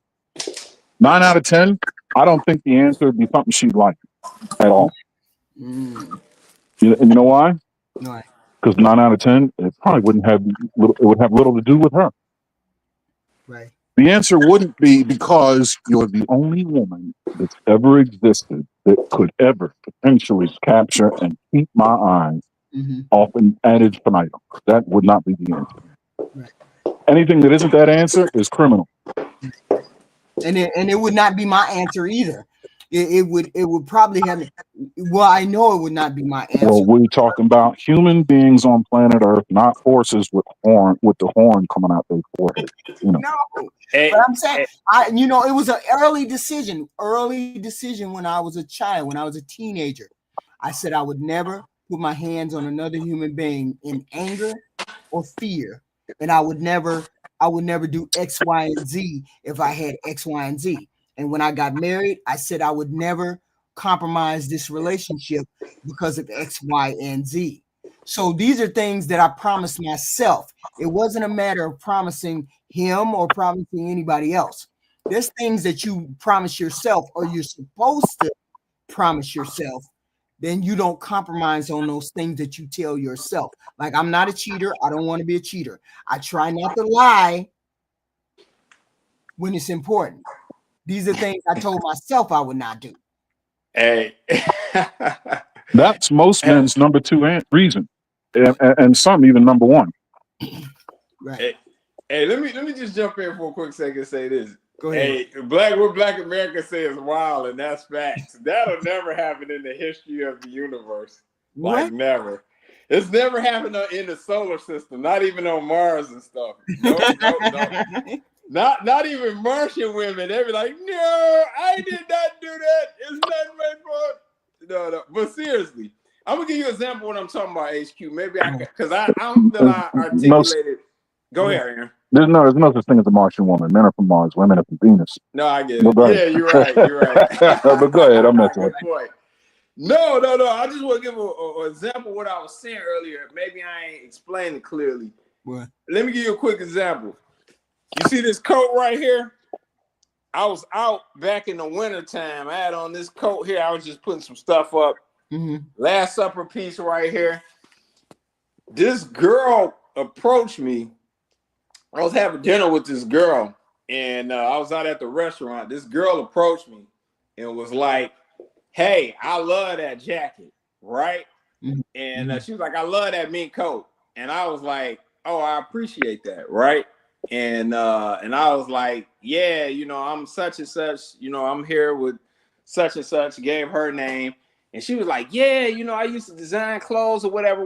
9 out of 10, I don't think the answer would be something she'd like at all. Mm. And you know why? Right. Because 9 out of 10, it probably wouldn't have little. It would have little to do with her. Right. The answer wouldn't be because you're the only woman that's ever existed that could ever potentially capture and keep my eyes Mm-hmm. off an ad infinitum. That would not be the answer. Right. Anything that isn't that answer is criminal. And it would not be my answer either. It would probably have. Well, I know it would not be my answer. Well, we're talking about human beings on planet Earth, not horses with the horn coming out their forehead. No, Hey, but I'm saying, it was an early decision when I was a child, when I was a teenager. I said I would never put my hands on another human being in anger or fear, and I would never do X, Y, and Z if I had X, Y, and Z. And when I got married, I said I would never compromise this relationship because of X, Y, and Z. So these are things that I promised myself. It wasn't a matter of promising him or promising anybody else. There's things that you promise yourself or you're supposed to promise yourself. Then you don't compromise on those things that you tell yourself. Like, I'm not a cheater. I don't want to be a cheater. I try not to lie when it's important. These are things I told myself I would not do. hey. That's most men's number 2 reason, and some even number 1. Right. Hey, let me just jump in for a quick second and say this. Go ahead. Hey, what Black America says wild, and that's facts. That'll never happen in the history of the universe. Like, What? never. It's never happened in the solar system, not even on Mars and stuff. No. Not even Martian women. They be like, no, I did not do that. It's not my fault. No. But seriously, I'm gonna give you an example of what I'm talking about, HQ. Maybe I can, because I don't feel I articulated. Go ahead, Aaron. There's no such thing as a Martian woman. Men are from Mars, women are from Venus. No, I get it. Yeah, you're right. But go ahead, I'm messing with you. No. I just want to give an example of what I was saying earlier. Maybe I ain't explained it clearly. What? Let me give you a quick example. You see this coat right here? I was out back in the wintertime. I had on this coat here. I was just putting some stuff up. Mm-hmm. Last Supper piece right here. This girl approached me. I was having dinner with this girl, and I was out at the restaurant. This girl approached me and was like, hey, I love that jacket, right? Mm-hmm. And she was like, I love that mink coat. And I was like, oh, I appreciate that, right? And I was like, yeah, I'm such and such, I'm here with such and such, gave her name. And she was like, yeah, I used to design clothes or whatever.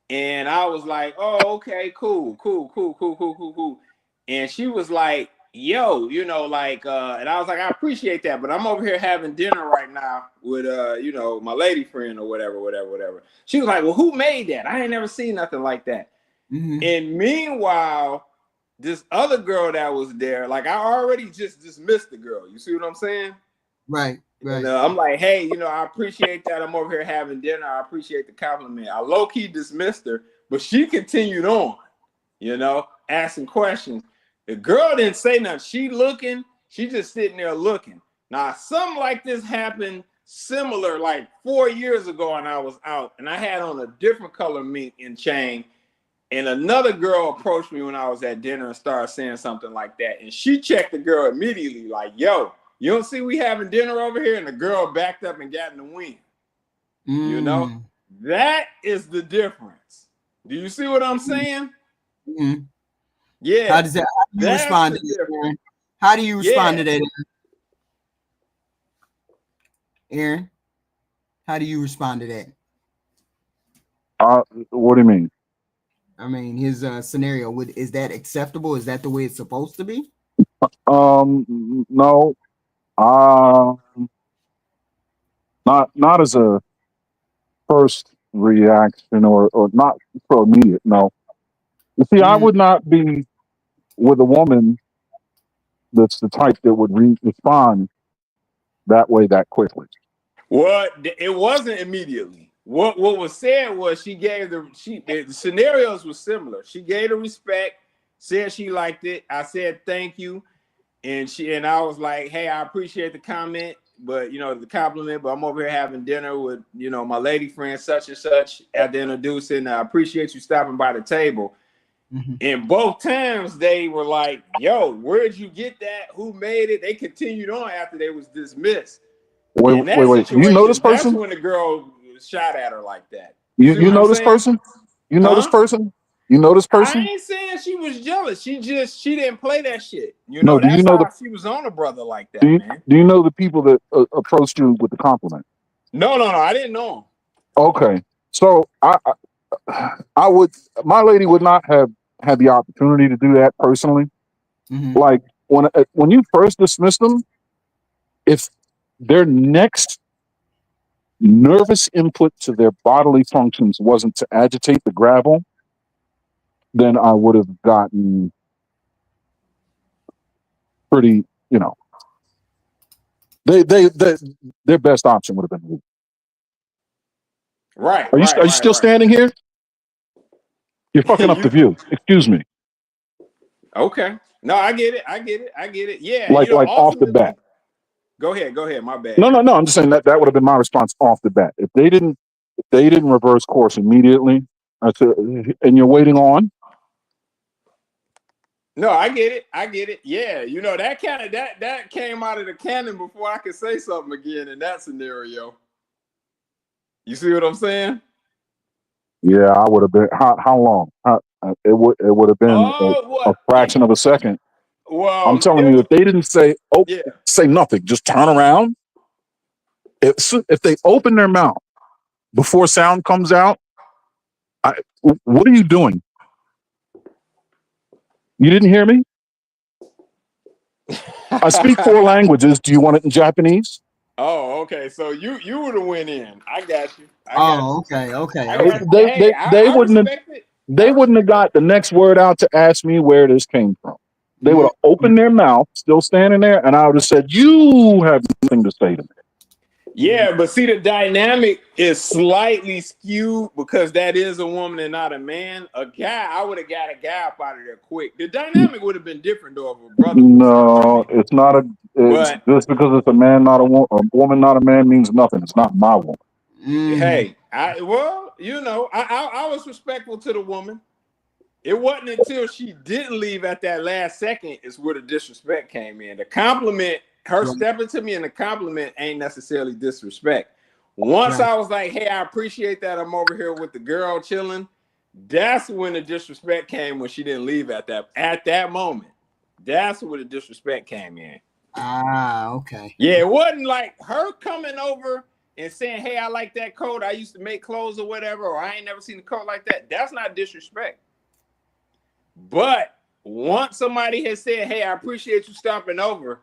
And I was like, oh, okay, cool. And she was like, yo, and I was like, I appreciate that, but I'm over here having dinner right now with, my lady friend or whatever. She was like, well, who made that? I ain't never seen nothing like that. Mm-hmm. And meanwhile, this other girl that was there, like, I already just dismissed the girl. You see what I'm saying? Right. And, I'm like, hey, I appreciate that. I'm over here having dinner. I appreciate the compliment. I low-key dismissed her, but she continued on, asking questions. The girl didn't say nothing. She just sitting there looking. Now, something like this happened similar like 4 years ago, and I was out, and I had on a different color mink and chain. And another girl approached me when I was at dinner and started saying something like that. And she checked the girl immediately, like, yo, you don't see we having dinner over here? And the girl backed up and got in the wind. That is the difference. Do you see what I'm saying? Mm-hmm. Yeah. How do you respond to that? How do you respond to that, Aaron? How do you respond to that? What do you mean? I mean, his scenario, is that acceptable? Is that the way it's supposed to be? No. Not as a first reaction or not so immediate. No. You see, I would not be with a woman that's the type that would respond that way that quickly. Well, it wasn't immediately. What was said was she gave the scenarios were similar. She gave the respect, said she liked it. I said thank you, and I was like, hey, I appreciate the comment, but the compliment. But I'm over here having dinner with my lady friend such and such. After introducing, I appreciate you stopping by the table. Mm-hmm. And both times they were like, yo, where'd you get that? Who made it? They continued on after they was dismissed. Wait. You know this person? That's when the girl shot at her like that. You know this person? You know this person? You know this person? I ain't saying she was jealous. She didn't play that shit. No, do that's you know how she was on a brother like that, man. Do you know the people that approached you with the compliment? No, I didn't know them. Okay, so I would, my lady would not have had the opportunity to do that personally. Mm-hmm. Like when you first dismiss them, if their next nervous input to their bodily functions wasn't to agitate the gravel, then I would have gotten pretty, their best option would have been. Right. Are you still standing here? You're fucking up the view. Excuse me. Okay. No, I get it. Yeah. Like off the bat. Go ahead. My bad. No. I'm just saying that would have been my response off the bat. If they didn't reverse course immediately, I said, and you're waiting on. No, I get it. Yeah, that came out of the cannon before I could say something again in that scenario. You see what I'm saying? Yeah, I would have been. How long? It would have been a fraction of a second. Well, I'm telling you, if they didn't say, say nothing, just turn around. If they open their mouth before sound comes out, what are you doing? You didn't hear me? I speak 4 languages. Do you want it in Japanese? Oh, okay. So you would have went in. I got you. Okay. They wouldn't have got the next word out to ask me where this came from. They would have opened their mouth, still standing there, and I would have said, "You have nothing to say to me." Yeah, but see, the dynamic is slightly skewed because that is a woman and not a man. A guy, I would have got a guy up out of there quick. The dynamic would have been different though if a brother. No, it's not just because it's a man, not a woman, not a man means nothing. It's not my woman. Hey, I was respectful to the woman. It wasn't until she didn't leave at that last second is where the disrespect came in. The compliment. Her stepping to me in a compliment ain't necessarily disrespect. Once I was like, hey, I appreciate that. I'm over here with the girl chilling. That's when the disrespect came, when she didn't leave at that moment. That's where the disrespect came in. Okay. Yeah, it wasn't like her coming over and saying, hey, I like that coat. I used to make clothes or whatever, or I ain't never seen a coat like that. That's not disrespect. But once somebody has said, hey, I appreciate you stopping over,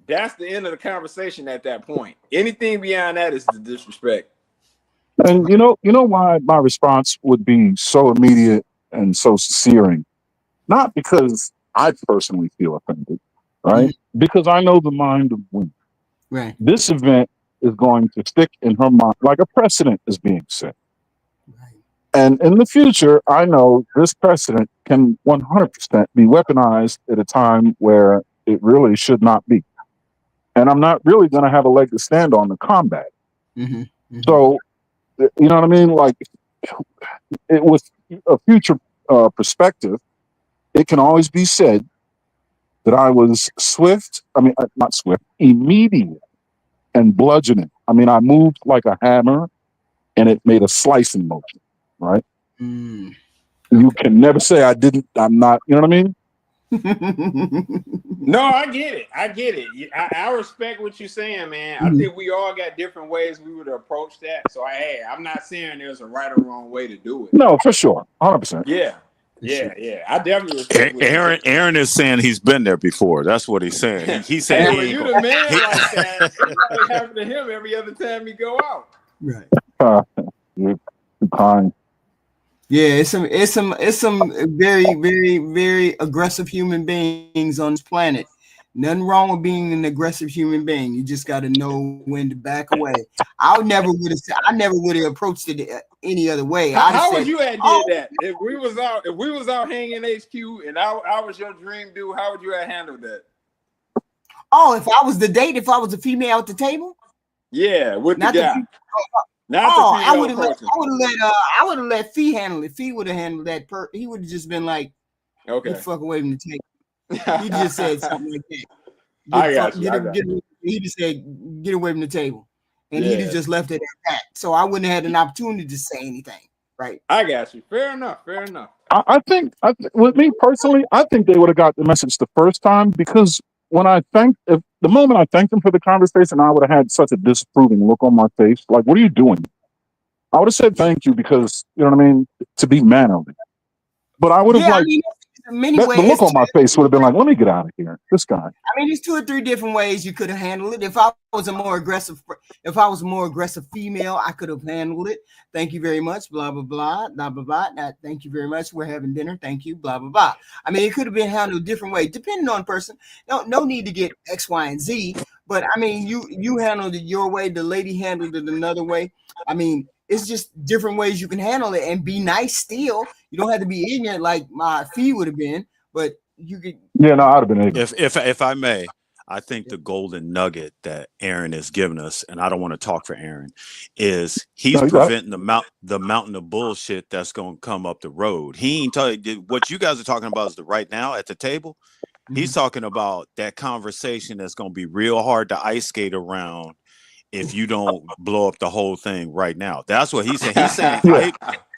that's the end of the conversation at that point. Anything beyond that is the disrespect. And you know why my response would be so immediate and so searing? Not because I personally feel offended, right? Mm-hmm. Because I know the mind of women. Right. This event is going to stick in her mind like a precedent is being set. Right. And in the future, I know this precedent can 100% be weaponized at a time where it really should not be. And I'm not really going to have a leg to stand on to combat. Mm-hmm. Mm-hmm. So, you know what I mean? Like, with a future perspective, it can always be said that I was immediate and bludgeoning. I mean, I moved like a hammer and it made a slicing motion, right? Mm. You can never say I'm not, you know what I mean? No, I get it. I respect what you're saying, man. I think we all got different ways we would approach that. So I'm not saying there's a right or wrong way to do it. No, for sure. 100%. Yeah. I definitely respect what Aaron is saying he's been there before. That's what he's saying. He's saying when you the man like that, it probably happen to him every other time he go out. Right. You're too kind. Yeah, it's some very, very, very aggressive human beings on this planet Nothing wrong with being an aggressive human being. You just got to know when to back away. I never would have approached it any other way. How would said, you have did that? If we was out hanging HQ and I was your dream dude, how would you have handled that? Oh, if I was the date, if I was a female at the table? Yeah, with Not the guy. I would have let Fee handle it. Fee would have handled that. He would have just been like, okay, fuck away from the table. He just said something like that. He just said, get away from the table. And he'd have just left it at that. So I wouldn't have had an opportunity to say anything. Right. I got you. Fair enough. I think with me personally, I think they would have got the message the first time, because the moment I thanked them for the conversation, I would have had such a disapproving look on my face. Like, what are you doing? I would have said thank you because, you know what I mean, to be mannerly. But I would have the look on my face would have been like, let me get out of here. This guy. I mean, there's 2 or 3 different ways you could have handled it. If I was a more aggressive female, I could have handled it. Thank you very much. Blah blah blah. Blah blah blah. Thank you very much. We're having dinner. Thank you. Blah blah blah. I mean, it could have been handled a different way, depending on person. No need to get X, Y, and Z. But I mean, you handled it your way. The lady handled it another way. I mean, it's just different ways you can handle it and be nice still. You don't have to be ignorant like my fee would have been, but you could. Yeah, no, I'd have been ignorant. If I may, I think the golden nugget that Aaron has given us, and I don't want to talk for Aaron, is he's preventing the mountain of bullshit that's going to come up the road. He ain't telling you what you guys are talking about is the right now at the table. He's talking about that conversation that's going to be real hard to ice skate around if you don't blow up the whole thing right now. That's what he's saying. He's saying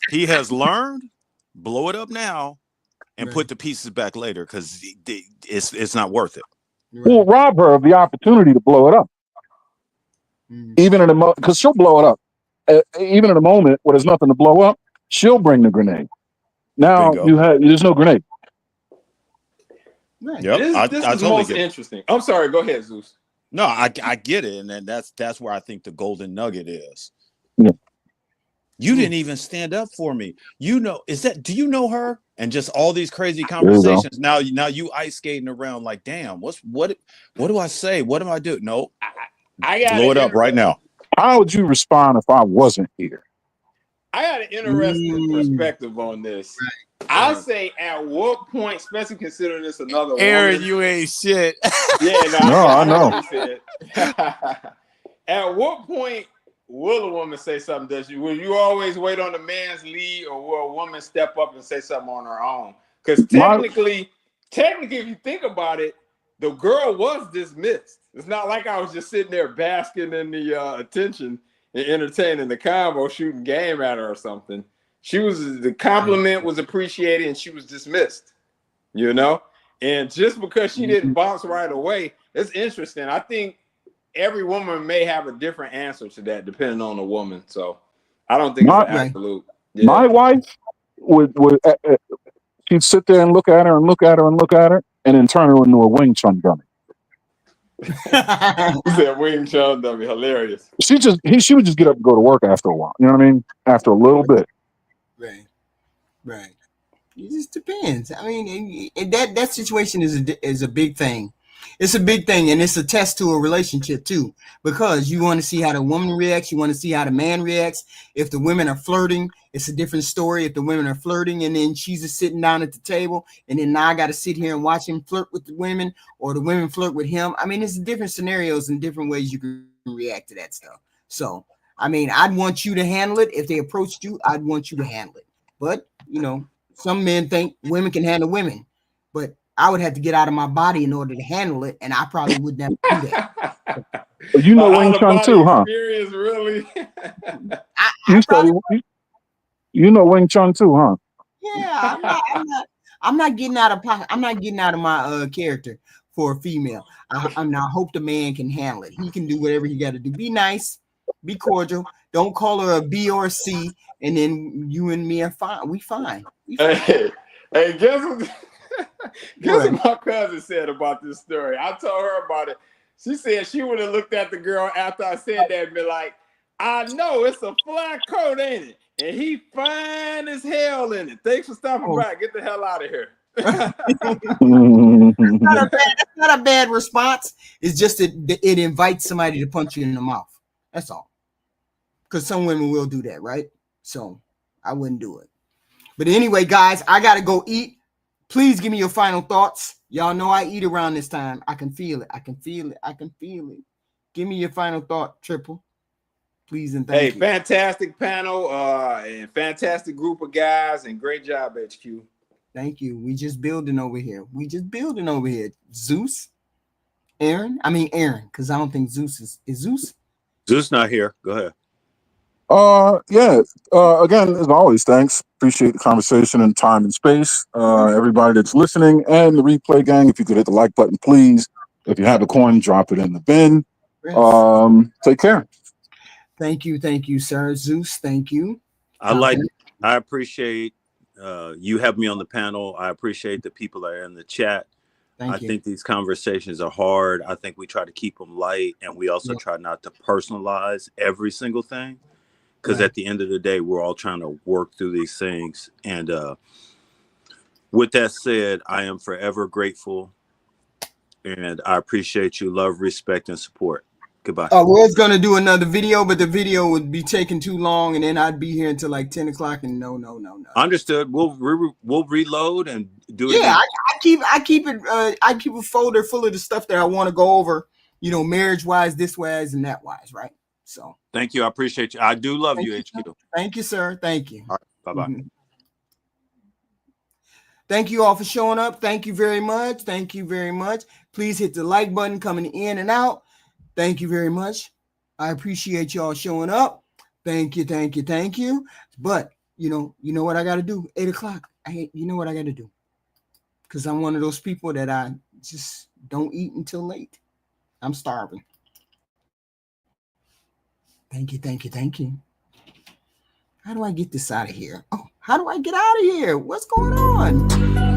he has learned, blow it up now and put the pieces back later, because it's not worth it. We'll rob her of the opportunity to blow it up. Even in a because she'll blow it up. Even in a moment where there's nothing to blow up, she'll bring the grenade. Now there's no grenade. Right. Yep. This is most interesting. I'm sorry. Go ahead, Zeus. No, I get it, and then that's where I think the golden nugget is. Yeah. You didn't even stand up for me. Do you know her? And just all these crazy conversations. Now you ice skating around like, damn, what do I say? What do I do? No, I got blow it up right now. How would you respond if I wasn't here? I got an interesting perspective on this. I'll say, at what point, especially considering this another Aaron, woman, you ain't shit. Yeah, no, I know. At what point will a woman say something? Will you always wait on the man's lead, or will a woman step up and say something on her own? Because technically, if you think about it, the girl was dismissed. It's not like I was just sitting there basking in the attention and entertaining the convo, shooting game at her or something. The compliment was appreciated and she was dismissed, And just because she didn't bounce right away, it's interesting. I think every woman may have a different answer to that depending on the woman. So I don't think it's an absolute. Yeah. My wife would she'd sit there and look at her and look at her and look at her and then turn her into a Wing Chun dummy. You said Wing Chun dummy, hilarious. She would just get up and go to work after a while. You know what I mean? After a little bit. Right. It just depends. I mean, that situation is a big thing. It's a big thing, and it's a test to a relationship too, because you want to see how the woman reacts. You want to see how the man reacts. If the women are flirting, it's a different story. If the women are flirting and then she's just sitting down at the table, and then now I got to sit here and watch him flirt with the women, or the women flirt with him. I mean, it's different scenarios and different ways you can react to that stuff. So, I mean, I'd want you to handle it. If they approached you, I'd want you to handle it. But, some men think women can handle women, but I would have to get out of my body in order to handle it, and I probably would never do that. You know Wing Chun too, huh? Really? You know Wing Chun too, huh? Yeah, I'm not getting out of pocket. I'm not getting out of my character for a female. I hope the man can handle it. He can do whatever he got to do. Be nice, be cordial. Don't call her a B or a C, and then you and me are fine. We fine. Hey, guess what my cousin said about this story? I told her about it. She said she would have looked at the girl after I said that and be like, I know it's a fly coat, ain't it? And he fine as hell in it. Thanks for stopping by. Get the hell out of here. That's not a bad response. It's just that it invites somebody to punch you in the mouth. That's all. Because some women will do that, right? So I wouldn't do it. But anyway, guys, I got to go eat. Please give me your final thoughts. Y'all know I eat around this time. I can feel it. I can feel it. I can feel it. Give me your final thought, Triple. Please and thank you. Fantastic panel and fantastic group of guys, and great job, HQ. Thank you. We just building over here. Zeus, Aaron, because I don't think Zeus is Zeus. Zeus not here. Go ahead. Again, as always, thanks. Appreciate the conversation and time and space. Everybody that's listening and the replay gang, if you could hit the like button, please. If you have a coin, drop it in the bin. Yes. Take care. Thank you, sir. Zeus, thank you. I appreciate you have me on the panel. I appreciate the people that are in the chat. I think these conversations are hard. I think we try to keep them light, and we also try not to personalize every single thing, because at the end of the day, we're all trying to work through these things. And with that said, I am forever grateful, and I appreciate you. Love, respect, and support. Goodbye. I was going to do another video, but the video would be taking too long, and then I'd be here until like 10 o'clock, and no. Understood. We'll reload and do it. Yeah, I keep a folder full of the stuff that I want to go over, marriage-wise, this-wise, and that-wise, right? So. Thank you. I appreciate you. I do love you, HQ. Thank you, sir. Thank you. All right. Bye-bye. Mm-hmm. Thank you all for showing up. Thank you very much. Thank you very much. Please hit the like button coming in and out. Thank you very much. I appreciate y'all showing up. Thank you. But you know what I got to do? 8 o'clock. You know what I got to do? Because I'm one of those people that I just don't eat until late. I'm starving. Thank you. How do I get this out of here? Oh, how do I get out of here? What's going on?